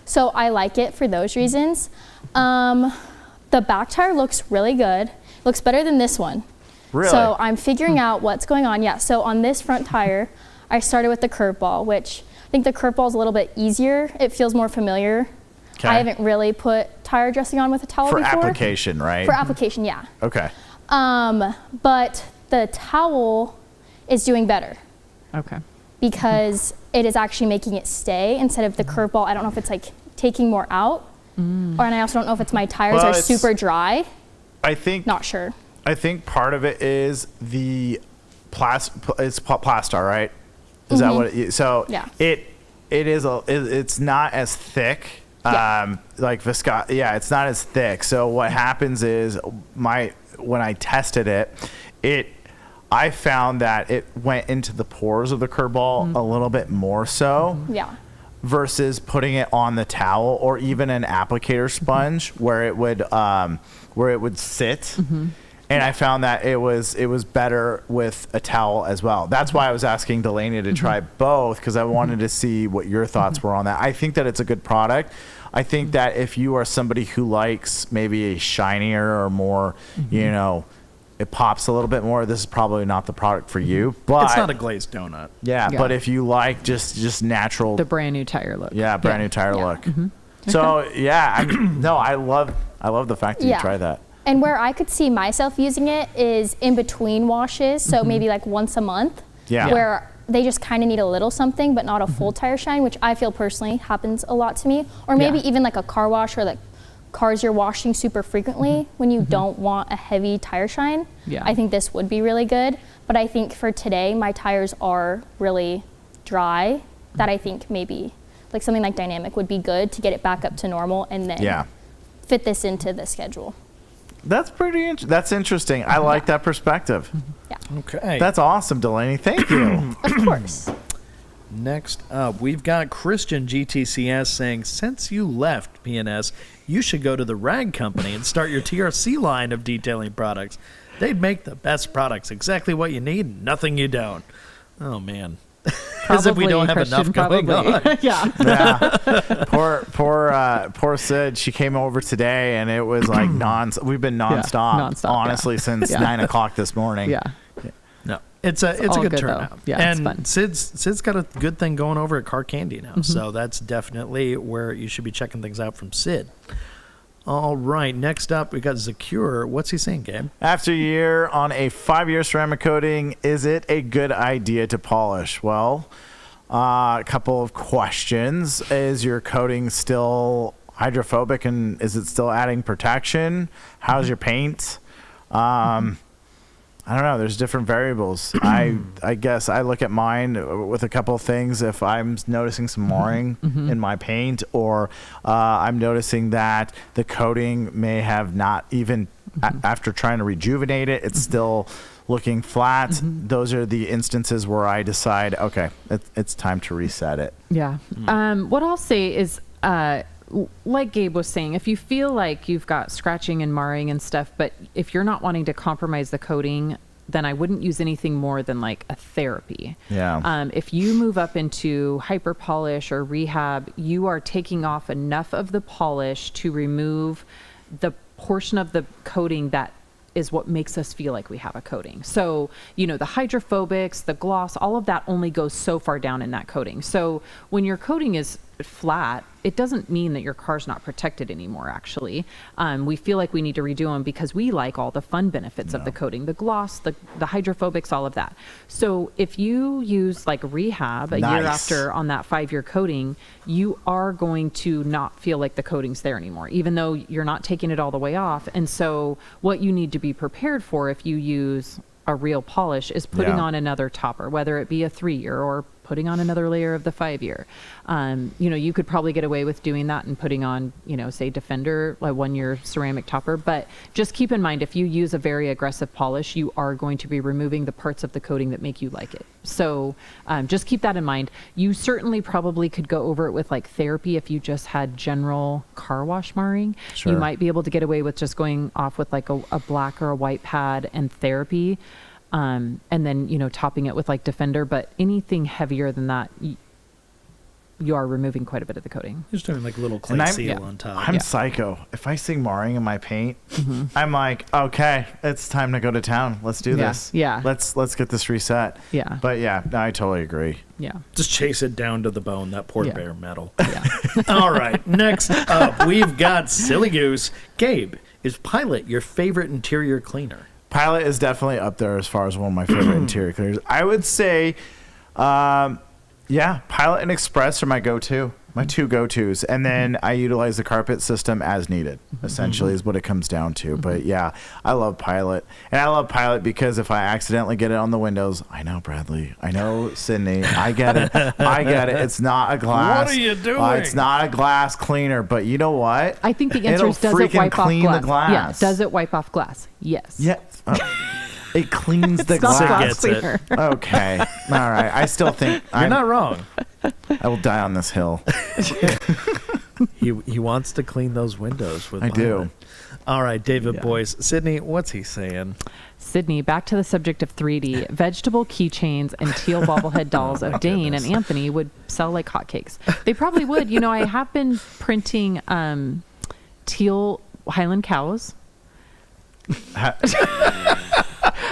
Speaker 4: So I like it for those reasons. The back tire looks really good. Looks better than this one.
Speaker 2: Really?
Speaker 4: So I'm figuring out what's going on. So on this front tire, I started with the curve ball, which I think the curve ball is a little bit easier. It feels more familiar. I haven't really put tire dressing on with a towel before.
Speaker 2: For application, right?
Speaker 4: For application, yeah.
Speaker 2: Okay.
Speaker 4: But the towel is doing better. Because it is actually making it stay instead of the curve ball. I don't know if it's like taking more out, and I also don't know if it's my tires are super dry. Not sure.
Speaker 2: I think part of it is the it's Plastar, right? Is that what it is? So it's not as thick. Like viscosity, it's not as thick. So what happens is when I tested it, I found that it went into the pores of the curb ball a little bit more so. Versus putting it on the towel or even an applicator sponge where it would sit. And I found that it was better with a towel as well. That's why I was asking Delaney to try both, because I wanted to see what your thoughts were on that. I think that it's a good product. I think that if you are somebody who likes maybe a shinier or more, it pops a little bit more, this is probably not the product for you. But
Speaker 1: it's not a glazed donut.
Speaker 2: But if you like just natural,
Speaker 3: the brand new tire look.
Speaker 2: Brand new tire look. So I love the fact that you tried that.
Speaker 4: And where I could see myself using it is in between washes, so maybe like once a month, where they just kind of need a little something, but not a full tire shine, which I feel personally happens a lot to me. Or maybe even like a car wash or like cars you're washing super frequently when you don't want a heavy tire shine. I think this would be really good. But I think for today, my tires are really dry, that I think maybe like something like Dynamic would be good to get it back up to normal and then fit this into the schedule.
Speaker 2: That's that's interesting. I like that perspective.
Speaker 4: Yeah.
Speaker 1: Okay.
Speaker 2: That's awesome, Delaney. Thank you.
Speaker 4: Of course.
Speaker 1: Next up, we've got Christian GTCS saying, since you left P&S, you should go to the Rag Company and start your TRC line of detailing products. They'd make the best products, exactly what you need, nothing you don't. Oh, man. As if we don't have enough going on.
Speaker 2: Poor Sid. She came over today, and it was like we've been nonstop honestly, since 9 o'clock this morning.
Speaker 1: No, it's a good turnout.
Speaker 3: Though. Yeah,
Speaker 1: and
Speaker 3: it's fun.
Speaker 1: Sid's got a good thing going over at Car Candy now, so that's definitely where you should be checking things out from Sid. All right, next up, we got Zakure. What's he saying, Gabe?
Speaker 2: After a year on a 5-year ceramic coating, is it a good idea to polish? Well, a couple of questions. Is your coating still hydrophobic, and is it still adding protection? How's your paint? I don't know. There's different variables. I guess I look at mine with a couple of things. If I'm noticing some marring in my paint, or I'm noticing that the coating may have not even, after trying to rejuvenate it, it's still looking flat. Those are the instances where I decide, okay, it's time to reset it.
Speaker 3: Yeah. What I'll say is, like Gabe was saying, if you feel like you've got scratching and marring and stuff, but if you're not wanting to compromise the coating, then I wouldn't use anything more than like a therapy. If you move up into hyper polish or rehab, you are taking off enough of the polish to remove the portion of the coating that is what makes us feel like we have a coating. So, the hydrophobics, the gloss, all of that only goes so far down in that coating. So when your coating is flat, it doesn't mean that your car's not protected anymore, actually. We feel like we need to redo them because we like all the fun benefits of the coating, the gloss, the hydrophobics, all of that. So if you use like rehab a year after on that 5-year coating, you are going to not feel like the coating's there anymore, even though you're not taking it all the way off. And so what you need to be prepared for if you use a real polish is putting on another topper, whether it be a 3-year or putting on another layer of the 5-year. You could probably get away with doing that and putting on, say Defender, like 1-year ceramic topper. But just keep in mind, if you use a very aggressive polish, you are going to be removing the parts of the coating that make you like it. So just keep that in mind. You certainly probably could go over it with like therapy if you just had general car wash marring.
Speaker 2: Sure.
Speaker 3: You might be able to get away with just going off with like a black or a white pad and therapy. And then, topping it with like Defender, but anything heavier than that, you are removing quite a bit of the coating.
Speaker 1: Just doing like a little clay seal on top.
Speaker 2: I'm psycho. If I see marring in my paint, I'm like, okay, it's time to go to town. Let's do this.
Speaker 3: Yeah.
Speaker 2: Let's get this reset.
Speaker 3: Yeah.
Speaker 2: But no, I totally agree.
Speaker 3: Yeah.
Speaker 1: Just chase it down to the bone, that poor bare metal.
Speaker 3: Yeah.
Speaker 1: All right. Next up, we've got Silly Goose. Gabe, is Pilot your favorite interior cleaner?
Speaker 2: Pilot is definitely up there as far as one of my favorite interior cleaners. I would say, Pilot and Express are my go-to. My two go-tos. And then I utilize the carpet system as needed, essentially, is what it comes down to. But I love Pilot. And I love Pilot because if I accidentally get it on the windows, I know, Bradley. I know, Sydney. I get it. It's not a glass.
Speaker 1: What are you doing?
Speaker 2: It's not a glass cleaner. But you know what?
Speaker 3: I think the answer is, does it wipe off
Speaker 2: clean
Speaker 3: glass?
Speaker 2: the glass.
Speaker 3: Yeah. Does it wipe off glass? Yes.
Speaker 2: Yes. It cleans the
Speaker 3: It's not
Speaker 2: glass.
Speaker 3: glass cleaner.
Speaker 2: Okay. All right. I still think
Speaker 1: You're not wrong.
Speaker 2: I will die on this hill.
Speaker 1: He wants to clean those windows with
Speaker 2: I
Speaker 1: Pilot.
Speaker 2: do.
Speaker 1: All right, David Boyce. Sydney, what's he saying?
Speaker 3: Sydney, back to the subject of 3D. Vegetable keychains and teal bobblehead dolls of Dane and Anthony would sell like hotcakes. They probably would. I have been printing teal Highland cows.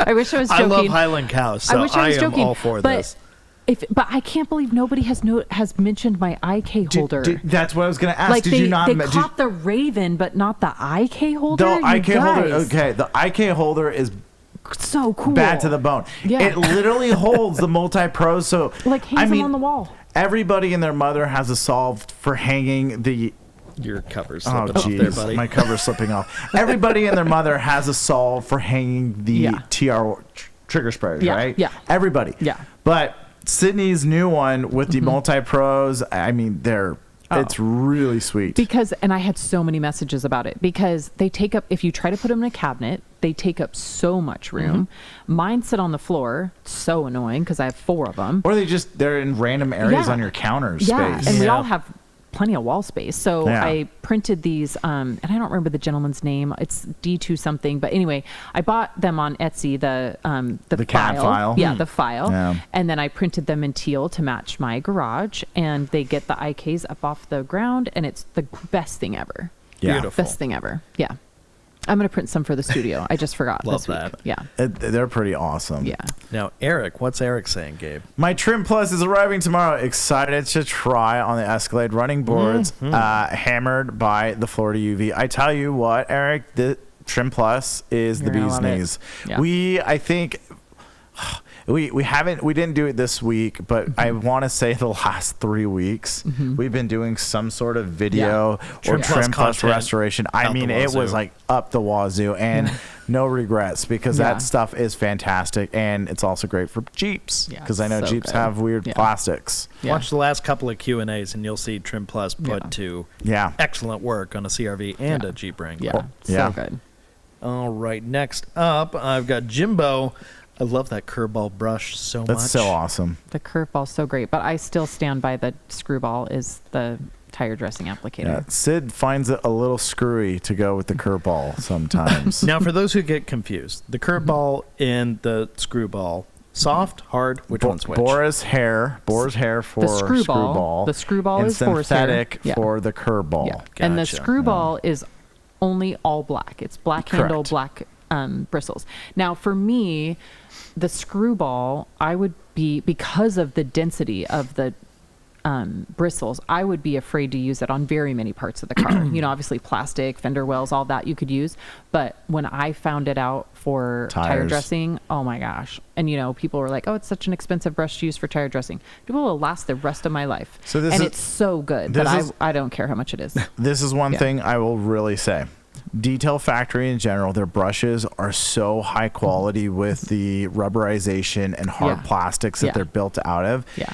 Speaker 3: I wish I was joking.
Speaker 1: I love Highland cows, so I am all for this.
Speaker 3: But I can't believe nobody has mentioned my IK holder.
Speaker 2: That's what I was going to ask.
Speaker 3: Like
Speaker 2: did you not?
Speaker 3: They caught the Raven, but not the IK holder.
Speaker 2: The IK holder. Okay, the IK holder is
Speaker 3: so cool.
Speaker 2: bad to the bone.
Speaker 3: Yeah.
Speaker 2: It literally holds the multi-pros. So
Speaker 3: like hangs them on the wall.
Speaker 2: Everybody and their mother has a solve for hanging the.
Speaker 1: Your cover's slipping off there, buddy.
Speaker 2: My cover's slipping off. Everybody and their mother has a solve for hanging the TR trigger sprayers, right?
Speaker 3: Yeah.
Speaker 2: Everybody.
Speaker 3: Yeah.
Speaker 2: But Sydney's new one with the multi-pros, I mean, it's really sweet.
Speaker 3: And I had so many messages about it because they take up, if you try to put them in a cabinet, they take up so much room. Mine sit on the floor, so annoying because I have 4 of them.
Speaker 2: Or they're in random areas on your counter space.
Speaker 3: And we all have plenty of wall space. So I printed these, and I don't remember the gentleman's name. It's D2 something. But anyway, I bought them on Etsy, the
Speaker 2: CAD file.
Speaker 3: Yeah, the file.
Speaker 2: Yeah.
Speaker 3: And then I printed them in teal to match my garage. And they get the IKs up off the ground. And it's the best thing ever.
Speaker 2: Yeah.
Speaker 1: Beautiful.
Speaker 3: Best thing ever. Yeah. I'm going to print some for the studio. I just forgot
Speaker 1: Love
Speaker 3: this week.
Speaker 1: that.
Speaker 3: Yeah.
Speaker 2: They're pretty awesome.
Speaker 3: Yeah.
Speaker 1: Now, Eric, what's Eric saying, Gabe?
Speaker 2: My Trim Plus is arriving tomorrow. Excited to try on the Escalade running boards, hammered by the Florida UV. I tell you what, Eric, the Trim Plus is the bee's knees.
Speaker 3: Yeah.
Speaker 2: I think we didn't do it this week, but I want to say the last 3 weeks we've been doing some sort of video or Trim Plus restoration. I mean, it was like up the wazoo, and no regrets because that stuff is fantastic, and it's also great for Jeeps because I know Jeeps have weird plastics.
Speaker 1: Watch the last couple of Q&As and you'll see Trim Plus put to excellent work on a CRV and a Jeep Wrangler.
Speaker 3: So good.
Speaker 1: All right, next up, I've got Jimbo. I love that curveball brush so much.
Speaker 2: That's so awesome.
Speaker 3: The curveball's so great, but I still stand by the screwball is the tire dressing applicator.
Speaker 2: Yeah, Sid finds it a little screwy to go with the curveball sometimes.
Speaker 1: Now, for those who get confused, the curveball and the screwball, soft, hard, which one's which?
Speaker 2: Boar's hair for
Speaker 3: the screwball. The screwball
Speaker 2: and
Speaker 3: is Boar's hair.
Speaker 2: synthetic for the curveball.
Speaker 3: Yeah. And the screwball is only all black. It's black handle, black bristles. Now, for me, the screwball, I would be, because of the density of the bristles, I would be afraid to use it on very many parts of the car. Obviously plastic, fender wells, all that you could use. But when I found it out for tire dressing, oh my gosh. And people were like, oh, it's such an expensive brush to use for tire dressing. It will last the rest of my life. It's so good, but I don't care how much it is.
Speaker 2: This is one thing I will really say. Detail Factory in general, their brushes are so high quality with the rubberization and hard plastics that they're built out of.
Speaker 3: Yeah.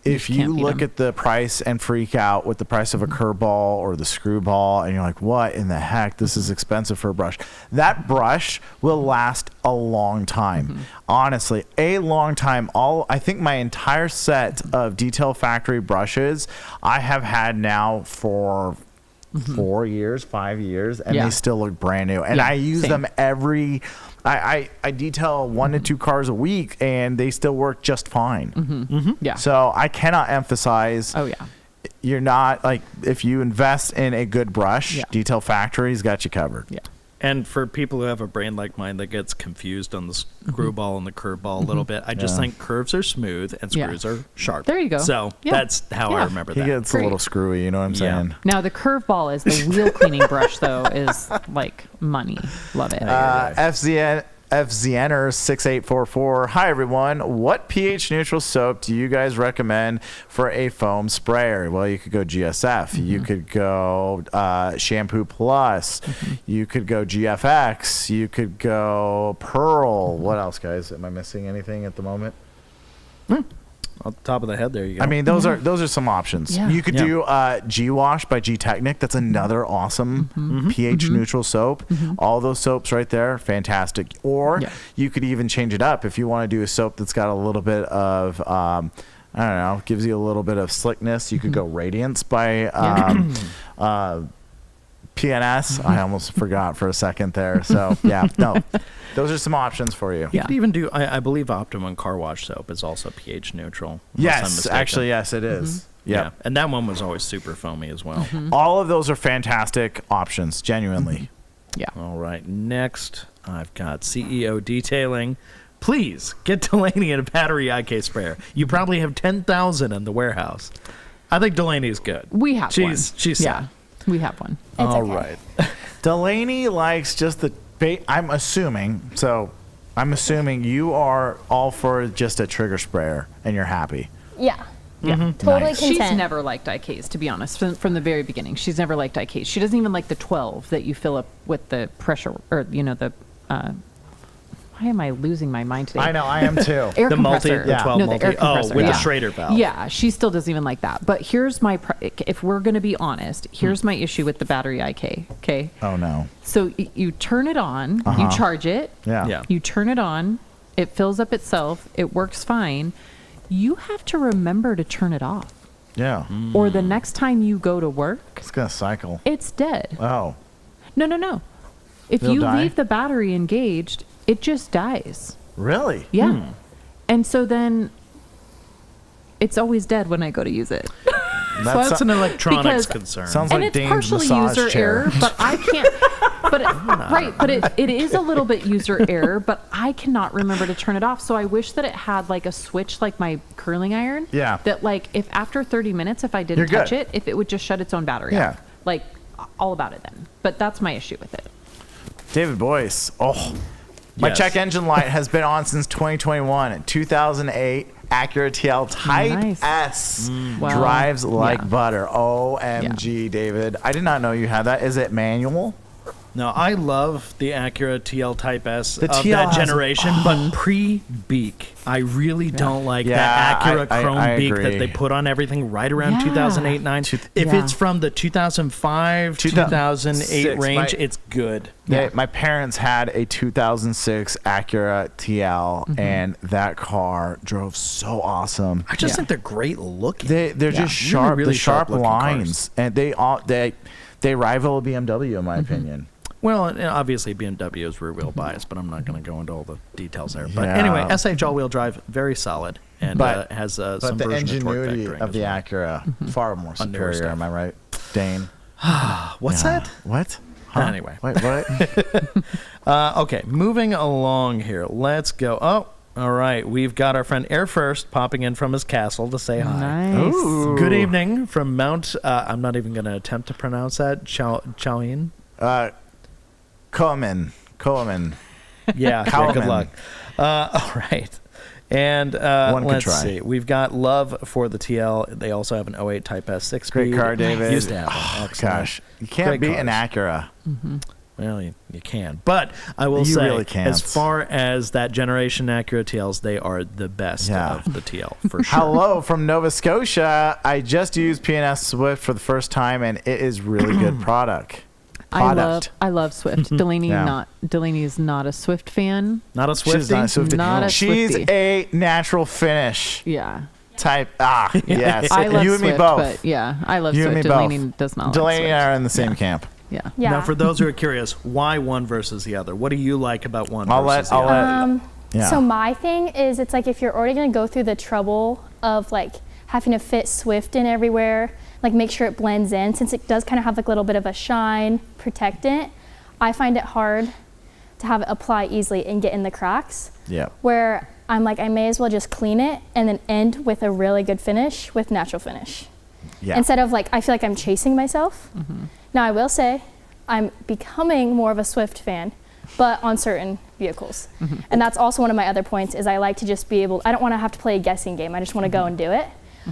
Speaker 2: If you look at the price and freak out with the price of a curveball or the screwball, and you're like, what in the heck? This is expensive for a brush. That brush will last a long time. Honestly, a long time. I think my entire set of Detail Factory brushes I have had now for 4 years, 5 years, and they still look brand new. And I use them I detail 1 to 2 cars a week, and they still work just fine.
Speaker 3: Yeah.
Speaker 2: So I cannot emphasize. You're not if you invest in a good brush, Detail Factory's got you covered.
Speaker 3: Yeah.
Speaker 1: And for people who have a brain like mine that gets confused on the screwball and the curveball a little bit, I just think curves are smooth and screws are sharp.
Speaker 3: There you go.
Speaker 1: So that's how I remember that.
Speaker 2: He gets a little screwy, you know what I'm saying?
Speaker 3: Now the curveball is the wheel cleaning brush, though, is like money. Love it.
Speaker 2: FZNer 6844. Hi everyone. What pH neutral soap do you guys recommend for a foam sprayer? Well, you could go GSF. You could go Shampoo Plus. You could go GFX. You could go Pearl. What else, guys? Am I missing anything at the moment?
Speaker 1: Off the top of the head, there you go.
Speaker 2: I mean, those are some options.
Speaker 3: Yeah.
Speaker 2: You could do G-Wash by G-Technic. That's another awesome pH neutral soap. All those soaps right there, fantastic. Or you could even change it up if you want to do a soap that's got a little bit of I don't know, gives you a little bit of slickness. You could go Radiance by PNS. I almost forgot for a second there. So those are some options for you.
Speaker 1: You could even do, I believe Optimum Car Wash soap is also pH neutral.
Speaker 2: Yes, actually, yes, it is.
Speaker 1: Yeah. And that one was always super foamy as well.
Speaker 2: All of those are fantastic options, genuinely.
Speaker 3: Yeah.
Speaker 1: All right. Next, I've got CEO Detailing. please get Delaney a battery IK sprayer. You probably have 10,000 in the warehouse. I think Delaney's good.
Speaker 3: We have one.
Speaker 1: She's
Speaker 3: yeah, we have one.
Speaker 1: all
Speaker 4: okay.
Speaker 1: right.
Speaker 2: Delaney likes just the I'm assuming you are all for just a trigger sprayer and you're happy.
Speaker 4: Yeah.
Speaker 3: Yeah.
Speaker 4: Totally
Speaker 2: Nice.
Speaker 4: content.
Speaker 3: She's never liked IKs, to be honest, from the very beginning. She's never liked IKs. She doesn't even like the 12 that you fill up with the pressure, or, the, why am I losing my mind today?
Speaker 2: I know, I am too.
Speaker 3: Air
Speaker 1: The multi,
Speaker 3: compressor.
Speaker 1: the 12
Speaker 3: No,
Speaker 1: multi.
Speaker 3: the air compressor.
Speaker 1: with
Speaker 3: yeah.
Speaker 1: the Schrader valve.
Speaker 3: Yeah, she still doesn't even like that. But here's my, if we're going to be honest, here's my issue with the battery IK, okay?
Speaker 2: Oh no.
Speaker 3: So you turn it on, you charge it,
Speaker 2: Yeah.
Speaker 3: you turn it on, it fills up itself, it works fine. You have to remember to turn it off.
Speaker 2: Yeah.
Speaker 3: Or the next time you go to work,
Speaker 2: It's gonna cycle.
Speaker 3: it's dead.
Speaker 2: Oh.
Speaker 3: No. If
Speaker 2: It'll
Speaker 3: you
Speaker 2: die?
Speaker 3: leave the battery engaged, it just dies.
Speaker 2: Really?
Speaker 3: Yeah. And so then it's always dead when I go to use it.
Speaker 1: So that's an electronics
Speaker 3: Because-
Speaker 1: concern.
Speaker 2: Sounds
Speaker 3: And
Speaker 2: like
Speaker 3: it's
Speaker 2: Dane's
Speaker 3: partially
Speaker 2: massage
Speaker 3: user
Speaker 2: chair.
Speaker 3: error, but I can't. But it is a little bit user error, but I cannot remember to turn it off. So I wish that it had like a switch, like my curling iron.
Speaker 2: Yeah.
Speaker 3: That like if after 30 minutes, if I didn't
Speaker 2: You're good.
Speaker 3: touch it, if it would just shut its own battery
Speaker 2: Yeah.
Speaker 3: off. Like all about it then. But that's my issue with it.
Speaker 2: David Boyce. Oh. My
Speaker 1: Yes.
Speaker 2: check engine light has been on since 2021. 2008 Acura TL Type
Speaker 3: Nice.
Speaker 2: S
Speaker 3: Wow.
Speaker 2: drives like
Speaker 3: Yeah.
Speaker 2: butter. OMG, David. I did not know you had that. Is it manual?
Speaker 1: No, I love the Acura TL Type S
Speaker 2: The
Speaker 1: of
Speaker 2: TL
Speaker 1: that
Speaker 2: has-
Speaker 1: generation, but pre-beak. I really don't like
Speaker 2: Yeah,
Speaker 1: that Acura
Speaker 2: I
Speaker 1: chrome beak
Speaker 2: agree.
Speaker 1: that they put on everything right around
Speaker 3: Yeah.
Speaker 1: 2008-9. If
Speaker 3: Yeah.
Speaker 1: it's from the 2005, 2008
Speaker 2: 2006,
Speaker 1: range,
Speaker 2: my-
Speaker 1: it's good.
Speaker 2: Yeah. My parents had a 2006 Acura TL, and that car drove so awesome.
Speaker 1: I just think they're great looking.
Speaker 2: They're just
Speaker 1: Really,
Speaker 2: sharp,
Speaker 1: really
Speaker 2: the sharp
Speaker 1: sharp-looking
Speaker 2: lines, and they rival a BMW in my opinion.
Speaker 1: Well, and obviously BMW is rear wheel bias, but I'm not going to go into all the details there. But
Speaker 2: Yeah.
Speaker 1: anyway, SH all-wheel drive, very solid, and
Speaker 2: But-
Speaker 1: has
Speaker 2: But
Speaker 1: some
Speaker 2: the
Speaker 1: version of torque
Speaker 2: ingenuity
Speaker 1: vectoring
Speaker 2: of
Speaker 1: as
Speaker 2: the
Speaker 1: well.
Speaker 2: Acura far more
Speaker 1: On newer
Speaker 2: superior.
Speaker 1: stuff.
Speaker 2: Am I right, Dane?
Speaker 1: What's
Speaker 2: Yeah.
Speaker 1: that?
Speaker 2: What? Huh?
Speaker 1: Anyway.
Speaker 2: Wait, what?
Speaker 1: Okay, moving along here. Let's go. Oh, all right. We've got our friend Air First popping in from his castle to say hi.
Speaker 3: Nice.
Speaker 1: Good evening from Mount. I'm not even going to attempt to pronounce that. Chowin.
Speaker 2: Coleman.
Speaker 1: Yeah. Good
Speaker 2: Kalman.
Speaker 1: luck. All right. And
Speaker 2: One could
Speaker 1: let's
Speaker 2: try.
Speaker 1: see. We've got love for the TL. They also have an 08 Type S 6
Speaker 2: Great car, David.
Speaker 1: Used to have
Speaker 2: Oh,
Speaker 1: it. Excellent.
Speaker 2: gosh, you can't
Speaker 1: Great
Speaker 2: beat an
Speaker 1: cars.
Speaker 2: Acura.
Speaker 1: Well, you can. But I will
Speaker 2: You
Speaker 1: say,
Speaker 2: really can't.
Speaker 1: as far as that generation Acura TLs, they are the best
Speaker 2: Yeah.
Speaker 1: of the TL, for sure.
Speaker 2: Hello from Nova Scotia. I just used P&S Swift for the first time, and it is really good product.
Speaker 3: I love Swift. Delaney
Speaker 2: Yeah.
Speaker 3: Delaney is not a Swift fan.
Speaker 1: Not a
Speaker 2: She's
Speaker 1: Swiftie?
Speaker 2: not a Swiftie.
Speaker 3: Not a
Speaker 2: She's
Speaker 3: Swiftie.
Speaker 2: a natural finish
Speaker 3: Yeah.
Speaker 2: type. Yes.
Speaker 3: I love
Speaker 2: you and
Speaker 3: Swift,
Speaker 2: me both.
Speaker 3: but yeah, I love
Speaker 2: You and
Speaker 3: Swift.
Speaker 2: me
Speaker 3: Delaney
Speaker 2: both.
Speaker 3: does not
Speaker 2: Delaney
Speaker 3: like
Speaker 2: and I
Speaker 3: Swift.
Speaker 2: are in the same camp.
Speaker 3: Yeah.
Speaker 4: Yeah.
Speaker 1: Now, for those who are curious, why one versus the other? What do you like about one
Speaker 2: I'll
Speaker 1: versus
Speaker 2: let-
Speaker 1: the other?
Speaker 2: Yeah.
Speaker 4: So my thing is, it's like if you're already gonna go through the trouble of like having to fit Swift in everywhere, like make sure it blends in, since it does kind of have like a little bit of a shine protectant, I find it hard to have it apply easily and get in the cracks.
Speaker 2: Yeah.
Speaker 4: Where I'm like, I may as well just clean it and then end with a really good finish with natural finish.
Speaker 2: Yeah.
Speaker 4: Instead of like, I feel like I'm chasing myself. Now I will say, I'm becoming more of a Swift fan, but on certain vehicles. And that's also one of my other points is I like to just be able, I don't want to have to play a guessing game. I just want to go and do it.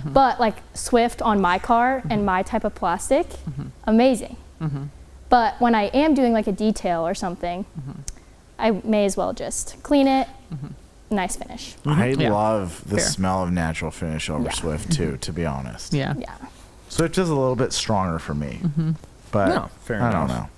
Speaker 4: But like Swift on my car and my type of plastic, amazing. But when I am doing like a detail or something, I may as well just clean it, nice finish.
Speaker 2: I
Speaker 3: Yeah.
Speaker 2: love the
Speaker 3: Fair.
Speaker 2: smell of natural finish over
Speaker 4: Yeah.
Speaker 2: Swift too, to be honest.
Speaker 3: Yeah.
Speaker 4: Yeah.
Speaker 2: Swift is a little bit stronger for me. But
Speaker 1: No, fair
Speaker 2: I don't
Speaker 1: enough.
Speaker 2: know.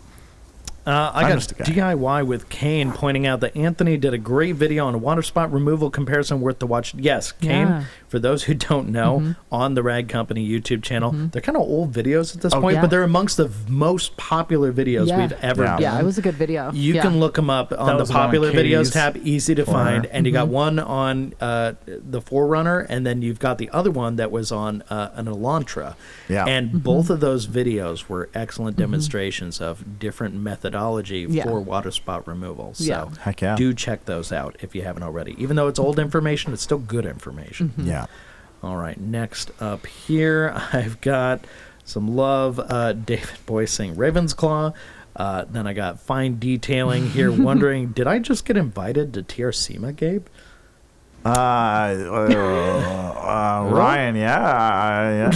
Speaker 1: I
Speaker 2: I'm
Speaker 1: got
Speaker 2: just a guy.
Speaker 1: DIY with Kane pointing out that Anthony did a great video on a water spot removal comparison worth to watch. Yes, Kane,
Speaker 3: Yeah.
Speaker 1: for those who don't know, on the Rag Company YouTube channel, they're kind of old videos at this point,
Speaker 3: yeah.
Speaker 1: but they're amongst the most popular videos
Speaker 3: Yeah.
Speaker 1: we've ever
Speaker 2: Yeah.
Speaker 1: done.
Speaker 3: Yeah, it was a good video.
Speaker 1: You
Speaker 3: Yeah.
Speaker 1: can look them up on the
Speaker 2: was one on
Speaker 1: popular videos
Speaker 2: Katie's
Speaker 1: tab, easy to
Speaker 2: corner.
Speaker 1: find. And you got one on the Forerunner, and then you've got the other one that was on an Elantra.
Speaker 2: Yeah.
Speaker 1: And both of those videos were excellent demonstrations of different methodologies methodology for water spot removal. So
Speaker 2: Heck yeah.
Speaker 1: do check those out if you haven't already. Even though it's old information, it's still good information.
Speaker 2: Yeah.
Speaker 1: All right, next up here, I've got some love. David Boyce saying Ravensclaw. Then I got fine detailing here, wondering, did I just get invited to TRCMA, Gabe?
Speaker 2: Ryan, yeah.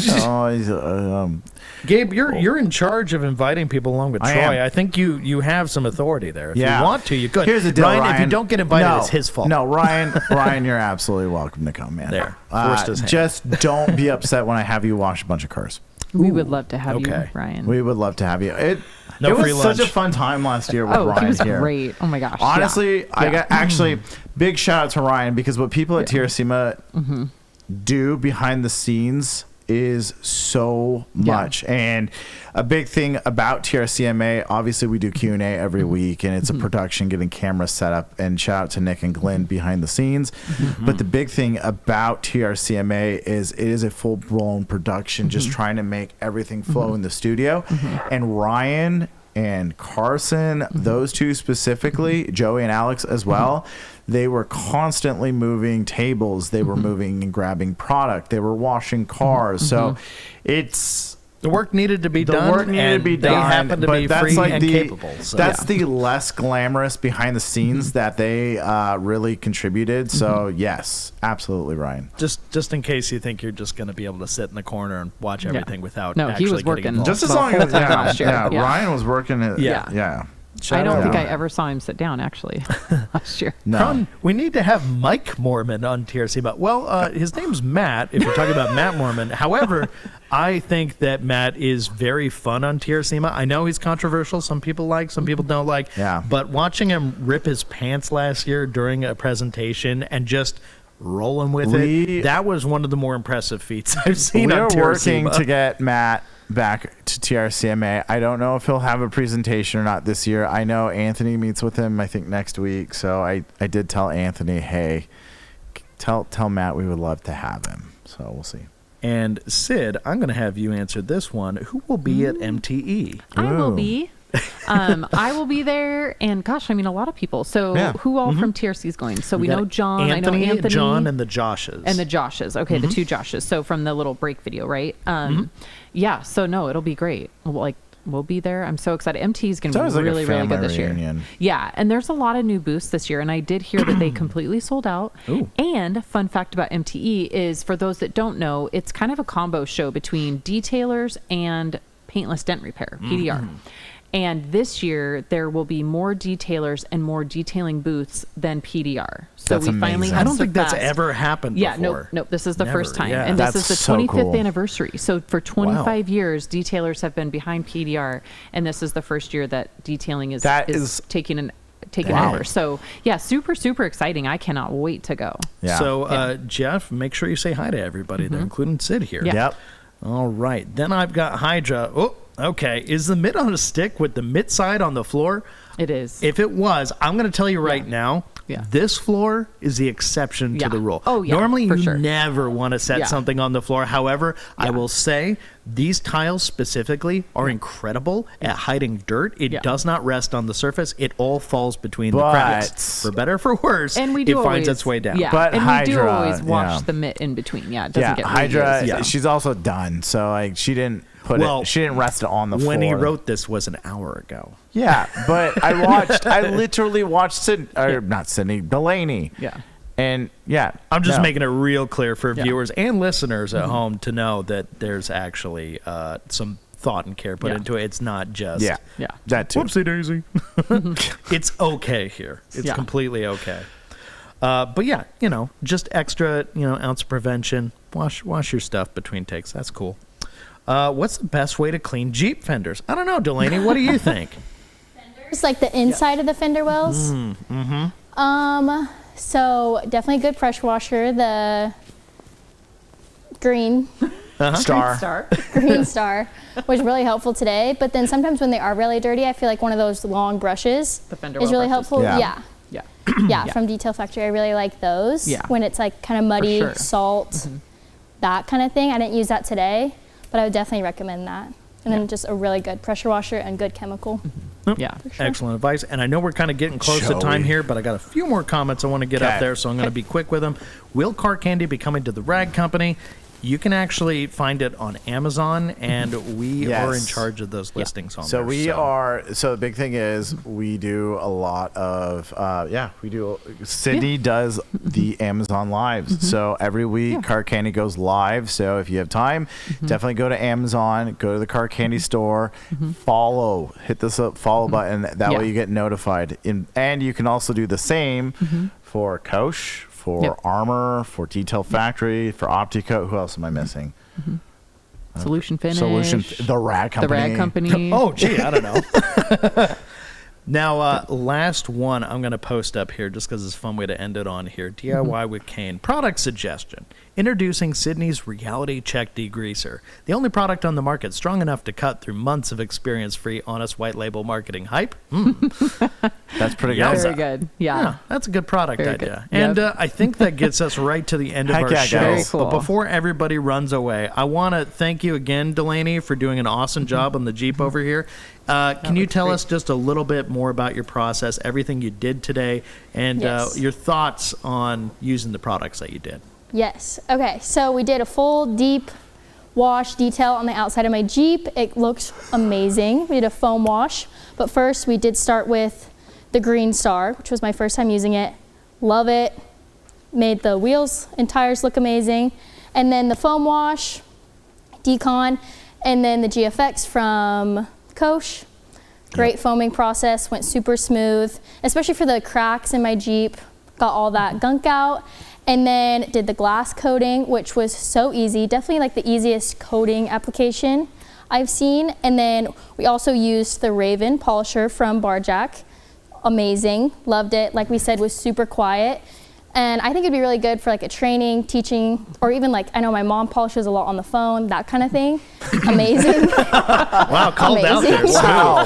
Speaker 1: Gabe, you're in charge of inviting people along with
Speaker 2: I
Speaker 1: Troy.
Speaker 2: am.
Speaker 1: I think you have some authority there. If
Speaker 2: Yeah.
Speaker 1: you want to, you could.
Speaker 2: Here's the deal,
Speaker 1: Ryan, if you
Speaker 2: Ryan.
Speaker 1: don't get invited,
Speaker 2: No,
Speaker 1: it's his fault.
Speaker 2: No, Ryan, you're absolutely welcome to come, man.
Speaker 1: There. Forced his hand.
Speaker 2: Just don't be upset when I have you wash a bunch of cars.
Speaker 3: We would love to have
Speaker 1: Okay.
Speaker 3: you, Ryan.
Speaker 2: We would love to have you. It
Speaker 1: No free
Speaker 2: was such
Speaker 1: lunch.
Speaker 2: a fun time last year with
Speaker 3: Oh,
Speaker 2: Ryan
Speaker 3: he was
Speaker 2: here.
Speaker 3: great. Oh my gosh.
Speaker 2: Honestly, I
Speaker 3: Yeah.
Speaker 2: got actually big shout out to Ryan because what people at TRCMA do behind the scenes is so much. And a big thing about TRCMA, obviously we do Q&A every week, and it's a production getting cameras set up, and shout out to Nick and Glenn behind the scenes. But the big thing about TRCMA is it is a full-blown production, just trying to make everything flow in the studio. And Ryan and Carson, those two specifically, Joey and Alex as well, they were constantly moving tables. They were moving and grabbing product. They were washing cars. So it's...
Speaker 1: The work needed to be
Speaker 2: The
Speaker 1: done.
Speaker 2: work needed
Speaker 1: and
Speaker 2: to be
Speaker 1: they
Speaker 2: done,
Speaker 1: happen to
Speaker 2: but
Speaker 1: be
Speaker 2: that's
Speaker 1: free
Speaker 2: like
Speaker 1: and
Speaker 2: the
Speaker 1: capable. So.
Speaker 2: that's the less glamorous behind the scenes that they really contributed. So yes, absolutely, Ryan.
Speaker 1: Just in case you think you're just going to be able to sit in the corner and watch everything without
Speaker 3: No, he
Speaker 1: actually
Speaker 3: was
Speaker 1: getting
Speaker 3: working.
Speaker 1: involved.
Speaker 2: Just as
Speaker 3: the
Speaker 2: long
Speaker 3: whole
Speaker 2: as
Speaker 3: time last year. Yeah.
Speaker 2: Ryan was working it.
Speaker 1: Yeah.
Speaker 3: I don't think I
Speaker 2: out.
Speaker 3: ever saw him sit down, actually, last year.
Speaker 2: No.
Speaker 1: Cron, we need to have Mike Mormon on TRC. But his name's Matt. If you're talking about Matt Mormon, however, I think that Matt is very fun on TRCMA. I know he's controversial. Some people like, some people don't like.
Speaker 2: Yeah.
Speaker 1: But watching him rip his pants last year during a presentation and just rolling with it, that was one of the more impressive feats I've seen
Speaker 2: We
Speaker 1: on
Speaker 2: are
Speaker 1: TRCMA.
Speaker 2: working to get Matt back to TRCMA. I don't know if he'll have a presentation or not this year. I know Anthony meets with him, I think, next week. So I did tell Anthony, hey, tell Matt we would love to have him. So we'll see.
Speaker 1: And Sid, I'm going to have you answer this one. Who will be at MTE?
Speaker 3: I will
Speaker 2: Ooh.
Speaker 3: be. I will be there, and gosh, I mean, a lot of people. So who all from TRC is going? So we know John.
Speaker 1: Anthony,
Speaker 3: I know Anthony,
Speaker 1: John, and the Joshes.
Speaker 3: and the Joshes. Okay, the two Joshes. So from the little break video, right? Yeah. So no, it'll be great. We'll be there. I'm so excited. MT is going to be
Speaker 2: Sounds like a
Speaker 3: really good
Speaker 2: family
Speaker 3: this year.
Speaker 2: reunion.
Speaker 3: Yeah, and there's a lot of new booths this year, and I did hear that they completely sold out.
Speaker 1: Ooh.
Speaker 3: And fun fact about MTE is, for those that don't know, it's kind of a combo show between detailers and paintless dent repair, PDR. And this year, there will be more detailers and more detailing booths than PDR. So
Speaker 2: That's
Speaker 3: we finally
Speaker 2: amazing.
Speaker 3: have
Speaker 1: I don't think that's
Speaker 3: surpassed-
Speaker 1: ever happened
Speaker 3: Yeah,
Speaker 1: before.
Speaker 3: no, this is the
Speaker 1: Never,
Speaker 3: first time.
Speaker 1: yeah.
Speaker 3: And this
Speaker 2: That's
Speaker 3: is the
Speaker 2: so
Speaker 3: 25th
Speaker 2: cool.
Speaker 3: anniversary. So for 25 years, detailers have been behind PDR, and this is the first year that detailing is taking
Speaker 2: Wow.
Speaker 3: over. So yeah, super, super exciting. I cannot wait to go.
Speaker 2: Yeah.
Speaker 1: So, Jeff, make sure you say hi to everybody there, including Sid here.
Speaker 3: Yeah.
Speaker 2: Yep.
Speaker 1: All right. Then I've got Hydra. Oh, okay. Is the mitt on a stick with the mitt side on the floor?
Speaker 3: It is.
Speaker 1: If it was, I'm going to tell you right now,
Speaker 3: Yeah.
Speaker 1: this floor is the exception to
Speaker 3: Yeah.
Speaker 1: the rule.
Speaker 3: Oh, yeah,
Speaker 1: Normally,
Speaker 3: for
Speaker 1: you
Speaker 3: sure.
Speaker 1: never want to set
Speaker 3: Yeah.
Speaker 1: something on the floor. However, I will say these tiles specifically are incredible at hiding dirt. It
Speaker 3: Yeah.
Speaker 1: does not rest on the surface. It all falls between the
Speaker 2: But-
Speaker 1: cracks. For better or for worse,
Speaker 3: and we do
Speaker 1: it
Speaker 3: always,
Speaker 1: finds its way down.
Speaker 3: Yeah,
Speaker 2: But
Speaker 3: and we do
Speaker 2: Hydra,
Speaker 3: always wash
Speaker 2: yeah.
Speaker 3: the mitt in between. Yeah, it doesn't
Speaker 2: Yeah,
Speaker 3: get
Speaker 2: Hydra,
Speaker 3: reused.
Speaker 1: Yeah.
Speaker 2: she's also done. So like she didn't she didn't rest it on the floor.
Speaker 1: When he wrote this was an hour ago.
Speaker 2: Yeah, but I literally watched Delaney.
Speaker 3: Yeah.
Speaker 2: And yeah,
Speaker 1: I'm just
Speaker 2: no.
Speaker 1: making it real clear for viewers and listeners at home to know that there's actually some thought and care put
Speaker 3: Yeah.
Speaker 1: into it. It's not just
Speaker 3: Yeah.
Speaker 2: that too.
Speaker 1: whoopsie daisy. It's okay here. It's
Speaker 3: Yeah.
Speaker 1: completely okay. But yeah, just extra, ounce of prevention. Wash your stuff between takes. That's cool. What's the best way to clean Jeep fenders? I don't know, Delaney. What do you think?
Speaker 4: It's like the inside of the fender wells. So definitely a good pressure washer. The green
Speaker 2: Star.
Speaker 4: green star was really helpful today. But then sometimes when they are really dirty, I feel like one of those long brushes
Speaker 3: The fender
Speaker 4: is
Speaker 3: well
Speaker 4: really
Speaker 3: brushes.
Speaker 4: helpful.
Speaker 2: Yeah.
Speaker 4: Yeah.
Speaker 3: Yeah.
Speaker 4: From Detail Factory, I really like those.
Speaker 3: Yeah.
Speaker 4: When it's like kind of muddy,
Speaker 3: sure.
Speaker 4: salt, that kind of thing. I didn't use that today, but I would definitely recommend that. And then just a really good pressure washer and good chemical.
Speaker 3: Yeah.
Speaker 1: Excellent advice. And I know we're kind of getting close to time here, but I got a few more comments I want to get up there, so I'm going to be quick with them. Will Car Candy be coming to the Rag Company? You can actually find it on Amazon, and we are in charge of those listings on there.
Speaker 2: So the big thing is we do a lot of, Sydney does the Amazon Lives. So every week Car Candy goes live. So if you have time, definitely go to Amazon, go to the Car Candy store, hit the follow button. That way you get notified. And you can also do the same for Kosh, for Armour, for Detail Factory, for Optico. Who else am I missing?
Speaker 3: Solution Finish.
Speaker 2: The Rag Company.
Speaker 3: The Rag Company.
Speaker 1: Oh, gee, I don't know. Now, last one I'm going to post up here just because it's a fun way to end it on here. DIY with Kane. Product suggestion. Introducing Sydney's Reality Check Degreaser. The only product on the market strong enough to cut through months of experience-free, honest white label marketing hype.
Speaker 2: That's pretty good.
Speaker 3: Very good. Yeah.
Speaker 1: That's a good product
Speaker 3: Very
Speaker 1: idea.
Speaker 3: good.
Speaker 1: And I think that gets us right to the end of our show.
Speaker 3: Very cool.
Speaker 1: But before everybody runs away, I want to thank you again, Delaney, for doing an awesome job on the Jeep over here. Can you tell us just a little bit more about your process, everything you did today, and your thoughts on using the products that you did?
Speaker 4: Yes. Okay, so we did a full deep wash detail on the outside of my Jeep. It looks amazing. We did a foam wash, but first we did start with the Green Star, which was my first time using it. Love it. Made the wheels and tires look amazing. And then the foam wash, Decon, and then the GFX from Kosh. Great foaming process, went super smooth, especially for the cracks in my Jeep. Got all that gunk out. And then did the glass coating, which was so easy. Definitely like the easiest coating application I've seen. And then we also used the Raven polisher from Barjack. Amazing, loved it. Like we said, was super quiet. And I think it'd be really good for like a training, teaching, or even like, I know my mom polishes a lot on the phone, that kind of thing. Amazing.
Speaker 1: Wow, called out there.
Speaker 2: Wow.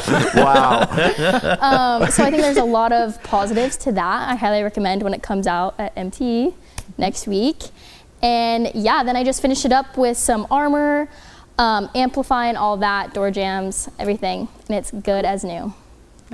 Speaker 4: So I think there's a lot of positives to that. I highly recommend when it comes out at MTE next week. And yeah, then I just finished it up with some Armour, amplifying all that, door jams, everything. And it's good as new.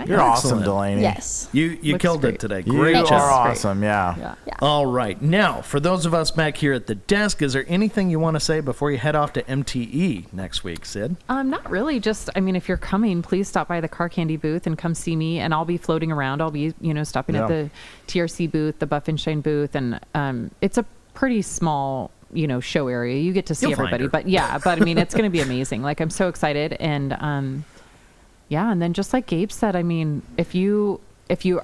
Speaker 2: You're awesome, Delaney.
Speaker 4: Yes.
Speaker 1: You killed it today. Great
Speaker 2: You
Speaker 1: job.
Speaker 2: are awesome, yeah.
Speaker 1: All right. Now, for those of us back here at the desk, is there anything you want to say before you head off to MTE next week, Sid?
Speaker 3: Not really. Just, I mean, if you're coming, please stop by the Car Candy booth and come see me. And I'll be floating around. I'll be, stopping at the TRC booth, the Buffinstein booth. And it's a pretty small, show area. You get to see everybody. But I mean, it's going to be amazing. Like, I'm so excited. And, and then just like Gabe said, I mean, if you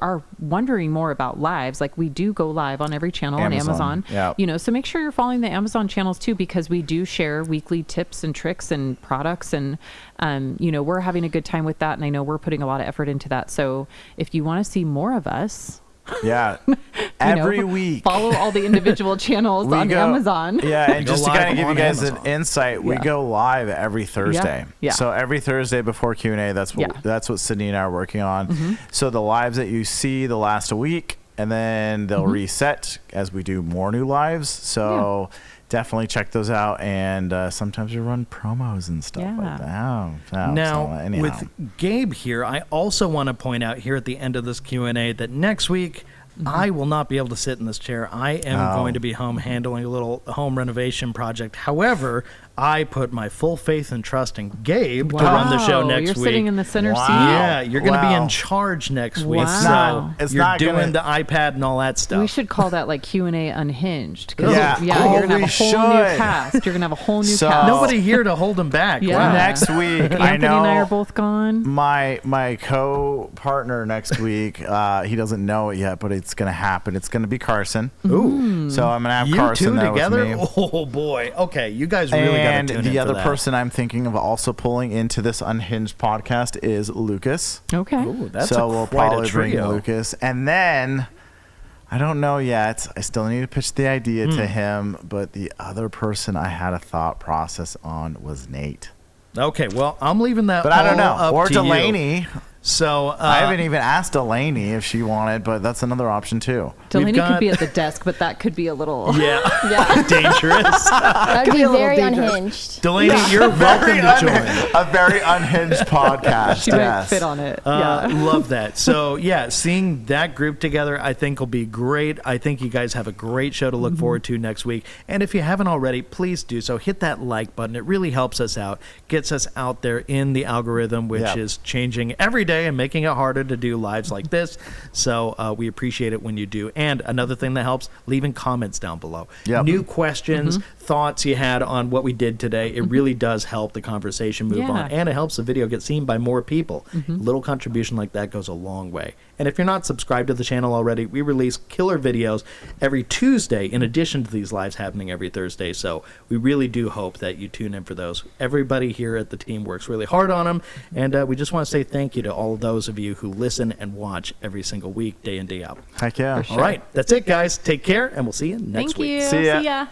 Speaker 3: are wondering more about lives, like we do go live on every channel on Amazon, so make sure you're following the Amazon channels too, because we do share weekly tips and tricks and products, and we're having a good time with that, and I know we're putting a lot of effort into that. So if you want to see more of us,
Speaker 2: every week
Speaker 3: follow all the individual channels on Amazon.
Speaker 2: And just to kind of give you guys an insight, we go live every Thursday. So every Thursday before Q&A, that's what Sydney and I are working on. So the lives that you see, they'll last a week, and then they'll reset as we do more new lives. So definitely check those out, and sometimes we run promos and stuff like that.
Speaker 1: Now, with Gabe here, I also want to point out here at the end of this Q&A that next week, I will not be able to sit in this chair. I am going to be home handling a little home renovation project. However, I put my full faith and trust in Gabe to run the show next week.
Speaker 3: You're sitting in the center seat.
Speaker 1: Yeah, you're going to be in charge next week.
Speaker 3: Wow.
Speaker 1: So you're doing the iPad and all that stuff.
Speaker 3: We should call that like Q&A unhinged. You're going to have a whole new cast. You're going to have a whole new cast.
Speaker 1: Nobody here to hold him back.
Speaker 3: Yeah.
Speaker 2: Next week,
Speaker 3: Anthony and I are both gone.
Speaker 2: My co-partner next week, he doesn't know it yet, but it's going to happen. It's going to be Carson.
Speaker 1: Ooh.
Speaker 2: So I'm going to have Carson there
Speaker 1: together
Speaker 2: with me.
Speaker 1: Oh boy. Okay, you guys really got to tune in for that.
Speaker 2: And the other person I'm thinking of also pulling into this Unhinged podcast is Lucas.
Speaker 3: Okay.
Speaker 1: Ooh, that's
Speaker 2: we'll
Speaker 1: quite
Speaker 2: probably
Speaker 1: a trio.
Speaker 2: bring Lucas. And then, I don't know yet. I still need to pitch the idea to him. But the other person I had a thought process on was Nate.
Speaker 1: Okay, well, I'm leaving that
Speaker 2: But I don't know.
Speaker 1: up
Speaker 2: Or
Speaker 1: to
Speaker 2: Delaney.
Speaker 1: you. So
Speaker 2: I haven't even asked Delaney if she wanted, but that's another option too.
Speaker 3: Delaney could be at the desk, but that could be a little
Speaker 1: dangerous.
Speaker 4: That would be very unhinged.
Speaker 1: Delaney, you're welcome to join.
Speaker 2: A very unhinged podcast.
Speaker 3: She might fit on it.
Speaker 1: Love that. So seeing that group together, I think will be great. I think you guys have a great show to look forward to next week. And if you haven't already, please do so. Hit that like button. It really helps us out, gets us out there in the algorithm, which is changing every day and making it harder to do lives like this. So we appreciate it when you do. And another thing that helps, leaving comments down below. New questions, thoughts you had on what we did today. It really does help the conversation move on. And it helps the video get seen by more people. A little contribution like that goes a long way. And if you're not subscribed to the channel already, we release killer videos every Tuesday in addition to these lives happening every Thursday. So we really do hope that you tune in for those. Everybody here at the team works really hard on them. And we just want to say thank you to all of those of you who listen and watch every single week, day in, day out.
Speaker 2: Heck yeah.
Speaker 1: All right. That's it, guys. Take care, and we'll see you next week.
Speaker 3: Thank you. See ya.